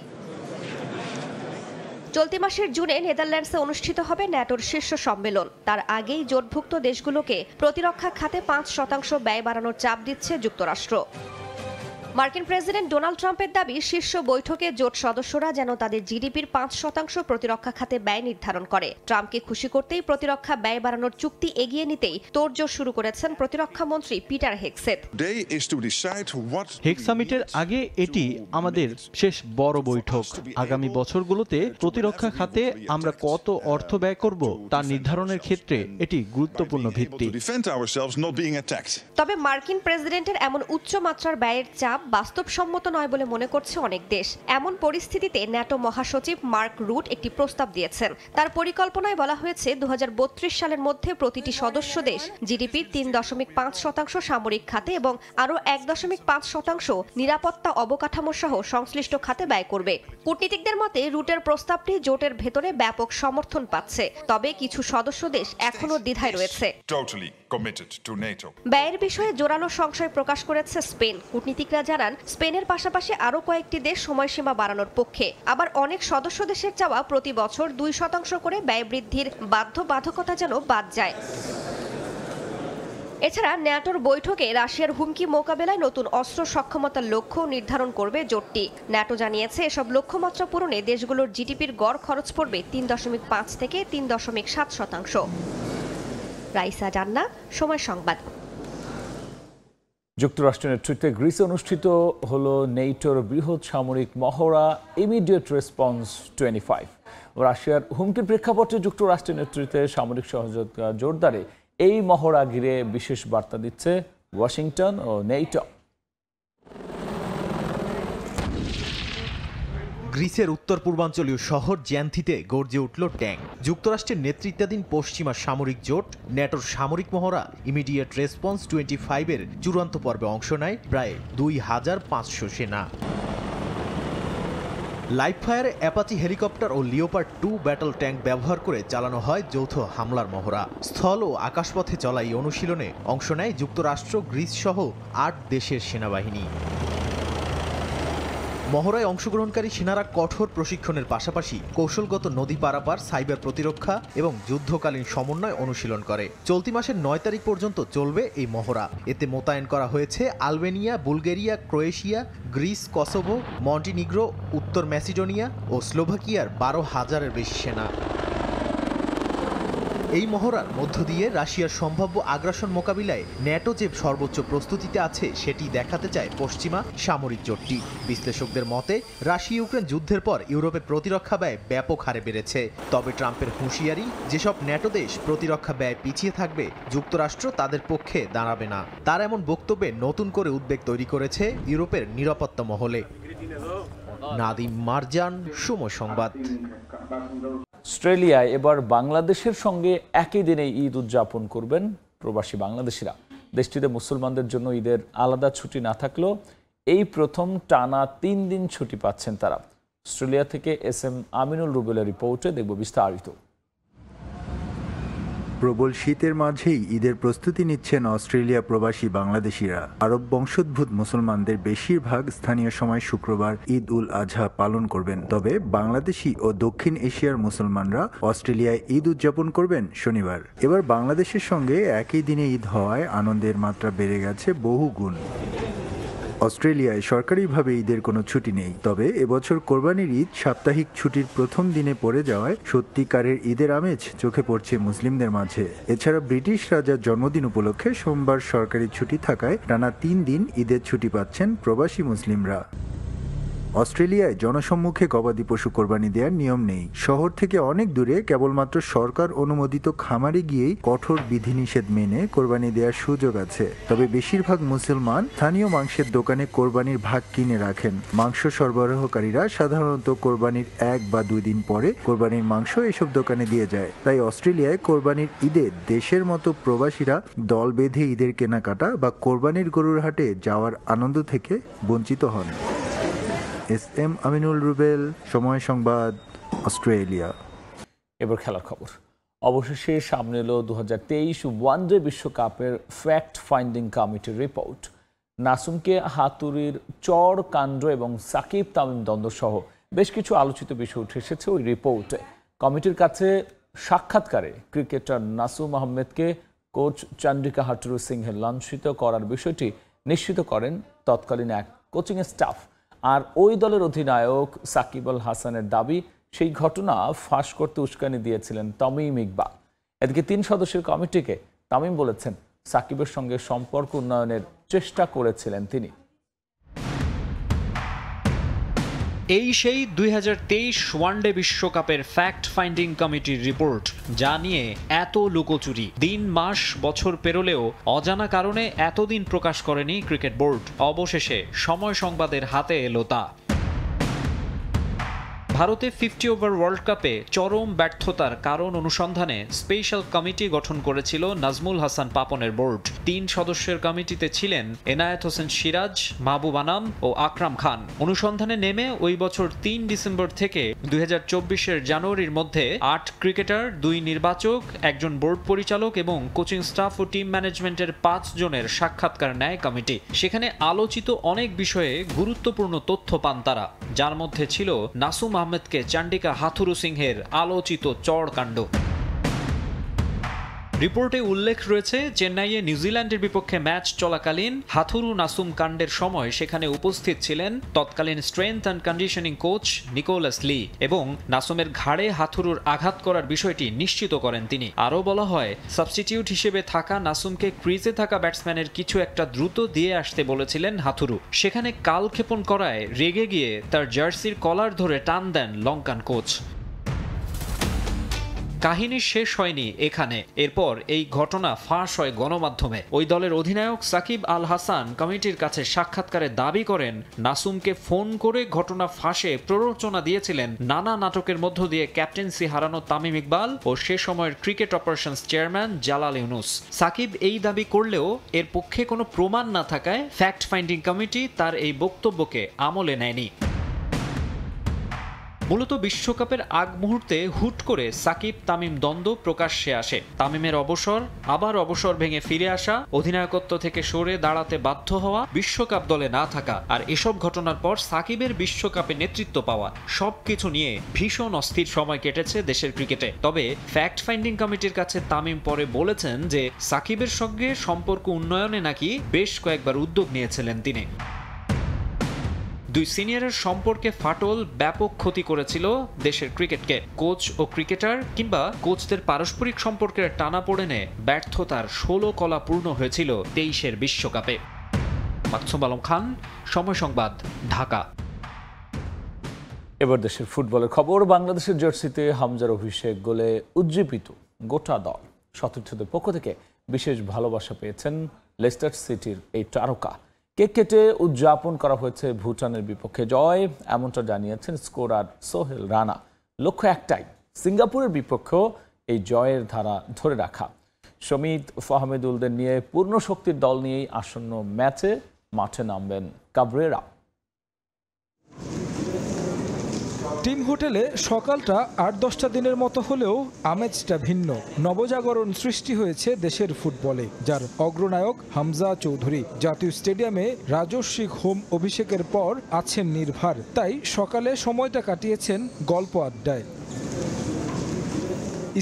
চলতি মাসের জুনে নেদারল্যান্ডসে অনুষ্ঠিত হবে ন্যাটোর শীর্ষ সম্মেলন। তার আগেই জোটভুক্ত দেশগুলোকে প্রতিরক্ষা খাতে 5% ব্যয় বাড়ানোর চাপ দিচ্ছে যুক্তরাষ্ট্র। মার্কিন প্রেসিডেন্ট ডোনাল্ড ট্রাম্পের দাবি, শীর্ষ বৈঠকে জোট সদস্যরা যেন তাদের জিডিপির 5% প্রতিরক্ষা খাতে ব্যয় নির্ধারণ করে। ট্রাম্পকে খুশি করতেই প্রতিরক্ষা ব্যয় বাড়ানোর চুক্তি এগিয়ে নিতেই তোড়জোড় শুরু করেছেন প্রতিরক্ষা মন্ত্রী পিটার হেগসেথ। হেগ সামিটের আগে এটি আমাদের শেষ বড় বৈঠক। আগামী বছরগুলোতে প্রতিরক্ষা খাতে আমরা কত অর্থ ব্যয় করব তা নির্ধারণের ক্ষেত্রে এটি গুরুত্বপূর্ণ ভিত্তি। তবে মার্কিন প্রেসিডেন্টের এমন উচ্চ মাত্রার ব্যয়ের চাপ বাস্তবসম্মত নয় বলে মনে করছে অনেক দেশ। এমন পরিস্থিতিতে ন্যাটো মহাসচিব মার্ক রুট একটি প্রস্তাব দিয়েছেন। তার পরিকল্পনায় বলা হয়েছে 2032 সালের মধ্যে প্রতিটি সদস্য দেশ জিডিপির 3.5% সামরিক খাতে এবং আরও 1.5% নিরাপত্তা অবকাঠামো সহ সংশ্লিষ্ট খাতে ব্যয় করবে। কূটনীতিকদের মতে রুটের প্রস্তাবটি জোটের ভেতরে ব্যাপক সমর্থন পাচ্ছে, তবে কিছু সদস্য দেশ এখনও দ্বিধায় রয়েছে। ব্যয়ের বিষয়ে জোরালো সংশয় প্রকাশ করেছে স্পেন। কূটনীতিকরা জানান, স্পেনের পাশাপাশি আরও কয়েকটি দেশ সময়সীমা বাড়ানোর পক্ষে। আবার অনেক সদস্য দেশের চাওয়া প্রতি বছর 2% করে ব্যয় বৃদ্ধির বাধ্যবাধকতা যেন বাদ যায়। এছাড়া ন্যাটোর বৈঠকে রাশিয়ার হুমকি মোকাবেলায় নতুন অস্ত্র সক্ষমতার লক্ষ্য নির্ধারণ করবে জোটটি। ন্যাটো জানিয়েছে, এসব লক্ষ্যমাত্রা পূরণে দেশগুলোর জিডিপির গড় খরচ পড়বে 3.5 থেকে 3.7%। রাইসা জান্না, সময় সংবাদ। যুক্তরাষ্ট্রের নেতৃত্বে গ্রিসে অনুষ্ঠিত হল নেটোর বৃহৎ সামরিক মহড়া ইমিডিয়েট রেসপন্স 25। রাশিয়ার হুমকির প্রেক্ষাপটে যুক্তরাষ্ট্রের নেতৃত্বে সামরিক সহযোগিতা জোরদারে এই মহড়া ঘিরে বিশেষ বার্তা দিচ্ছে ওয়াশিংটন ও নেটো। গ্রিসের উত্তর পূর্বাঞ্চলীয় শহর জ্যান্থিতে গর্জে উঠল ট্যাঙ্ক। যুক্তরাষ্ট্রের নেতৃত্বাধীন পশ্চিমা সামরিক জোট ন্যাটোর সামরিক মহড়া ইমিডিয়েট রেসপন্স 25-এর চূড়ান্ত পর্বে অংশ নেয় প্রায় 2500 সেনা। লাইভ ফায়ার, অ্যাপাচি হেলিকপ্টার ও লিওপার্ড 2 ব্যাটল ট্যাঙ্ক ব্যবহার করে চালানো হয় যৌথ হামলার মহড়া। স্থল ও আকাশপথে চলা এই অনুশীলনে অংশ নেয় যুক্তরাষ্ট্র, গ্রিস সহ 8 দেশের সেনাবাহিনী। মহড়ায় অংশগ্রহণকারী সেনারা কঠোর প্রশিক্ষণের পাশাপাশি কৌশলগত নদী পারাপার, সাইবার প্রতিরক্ষা এবং যুদ্ধকালীন সমন্বয় অনুশীলন করে। চলতি মাসের 9 তারিখ পর্যন্ত চলবে এই মহড়া। এতে মোতায়েন করা হয়েছে Albania, Bulgaria, Croatia, Greece, Kosovo, Montenegro, উত্তর ম্যাসিডোনিয়া ও স্লোভাকিয়ার 12,000-এর বেশি সেনা। এই মহড়ার মধ্য দিয়ে রাশিয়ার সম্ভাব্য আগ্রাসন মোকাবিলায় ন্যাটো যে সর্বোচ্চ প্রস্তুতিতে আছে সেটি দেখাতে চায় পশ্চিমা সামরিক জোটটি। বিশ্লেষকদের মতে, রাশিয়া ইউক্রেন যুদ্ধের পর ইউরোপের প্রতিরক্ষা ব্যয় ব্যাপক হারে বেড়েছে। তবে ট্রাম্পের হুঁশিয়ারি, যেসব ন্যাটো দেশ প্রতিরক্ষা ব্যয় পিছিয়ে থাকবে, যুক্তরাষ্ট্র তাদের পক্ষে দাঁড়াবে না। তার এমন বক্তব্যে নতুন করে উদ্বেগ তৈরি করেছে ইউরোপের নিরাপত্তা মহলে। নাদিম মারজান, সময় সংবাদ। অস্ট্রেলিয়ায় এবার বাংলাদেশের সঙ্গে একই দিনে ঈদ উদযাপন করবেন প্রবাসী বাংলাদেশিরা। দেশটিতে মুসলমানদের জন্য ঈদের আলাদা ছুটি না থাকলেও এই প্রথম টানা 3 দিন ছুটি পাচ্ছেন তারা। অস্ট্রেলিয়া থেকে SM আমিনুল রুবেলের রিপোর্টে দেখব বিস্তারিত। প্রবল শীতের মাঝেই ঈদের প্রস্তুতি নিচ্ছেন অস্ট্রেলিয়া প্রবাসী বাংলাদেশিরা। আরব বংশোদ্ভূত মুসলমানদের বেশিরভাগ স্থানীয় সময় শুক্রবার ঈদ উল আজহা পালন করবেন। তবে বাংলাদেশি ও দক্ষিণ এশিয়ার মুসলমানরা অস্ট্রেলিয়ায় ঈদ উদযাপন করবেন শনিবার। এবার বাংলাদেশের সঙ্গে একই দিনে ঈদ হওয়ায় আনন্দের মাত্রা বেড়ে গেছে বহু গুণ। অস্ট্রেলিয়ায় সরকারিভাবে ঈদের কোনো ছুটি নেই, তবে এবছর কোরবানির ঈদ সাপ্তাহিক ছুটির প্রথম দিনে পড়ে যাওয়ায় সত্যিকারের ঈদের আমেজ চোখে পড়ছে মুসলিমদের মাঝে। এছাড়া ব্রিটিশ রাজার জন্মদিন উপলক্ষে সোমবার সরকারি ছুটি থাকায় টানা 3 দিন ঈদের ছুটি পাচ্ছেন প্রবাসী মুসলিমরা। অস্ট্রেলিয়ায় জনসম্মুখে গবাদি পশু কোরবানি দেওয়ার নিয়ম নেই। শহর থেকে অনেক দূরে কেবলমাত্র সরকার অনুমোদিত খামারে গিয়েই কঠোর বিধিনিষেধ মেনে কোরবানি দেওয়ার সুযোগ আছে। তবে বেশিরভাগ মুসলমান স্থানীয় মাংসের দোকানে কোরবানির ভাগ কিনে রাখেন। মাংস সরবরাহকারীরা সাধারণত কোরবানির 1 বা 2 দিন পরে কোরবানির মাংস এসব দোকানে দিয়ে যায়। তাই অস্ট্রেলিয়ায় কোরবানির ঈদে দেশের মতো প্রবাসীরা দল বেঁধে ঈদের কেনাকাটা বা কোরবানির গরুর হাটে যাওয়ার আনন্দ থেকে বঞ্চিত হন। SM আমিনুল রুবেল, সময় সংবাদ, অস্ট্রেলিয়া। এবার খেলার খবর। অবশেষে সামনে এলো 2023 ওয়ানডে বিশ্বকাপের ফ্যাক্ট ফাইন্ডিং কমিটির রিপোর্ট। নাসুমকে হাতুড়ির চড় কাণ্ড এবং সাকিব তামিম দ্বন্দ্ব সহ বেশ কিছু আলোচিত বিষয় উঠে এসেছে ওই রিপোর্টে। কমিটির কাছে সাক্ষাৎকারে ক্রিকেটার নাসুম আহমেদকে কোচ চন্দ্রিকা হাটুরু সিংহে লাঞ্ছিত করার বিষয়টি নিশ্চিত করেন তৎকালীন এক কোচিং স্টাফ। আর ওই দলের অধিনায়ক সাকিব আল হাসানের দাবি সেই ঘটনা ফাঁস করতে উস্কানি দিয়েছিলেন তামিম ইকবাল। এদিকে 3 সদস্যের কমিটিকে তামিম বলেছেন সাকিবের সঙ্গে সম্পর্ক উন্নয়নের চেষ্টা করেছিলেন তিনি। এই সেই 2023 ওয়ানডে বিশ্বকাপের ফ্যাক্ট ফাইন্ডিং কমিটির রিপোর্ট, যা নিয়ে এত লুকোচুরি। দিন মাস বছর পেরোলেও অজানা কারণে এতদিন প্রকাশ করেনি ক্রিকেট বোর্ড। অবশেষে সময় সংবাদের হাতে এলো তা। ভারতে 50 ওভার ওয়ার্ল্ড কাপে চরম ব্যর্থতার কারণ অনুসন্ধানে স্পেশাল কমিটি গঠন করেছিল নাজমুল হাসান পাপনের বোর্ড। 3 সদস্যের কমিটিতে ছিলেন এনায়েত হোসেন সিরাজ, মাহবুব আনাম ও আকরাম খান। অনুসন্ধানে নেমে ওই বছর 3 ডিসেম্বর থেকে 2024 জানুয়ারির মধ্যে 8 ক্রিকেটার, 2 নির্বাচক, 1 বোর্ড পরিচালক এবং কোচিং স্টাফ ও টিম ম্যানেজমেন্টের 5 জনের সাক্ষাৎকার নেয় কমিটি। সেখানে আলোচিত অনেক বিষয়ে গুরুত্বপূর্ণ তথ্য পান তারা, যার মধ্যে ছিল নাসুম আহমেদকে চন্দ্রিকা হাথুরু সিংহের আলোচিত চড় কাণ্ড। রিপোর্টে উল্লেখ রয়েছে চেন্নাইয়ে নিউজিল্যান্ডের বিপক্ষে ম্যাচ চলাকালীন হাথুরু নাসুম কাণ্ডের সময় সেখানে উপস্থিত ছিলেন তৎকালীন strength and conditioning coach Nicholas Lee এবং নাসুমের ঘাড়ে হাথুরুর আঘাত করার বিষয়টি নিশ্চিত করেন তিনি। আরও বলা হয় সাবস্টিটিউট হিসেবে থাকা নাসুমকে ক্রিজে থাকা ব্যাটসম্যানের কিছু একটা দ্রুত দিয়ে আসতে বলেছিলেন হাথুরু। সেখানে কালক্ষেপণ করায় রেগে গিয়ে তার জার্সির কলার ধরে টান দেন লঙ্কান কোচ। কাহিনী শেষ হয়নি এখানে। এরপর এই ঘটনা ফাঁস হয় গণমাধ্যমে। ওই দলের অধিনায়ক সাকিব আল হাসান কমিটির কাছে সাক্ষাৎকারে দাবি করেন নাসুমকে ফোন করে ঘটনা ফাঁসে প্ররোচনা দিয়েছিলেন নানা নাটকের মধ্য দিয়ে ক্যাপ্টেন্সি হারানো তামিম ইকবাল ও সে সময়ের cricket operations chairman Jalal Younus. Shakib এই দাবি করলেও এর পক্ষে কোনো প্রমাণ না থাকায় ফ্যাক্ট ফাইন্ডিং কমিটি তার এই বক্তব্যকে আমলে নেয়নি। মূলত বিশ্বকাপের আগ মুহূর্তে হুট করে সাকিব তামিম দ্বন্দ্ব প্রকাশ্যে আসে। তামিমের অবসর, আবার অবসর ভেঙে ফিরে আসা, অধিনায়কত্ব থেকে সরে দাঁড়াতে বাধ্য হওয়া, বিশ্বকাপ দলে না থাকা আর এসব ঘটনার পর সাকিবের বিশ্বকাপে নেতৃত্ব পাওয়া, সবকিছু নিয়ে ভীষণ অস্থির সময় কেটেছে দেশের ক্রিকেটে। তবে ফ্যাক্ট ফাইন্ডিং কমিটির কাছে তামিম পরে বলেছেন যে সাকিবের সঙ্গে সম্পর্ক উন্নয়নে নাকি বেশ কয়েকবার উদ্যোগ নিয়েছিলেন তিনি। 2 সিনিয়রের সম্পর্কে ফাটল ব্যাপক ক্ষতি করেছিল দেশের ক্রিকেটকে। কোচ ও ক্রিকেটার কিংবা কোচদের পারস্পরিক সম্পর্কের টানাপোড়েনে ব্যর্থতার 16 কলা পূর্ণ হয়েছিল 23 বিশ্বকাপে। মাকসুম আলম খান, সময় সংবাদ, ঢাকা। এবার দেশের ফুটবলের খবর। বাংলাদেশের জার্সিতে হামজার অভিষেক গোলে উজ্জীবিত গোটা দল। সতীর্থদের পক্ষ থেকে বিশেষ ভালোবাসা পেয়েছেন লেস্টার সিটির এই তারকা। কেক কেটে উদযাপন করা হয়েছে ভুটানের বিপক্ষে জয়, এমনটা জানিয়েছেন স্কোরার সোহেল রানা। লক্ষ্য একটাই, সিঙ্গাপুরের বিপক্ষেও এই জয়ের ধারা ধরে রাখা। শমিত ফাহমেদুলদের নিয়ে পূর্ণ শক্তির দল নিয়েই আসন্ন ম্যাচে মাঠে নামবেন কাবরেরা। টিম হোটেলে সকালটা 8-10টা দিনের মতো হলেও আমেজটা ভিন্ন। নবজাগরণ সৃষ্টি হয়েছে দেশের ফুটবলে, যার অগ্রনায়ক হামজা চৌধুরী। জাতীয় স্টেডিয়ামে রাজস্বিক হোম অভিষেকের পর আছেন নির্ভার, তাই সকালে সময়টা কাটিয়েছেন গল্প আড্ডায়।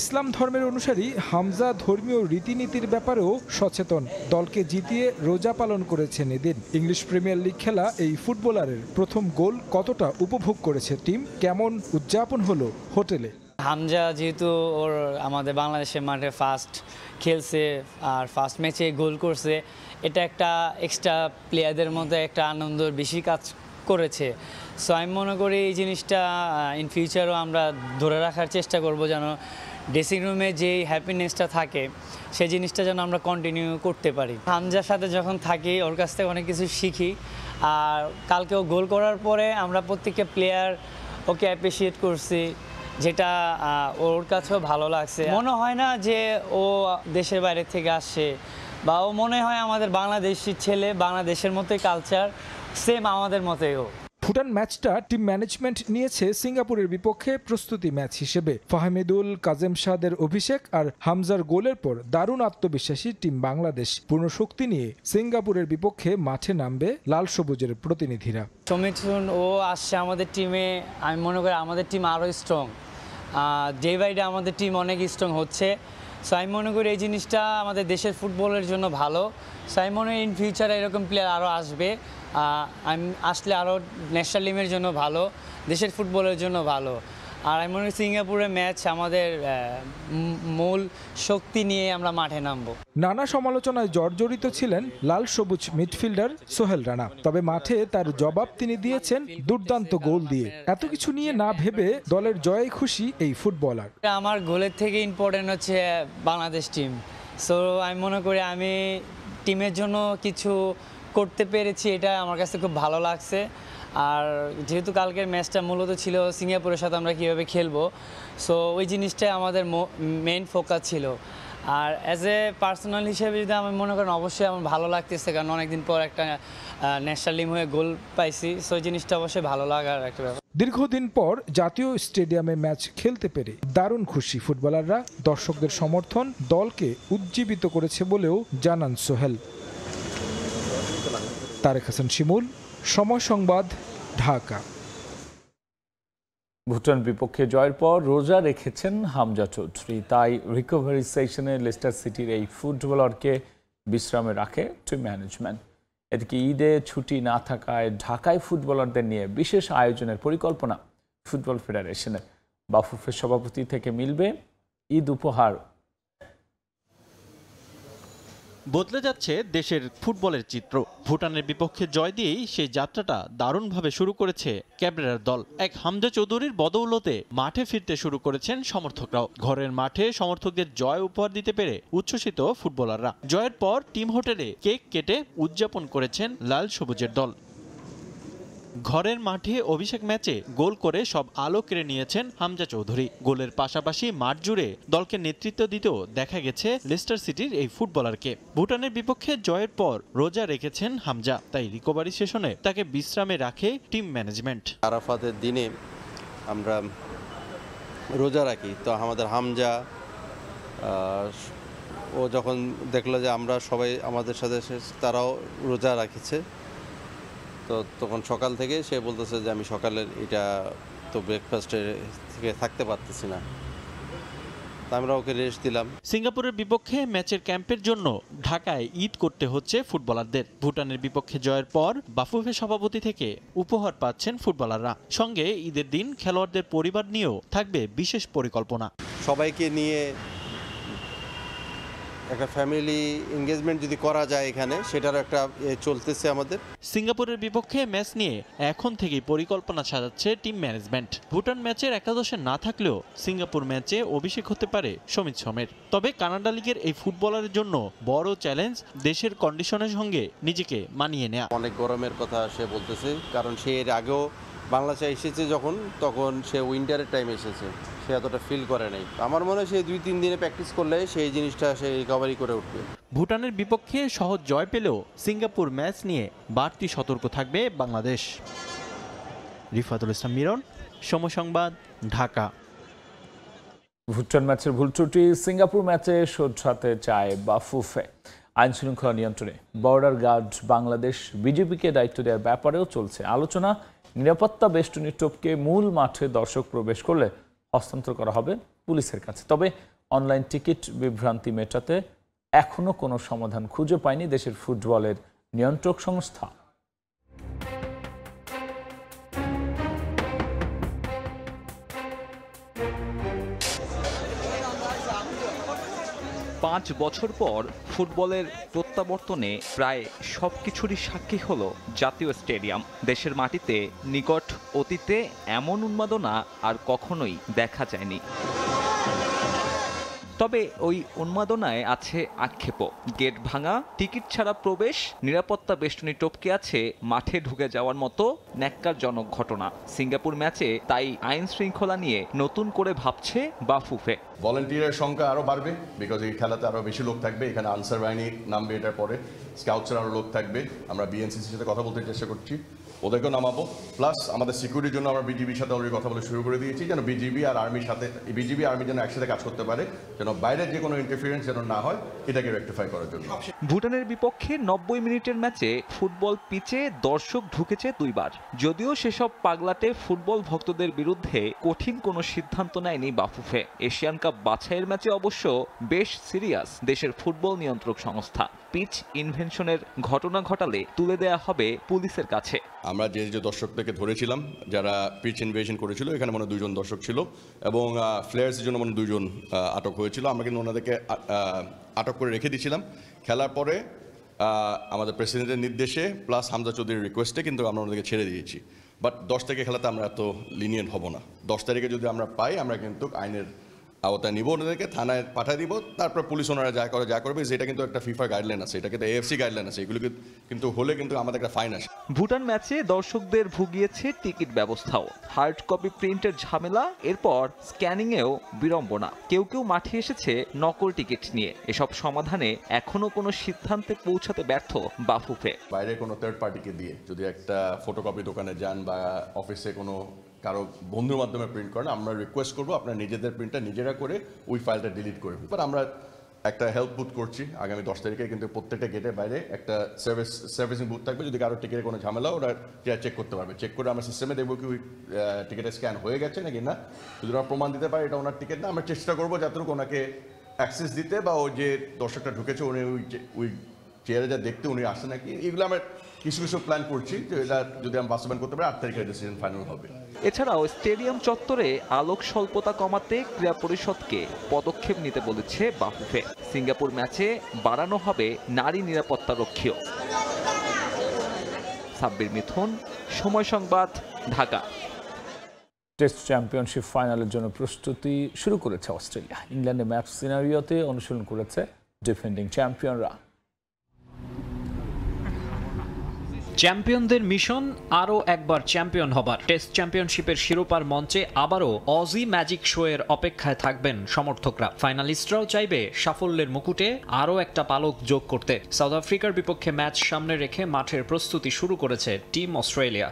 ইসলাম ধর্মের অনুসারী হামজা ধর্মীয় রীতিনীতির ব্যাপারেও সচেতন। দলকে জিতিয়ে রোজা পালন করেছেন এদিন। ইংলিশ প্রিমিয়ার লিগ খেলা এই ফুটবলারের প্রথম গোল কতটা উপভোগ করেছে টিম, কেমন উদযাপন হলো হোটেলে। হামজা যেহেতু ওর আমাদের বাংলাদেশের মাঠে ফার্স্ট খেলছে আর ফার্স্ট ম্যাচে গোল করছে, এটা একটা এক্সট্রা প্লেয়ারদের মধ্যে একটা আনন্দ বেশি কাজ করেছে। সো আমি মনে করি এই জিনিসটা ইন ফিউচারও আমরা ধরে রাখার চেষ্টা করব, যেন ড্রেসিং রুমে যেই হ্যাপিনেসটা থাকে সেই জিনিসটা যেন আমরা কন্টিনিউ করতে পারি। হামজার সাথে যখন থাকি ওর কাছ থেকে অনেক কিছু শিখি, আর কালকেও গোল করার পরে আমরা প্রত্যেকটা প্লেয়ার ওকে অ্যাপ্রিসিয়েট করছি, যেটা ওর কাছেও ভালো লাগছে। মনে হয় না যে ও দেশের বাইরে থেকে আসছে, বা ও মনে হয় আমাদের বাংলাদেশি ছেলে, বাংলাদেশের মতোই কালচার, সেম আমাদের মতোই ও। ভুটান ম্যাচটা টিম ম্যানেজমেন্ট নিয়েছে সিঙ্গাপুরের বিপক্ষে প্রস্তুতি ম্যাচ হিসেবে। ফাহমিদুল, কাজেম শাহের অভিষেক আর হামজার গোলের পর দারুণ আত্মবিশ্বাসী টিম বাংলাদেশ। পূর্ণ শক্তি নিয়ে সিঙ্গাপুরের বিপক্ষে মাঠে নামবে লাল সবুজের প্রতিনিধিরা। সমিথুন ও আসছে আমাদের টিমে, আমি মনে করি আমাদের টিম আরও স্ট্রং, ডে বাই ডে আমাদের টিম অনেক স্ট্রং হচ্ছে। সো আমি মনে করি এই জিনিসটা আমাদের দেশের ফুটবলের জন্য ভালো। সো আমি মনে করি ইন ফিউচারে এরকম প্লেয়ার আরও আসবে, আমি আসলে আরও ন্যাশনাল টিমের জন্য ভালো, দেশের ফুটবলের জন্য ভালো। আর আমি মনে করি সিঙ্গাপুরের ম্যাচ আমাদের মূল শক্তি নিয়ে আমরা মাঠে নামবো। নানা সমালোচনায় জর্জরিত ছিলেন লাল সবুজ মিডফিল্ডার সোহেল রানা, তবে মাঠে তার জবাব তিনি দিয়েছেন দুর্দান্ত গোল দিয়ে। এত কিছু নিয়ে না ভেবে দলের জয়ে খুশি এই ফুটবলার। আমার গোলের থেকে ইম্পর্টেন্ট হচ্ছে বাংলাদেশ টিম। সো আমি মনে করি আমি টিমের জন্য কিছু করতে পেরেছি, এটা আমার কাছে খুব ভালো লাগছে। আর যেহেতু কালকের ম্যাচটা মূলত ছিল সিঙ্গাপুরের সাথে আমরা কীভাবে খেলবো, সো ওই জিনিসটাই আমাদের মেইন ফোকাস ছিল। আর অ্যাজ এ পার্সোনাল হিসেবে যদি আমি মনে করেন, অবশ্যই আমার ভালো লাগতেছে, কারণ অনেকদিন পর একটা ন্যাশনাল টিম হয়ে গোল পাইছি। সো ওই জিনিসটা অবশ্যই ভালো লাগার একটা ব্যাপার। দীর্ঘদিন পর জাতীয় স্টেডিয়ামে ম্যাচ খেলতে পেরে দারুণ খুশি ফুটবলাররা। দর্শকদের সমর্থন দলকে উজ্জীবিত করেছে বলেও জানান সোহেল। তারেক হাসান শিমুল, সময় সংবাদ, ঢাকা। ভুটান বিপক্ষে জয়ের পর রোজা রেখেছেন হামজা চৌধুরী, তাই রিকভারি সেশনে লেস্টার সিটির এই ফুটবলারকে বিশ্রামে রাখে টিম ম্যানেজমেন্ট। এদিকে ঈদে ছুটি না থাকায় ঢাকায় ফুটবলারদের নিয়ে বিশেষ আয়োজনের পরিকল্পনা ফুটবল ফেডারেশনের। বাফুফের সভাপতি থেকে মিলবে ঈদ উপহার। বদলে যাচ্ছে দেশের ফুটবলের চিত্র। ভুটানের বিপক্ষে জয় দিয়েই সেই যাত্রাটা দারুণভাবে শুরু করেছে ক্যাবরেরার দল। এক হামজা চৌধুরীর বদৌলতে মাঠে ফিরতে শুরু করেছেন সমর্থকরাও। ঘরের মাঠে সমর্থকদের জয় উপহার দিতে পেরে উচ্ছ্বসিত ফুটবলাররা। জয়ের পর টিম হোটেলে কেক কেটে উদযাপন করেছেন লাল সবুজের দল। ঘরের মাঠে অভিষেক ম্যাচে গোল করে সব আলো কেড়ে নিয়েছেন হামজা চৌধুরী। গোলের পাশাপাশি মাঠ জুড়ে দলকে নেতৃত্ব দিতেও দেখা গেছে লেস্টার সিটির এই ফুটবলারকে। ভুটানের বিপক্ষে জয়ের পর রোজা রেখেছেন হামজা, তাই রিকভারি সেশনে তাকে বিশ্রামে রাখে টিম ম্যানেজমেন্ট। আরাফাতের দিনে আমরা রোজা রাখি, তো আমাদের হামজা ও যখন দেখলো যে আমরা সবাই আমাদের সাথে, তারাও রোজা রাখছে, তো তখন সকাল থেকে সে বলতেছে যে আমি সকালের এটা তো ব্রেকফাস্টে থেকে থাকতে পারতেছি না, আমরা ওকে রেস্ট দিলাম। সিঙ্গাপুরের বিপক্ষে ম্যাচের ক্যাম্পের জন্য ঢাকায় ঈদ করতে হচ্ছে ফুটবলারদের। ভুটানের বিপক্ষে জয়ের পর বাফুফে সভাপতি থেকে উপহার পাচ্ছেন ফুটবলাররা। সঙ্গে ঈদের দিন খেলোয়াড়দের পরিবার নিয়েও থাকবে বিশেষ পরিকল্পনা। সবাইকে নিয়ে একটা ফ্যামিলি এনগেজমেন্ট যদি করা যায় এখানে, সেটারও একটা চলতেছে আমাদের। সিঙ্গাপুরের বিপক্ষে ম্যাচ নিয়ে এখন থেকেই পরিকল্পনা সাজাচ্ছে টিম ম্যানেজমেন্ট। ভুটান ম্যাচের একাদশে না থাকলেও সিঙ্গাপুর ম্যাচে অভিষেক হতে পারে সমিত সমের। তবে কানাডা লিগের এই ফুটবলারের জন্য বড় চ্যালেঞ্জ দেশের কন্ডিশনের সঙ্গে নিজেকে মানিয়ে নেওয়া। অনেক গরমের কথা সে বলতেছে, কারণ সে এর আগেও বাংলাদেশে এসেছে যখন, তখন সে উইন্টারের টাইম এসেছে, সে এতটা ফিল করে নাই। আমার মনে হয় সে 2-3 দিনে প্র্যাকটিস করলে সেই জিনিসটা সে রিকভারি করে উঠবে। ভুটানের বিপক্ষে সহজ জয় পেলেও সিঙ্গাপুর ম্যাচ নিয়ে বাড়তি সতর্ক থাকবে বাংলাদেশ। রিফাতুল ইসলাম মিরন, সময় সংবাদ, ঢাকা। ভুটান ম্যাচের ভুল ত্রুটি সিঙ্গাপুর ম্যাচে শোধরাতে চায় বাফুফে। আইন শৃঙ্খলা নিয়ন্ত্রণে বর্ডার গার্ড বাংলাদেশ বিজেপিকে দায়িত্ব দেওয়ার ব্যাপারেও চলছে আলোচনা। নিরাপত্তা বেষ্টনী টোপকে মূল মাঠে দর্শক প্রবেশ করলে হস্তান্তর করা হবে পুলিশের কাছে। তবে অনলাইন টিকিট বিভ্রান্তি মেটাতে এখনো কোনো সমাধান খুঁজে পায়নি দেশের ফুটবলের নিয়ন্ত্রক সংস্থা। পাঁচ বছর পর ফুটবলের প্রত্যাবর্তনে প্রায় সবকিছুরই সাক্ষী হলো জাতীয় স্টেডিয়াম। দেশের মাটিতে নিকট অতীতে এমন উন্মাদনা আর কখনোই দেখা যায়নি। তবে ওই উন্মাদনায় আছে আক্ষেপও। গেট ভাঙা, টিকিট ছাড়া প্রবেশ, নিরাপত্তা বেষ্টনী টপকে আছে মাঠে ঢুকে যাওয়ার মতো ন্যাক্কারজনক ঘটনা। সিঙ্গাপুর ম্যাচে তাই আইন শৃঙ্খলা নিয়ে নতুন করে ভাবছে বাফুফে। ভলান্টিয়ারের সংখ্যা আরও বাড়বে, বিকজ এই খেলাতে আরও বেশি লোক থাকবে। এখানে আনসার বাহিনী নামবে, এটার পরে স্কাউটসের আরও লোক থাকবে। আমরা বিএনসিসির সাথে কথা বলতে চেষ্টা করছি, ওদেরকেও নামাবো। প্লাস আমাদের সিকিউরিটির জন্য আমরা বিজিবির সাথে অলরেডি কথা বলে শুরু করে দিয়েছি, যেন বিজিবি আর আর্মির সাথে বিজিবি আর্মি যেন একসাথে কাজ করতে পারে, যেন বাইরের যে কোনো ইন্টারফিয়ারেন্স যেন না হয়, এটাকে রেকটিফাই করার জন্য। ভুটানের বিপক্ষে 90 মিনিটের ম্যাচে ফুটবল পিচে দর্শক ঢুকেছে 2 বার। যদিও সেসব পাগলাটে ফুটবল ভক্তদের বিরুদ্ধে কঠিন কোনো সিদ্ধান্ত নেয়নি বাফুফে। এশিয়ান কাপ বাছাইয়ের ম্যাচে অবশ্য বেশ সিরিয়াস দেশের ফুটবল নিয়ন্ত্রক সংস্থা। পিচ ইনভেনশনের ঘটনা ঘটালে তুলে দেয়া হবে পুলিশের কাছে। আমরা যে দর্শকদেরকে ধরেছিলাম যারা পিচ ইনভেশন করেছিল, এখানে মনে 2 জন দর্শক ছিল এবং ফ্লেয়ার্সের জন্য মনে 2 জন আটক হয়েছিল। আমরা কিন্তু ওনাদেরকে আটক করে রেখে দিয়েছিলাম। খেলার পরে আমাদের প্রেসিডেন্টের নির্দেশে প্লাস হামজা চৌধুরীর রিকোয়েস্টে কিন্তু আমরা ওনাদেরকে ছেড়ে দিয়েছি। বাট 10 তারিখে খেলাতে আমরা এত লিনিয়েন্ট হব না। 10 তারিখে যদি আমরা পাই, আমরা কিন্তু আইনের আওতায় নিব, ওনাদেরকে থানায় পাঠিয়ে দিব। তারপর পুলিশ ওনারা যা করবে, যেটা কিন্তু একটা ফিফা গাইডলাইন আছে, এটা কিন্তু এএফসি গাইডলাইন আছে, এগুলো কিন্তু হলে কিন্তু আমাদের একটা ফাইন আসে। ভুটান ম্যাচে দর্শকদের ভুগিয়েছে টিকিট ব্যবস্থাও। হার্ড কপি প্রিন্টের ঝামেলা, এরপর স্ক্যানিংয়েও বিড়ম্বনা। কেউ মাঠে এসেছে নকল টিকিট নিয়ে। এসব সমাধানে এখনো কোনো সিদ্ধান্তে পৌঁছাতে ব্যর্থ বাফুফে। বাইরে কোনো থার্ড পার্টিকে দিয়ে যদি একটা ফটোকপি দোকানে যান বা অফিসে কোনো কারো বন্ধুর মাধ্যমে প্রিন্ট করেন, আমরা রিকোয়েস্ট করবো আপনার নিজেদের প্রিন্টটা নিজেরা করে ওই ফাইলটা ডিলিট করে ফেলবেন। আমরা একটা হেল্প বুথ করছি আগামী 10 তারিখে, কিন্তু প্রত্যেকটা গেটের বাইরে একটা সার্ভিসিং বুথ থাকবে। যদি কারো টিকিটের কোনো ঝামেলা, ওরা চেক করতে পারবে। চেক করে আমরা সিস্টেমে দেখবো কি ওই টিকিটের স্ক্যান হয়ে গেছে নাকি না। যদি ওরা প্রমাণ দিতে পারে এটা ওনার টিকিট না, আমরা চেষ্টা করবো যতটুকু ওনাকে অ্যাক্সেস দিতে, বা ওই যে দর্শকটা ঢুকেছে উনি ওই চেয়ারে যা দেখতে উনি আসে নাকি। এগুলো আমরা কিছু প্ল্যান করছি, যে এটা যদি আমরা বাস্তবায়ন করতে পারি 8 তারিখের ডিসিশন ফাইনাল হবে। এছাড়াও স্টেডিয়াম চত্বরে আলোক স্বল্পতা কমাতে ক্রীড়া পরিষদকে পদক্ষেপ নিতে বলেছে বাফুফে। সিঙ্গাপুর ম্যাচে বাড়ানো হবে নারী নিরাপত্তা রক্ষীও। সাব্বির মিথুন, সময় সংবাদ, ঢাকা। টেস্ট চ্যাম্পিয়নশিপ ফাইনালের জন্য প্রস্তুতি শুরু করেছে অস্ট্রেলিয়া। ইংল্যান্ডে ম্যাচ সিনারিওতে অনুশীলন করেছে ডিফেন্ডিং চ্যাম্পিয়নরা। চ্যাম্পিয়নদের মিশন আরও একবার চ্যাম্পিয়ন হবার। টেস্ট চ্যাম্পিয়নশিপের শিরোপার মঞ্চে আবারও অজি ম্যাজিক শো এর অপেক্ষায় থাকবেন সমর্থকরা। ফাইনালিস্টরাও চাইবে সাফল্যের মুকুটে আরও একটা পালক যোগ করতে। সাউথ আফ্রিকার বিপক্ষে ম্যাচ সামনে রেখে মাঠের প্রস্তুতি শুরু করেছে টিম অস্ট্রেলিয়া।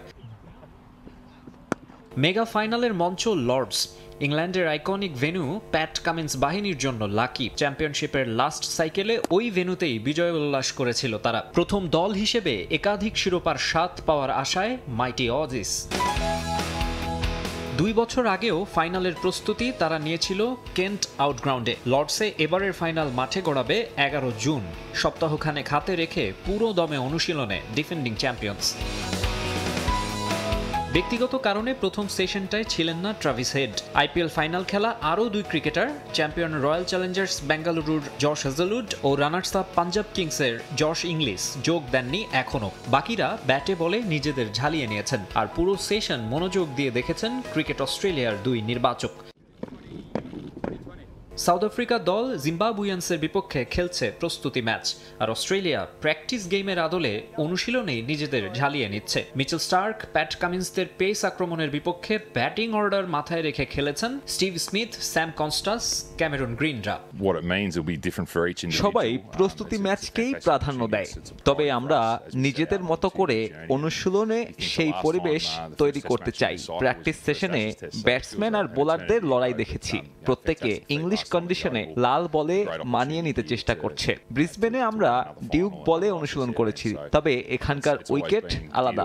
মেগা ফাইনালের মঞ্চ লর্ডস। ইংল্যান্ডের আইকনিক ভেন্যু প্যাট কামিন্স বাহিনীর জন্য লাকি। চ্যাম্পিয়নশিপের লাস্ট সাইকেলে ওই ভেন্যুতেই বিজয় উল্লাস করেছিল তারা। প্রথম দল হিসেবে একাধিক শিরোপার স্বাদ পাওয়ার আশায় মাইটি অজিস। 2 বছর আগেও ফাইনালের প্রস্তুতি তারা নিয়েছিল কেন্ট আউটগ্রাউন্ডে। লর্ডসে এবারের ফাইনাল মাঠে গড়াবে 11 জুন। সপ্তাহখানেক হাতে রেখে পুরো দমে অনুশীলনে ডিফেন্ডিং চ্যাম্পিয়ন্স। ব্যক্তিগত কারণে প্রথম সেশনটায় ছিলেন না ট্রাভিস হেড। আইপিএল ফাইনাল খেলা আরও 2 ক্রিকেটার, চ্যাম্পিয়ন রয়্যাল চ্যালেঞ্জার্স বেঙ্গালুরুর জশ হেজলউড ও রানার্স আপ পাঞ্জাব কিংসের জশ ইংলিশ যোগ দেননি এখনও। বাকিরা ব্যাটে বলে নিজেদের ঝালিয়ে নিয়েছেন, আর পুরো সেশন মনোযোগ দিয়ে দেখেছেন ক্রিকেট অস্ট্রেলিয়ার 2 নির্বাচক। সাউথ আফ্রিকা দল জিম্বাবুইয়ান্সের বিপক্ষে খেলছে প্রস্তুতি ম্যাচ, আর অস্ট্রেলিয়া প্র্যাকটিস গেমের আদলে অনুশীলনেই নিজেদের ঝালিয়ে নিচ্ছে। মিচেল স্টার্ক, প্যাট কামিন্সদের পেস আক্রমণের বিপক্ষে ব্যাটিং অর্ডার মাথায় রেখে খেলেছেন Steve Smith, Sam Konstas, Cameron গ্রিনরা। সবাই প্রস্তুতি ম্যাচকেই প্রাধান্য দেয়, তবে আমরা নিজেদের মতো করে অনুশীলনে সেই পরিবেশ তৈরি করতে চাই। প্র্যাকটিস সেশনে ব্যাটসম্যান আর বোলারদের লড়াই দেখেছি, প্রত্যেকে ইংলিশ কন্ডিশনে লাল বলে মানিয়ে নিতে চেষ্টা করছে। ব্রিসবেনে আমরা ডিউক বলে অনুশীলন করেছি, তবে এখানকার উইকেট আলাদা।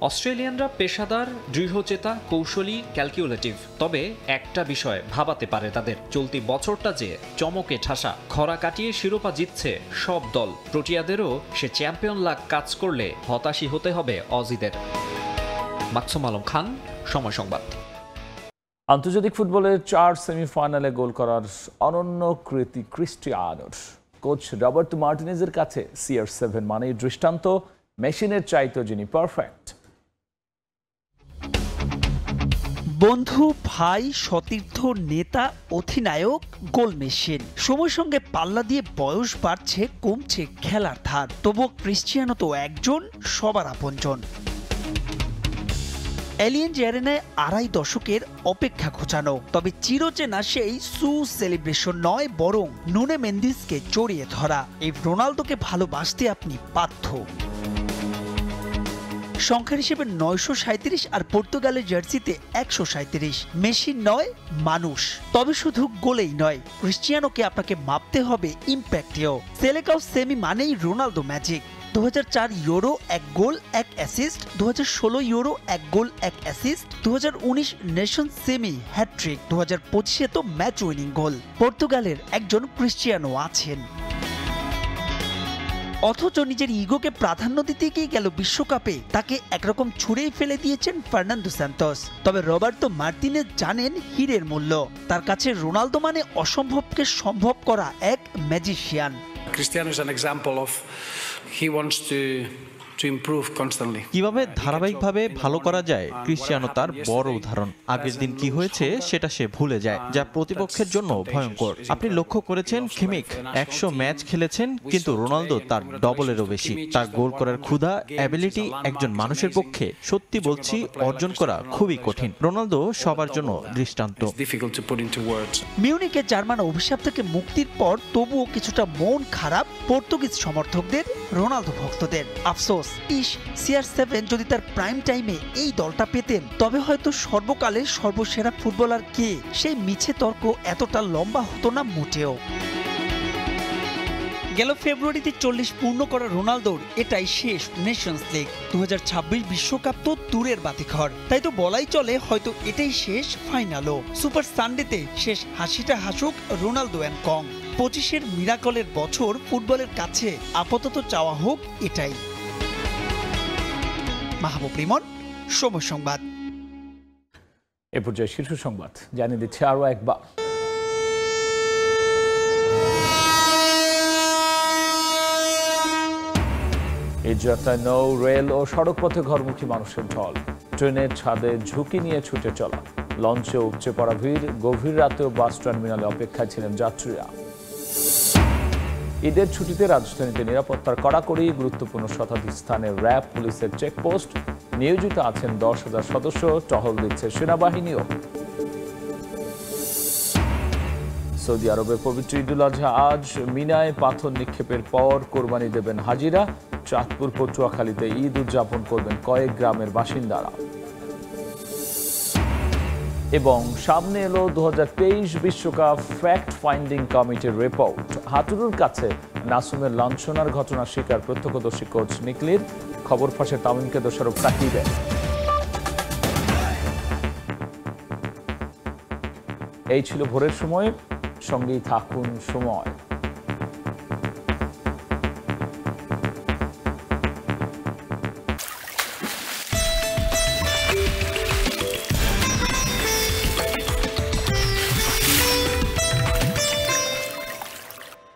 অস্ট্রেলিয়ানরা পেশাদার, দৃঢ়চেতা, কৌশলী, ক্যালকুলেটিভ। তবে একটা বিষয় ভাবাতে পারে তাদের, চলতি বছরটা যে চমকে ঠাসা। খরা কাটিয়ে শিরোপা জিতছে সব দল। প্রোটিয়াদেরও সে চ্যাম্পিয়ন লাগ কাজ করলে হতাশই হতে হবে অজিদের। মাকসুম আলম খান, সময় সংবাদ। আন্তর্জাতিক ফুটবলের 4 সেমিফাইনালে গোল করার অনন্য কৃতি ক্রিস্টিয়ানোর। কোচ রবার্টো মার্টিনেজের কাছে CR7 মানেই দৃষ্টান্ত, মেশিনের চাইতো যিনি পারফেক্ট। বন্ধু, ভাই, সতীর্থ, নেতা, অধিনায়ক, গোল মেশিন। সময়ের সঙ্গে পাল্লা দিয়ে বয়স বাড়ছে, কমছে খেলার ধার, তবুও ক্রিস্টিয়ানো তো একজন, সবার আপনজন। এলিয়েঞ্জ অ্যারেনায় 2.5 দশকের অপেক্ষা ঘোচানো, তবে চিরচেনা সেই সেলিব্রেশন নয়, বরং নুনে মেন্দিসকে জড়িয়ে ধরা। এই রোনালদোকে ভালোবাসতে আপনি বাধ্য। সংখ্যার হিসেবে 937 আর পর্তুগালের জার্সিতে 137। মেশিন নয়, মানুষ। তবে শুধু গোলেই নয়, ক্রিস্টিয়ানোকে আপনাকে মাপতে হবে ইম্প্যাক্টেও। সেলেকাও সেমি মানেই রোনালদো ম্যাজিক। 2004 ইউরো 1 গোল 1 অ্যাসিস্ট, 2016 ইউরো 1 গোল 1 অ্যাসিস্ট, 2019 নেশন সেমি হ্যাট্রিক, 2025 তো ম্যাচ উইনিং গোল। পর্তুগালের একজন ক্রিস্টিয়ানো আছেন। অথচ নিজের ইগোকে প্রাধান্য দিতে গিয়ে গেল বিশ্বকাপে তাকে একরকম ছুঁড়েই ফেলে দিয়েছেন ফার্নান্দো সান্তোস। তবে রবার্তো মার্টিনেজ জানেন হীরের মূল্য। তার কাছে রোনালদো মানে অসম্ভবকে সম্ভব করা এক magician. Cristiano is an example of he wants to improve constantly. কিভাবে ধারাবাহিকভাবে ভালো করা যায়, ক্রিস্টিয়ানো তার বড় উদাহরণ। আগের দিন কি হয়েছে সেটা সে ভুলে যায়, যা প্রতিপক্ষের জন্য ভয়ঙ্কর। আপনি লক্ষ্য করেছেন কিমিক 100 ম্যাচ খেলেছেন, কিন্তু রোনালদো তার ডবলেরও বেশি। তার গোল করার ক্ষুধা, অ্যাবিলিটি একজন মানুষের পক্ষে, সত্যি বলছি, অর্জন করা খুবই কঠিন। রোনালদো সবার জন্য দৃষ্টান্ত। মিউনিকে জার্মান অভিশাপ থেকে মুক্তির পর তবুও কিছুটা মন খারাপ পর্তুগিজ সমর্থকদের, রোনালদো ভক্তদের। আফসোস, CR7 যদি তার প্রাইম টাইমে এই দলটা পেতেন, তবে হয়তো সর্বকালের সর্বসেরা ফুটবলার কে, সেই মিছে তর্ক এতটা লম্বা হতো না মোটেও। গেল ফেব্রুয়ারিতে 40 পূর্ণ করা রোনালদোর এটাই শেষ নেশনস লিগ। 2026 বিশ্বকাপ তো দূরের বাতিঘর, তাই তো বলাই চলে হয়তো এটাই শেষ ফাইনালও। সুপার সানডেতে শেষ হাসিটা হাসুক রোনালদো অ্যান্ড কং। 25-এর মিরাকলের বছর ফুটবলের কাছে আপাতত চাওয়া হোক এটাই। মাহবুব রিমন, সময় সংবাদ। এ পর্যায়ে শীর্ষ সংবাদ জানিয়ে দিচ্ছে আরো একবার। এই যাত্রায় নৌ, রেল ও সড়কপথে ঘরমুখী মানুষের ঢল। ট্রেনের ছাদে ঝুঁকি নিয়ে ছুটে চলা, লঞ্চে উপচে পড়া ভিড়। গভীর রাতেও বাস টার্মিনালে অপেক্ষায় ছিলেন যাত্রীরা। ঈদের ছুটিতে রাজধানীতে নিরাপত্তার কড়াকড়ি, গুরুত্বপূর্ণ শতাধিক স্থানে র্যাব, পুলিশের চেকপোস্ট। নিয়োজিত আছেন 10,000 সদস্য, টহল দিচ্ছে সেনাবাহিনীও। সৌদি আরবের পবিত্র ঈদুল আজহা আজ। মিনায় পাথর নিক্ষেপের পর কোরবানি দেবেন হাজিরা। চাঁদপুর, পটুয়াখালীতে ঈদ উদযাপন করবেন কয়েক গ্রামের বাসিন্দারা। এবং সামনে এলো 2023 বিশ্বকাপ ফ্যাক্ট ফাইন্ডিং কমিটির রিপোর্ট। হাতুড়ুর কাছে নাসুমের লাঞ্ছনার ঘটনা স্বীকার প্রত্যক্ষদর্শী কোচ নিকলির। খবর ফাঁসে তামিমকে দোষারোপ রাকিবের। এই ছিল ভোরের সময়, সঙ্গেই থাকুন সময়।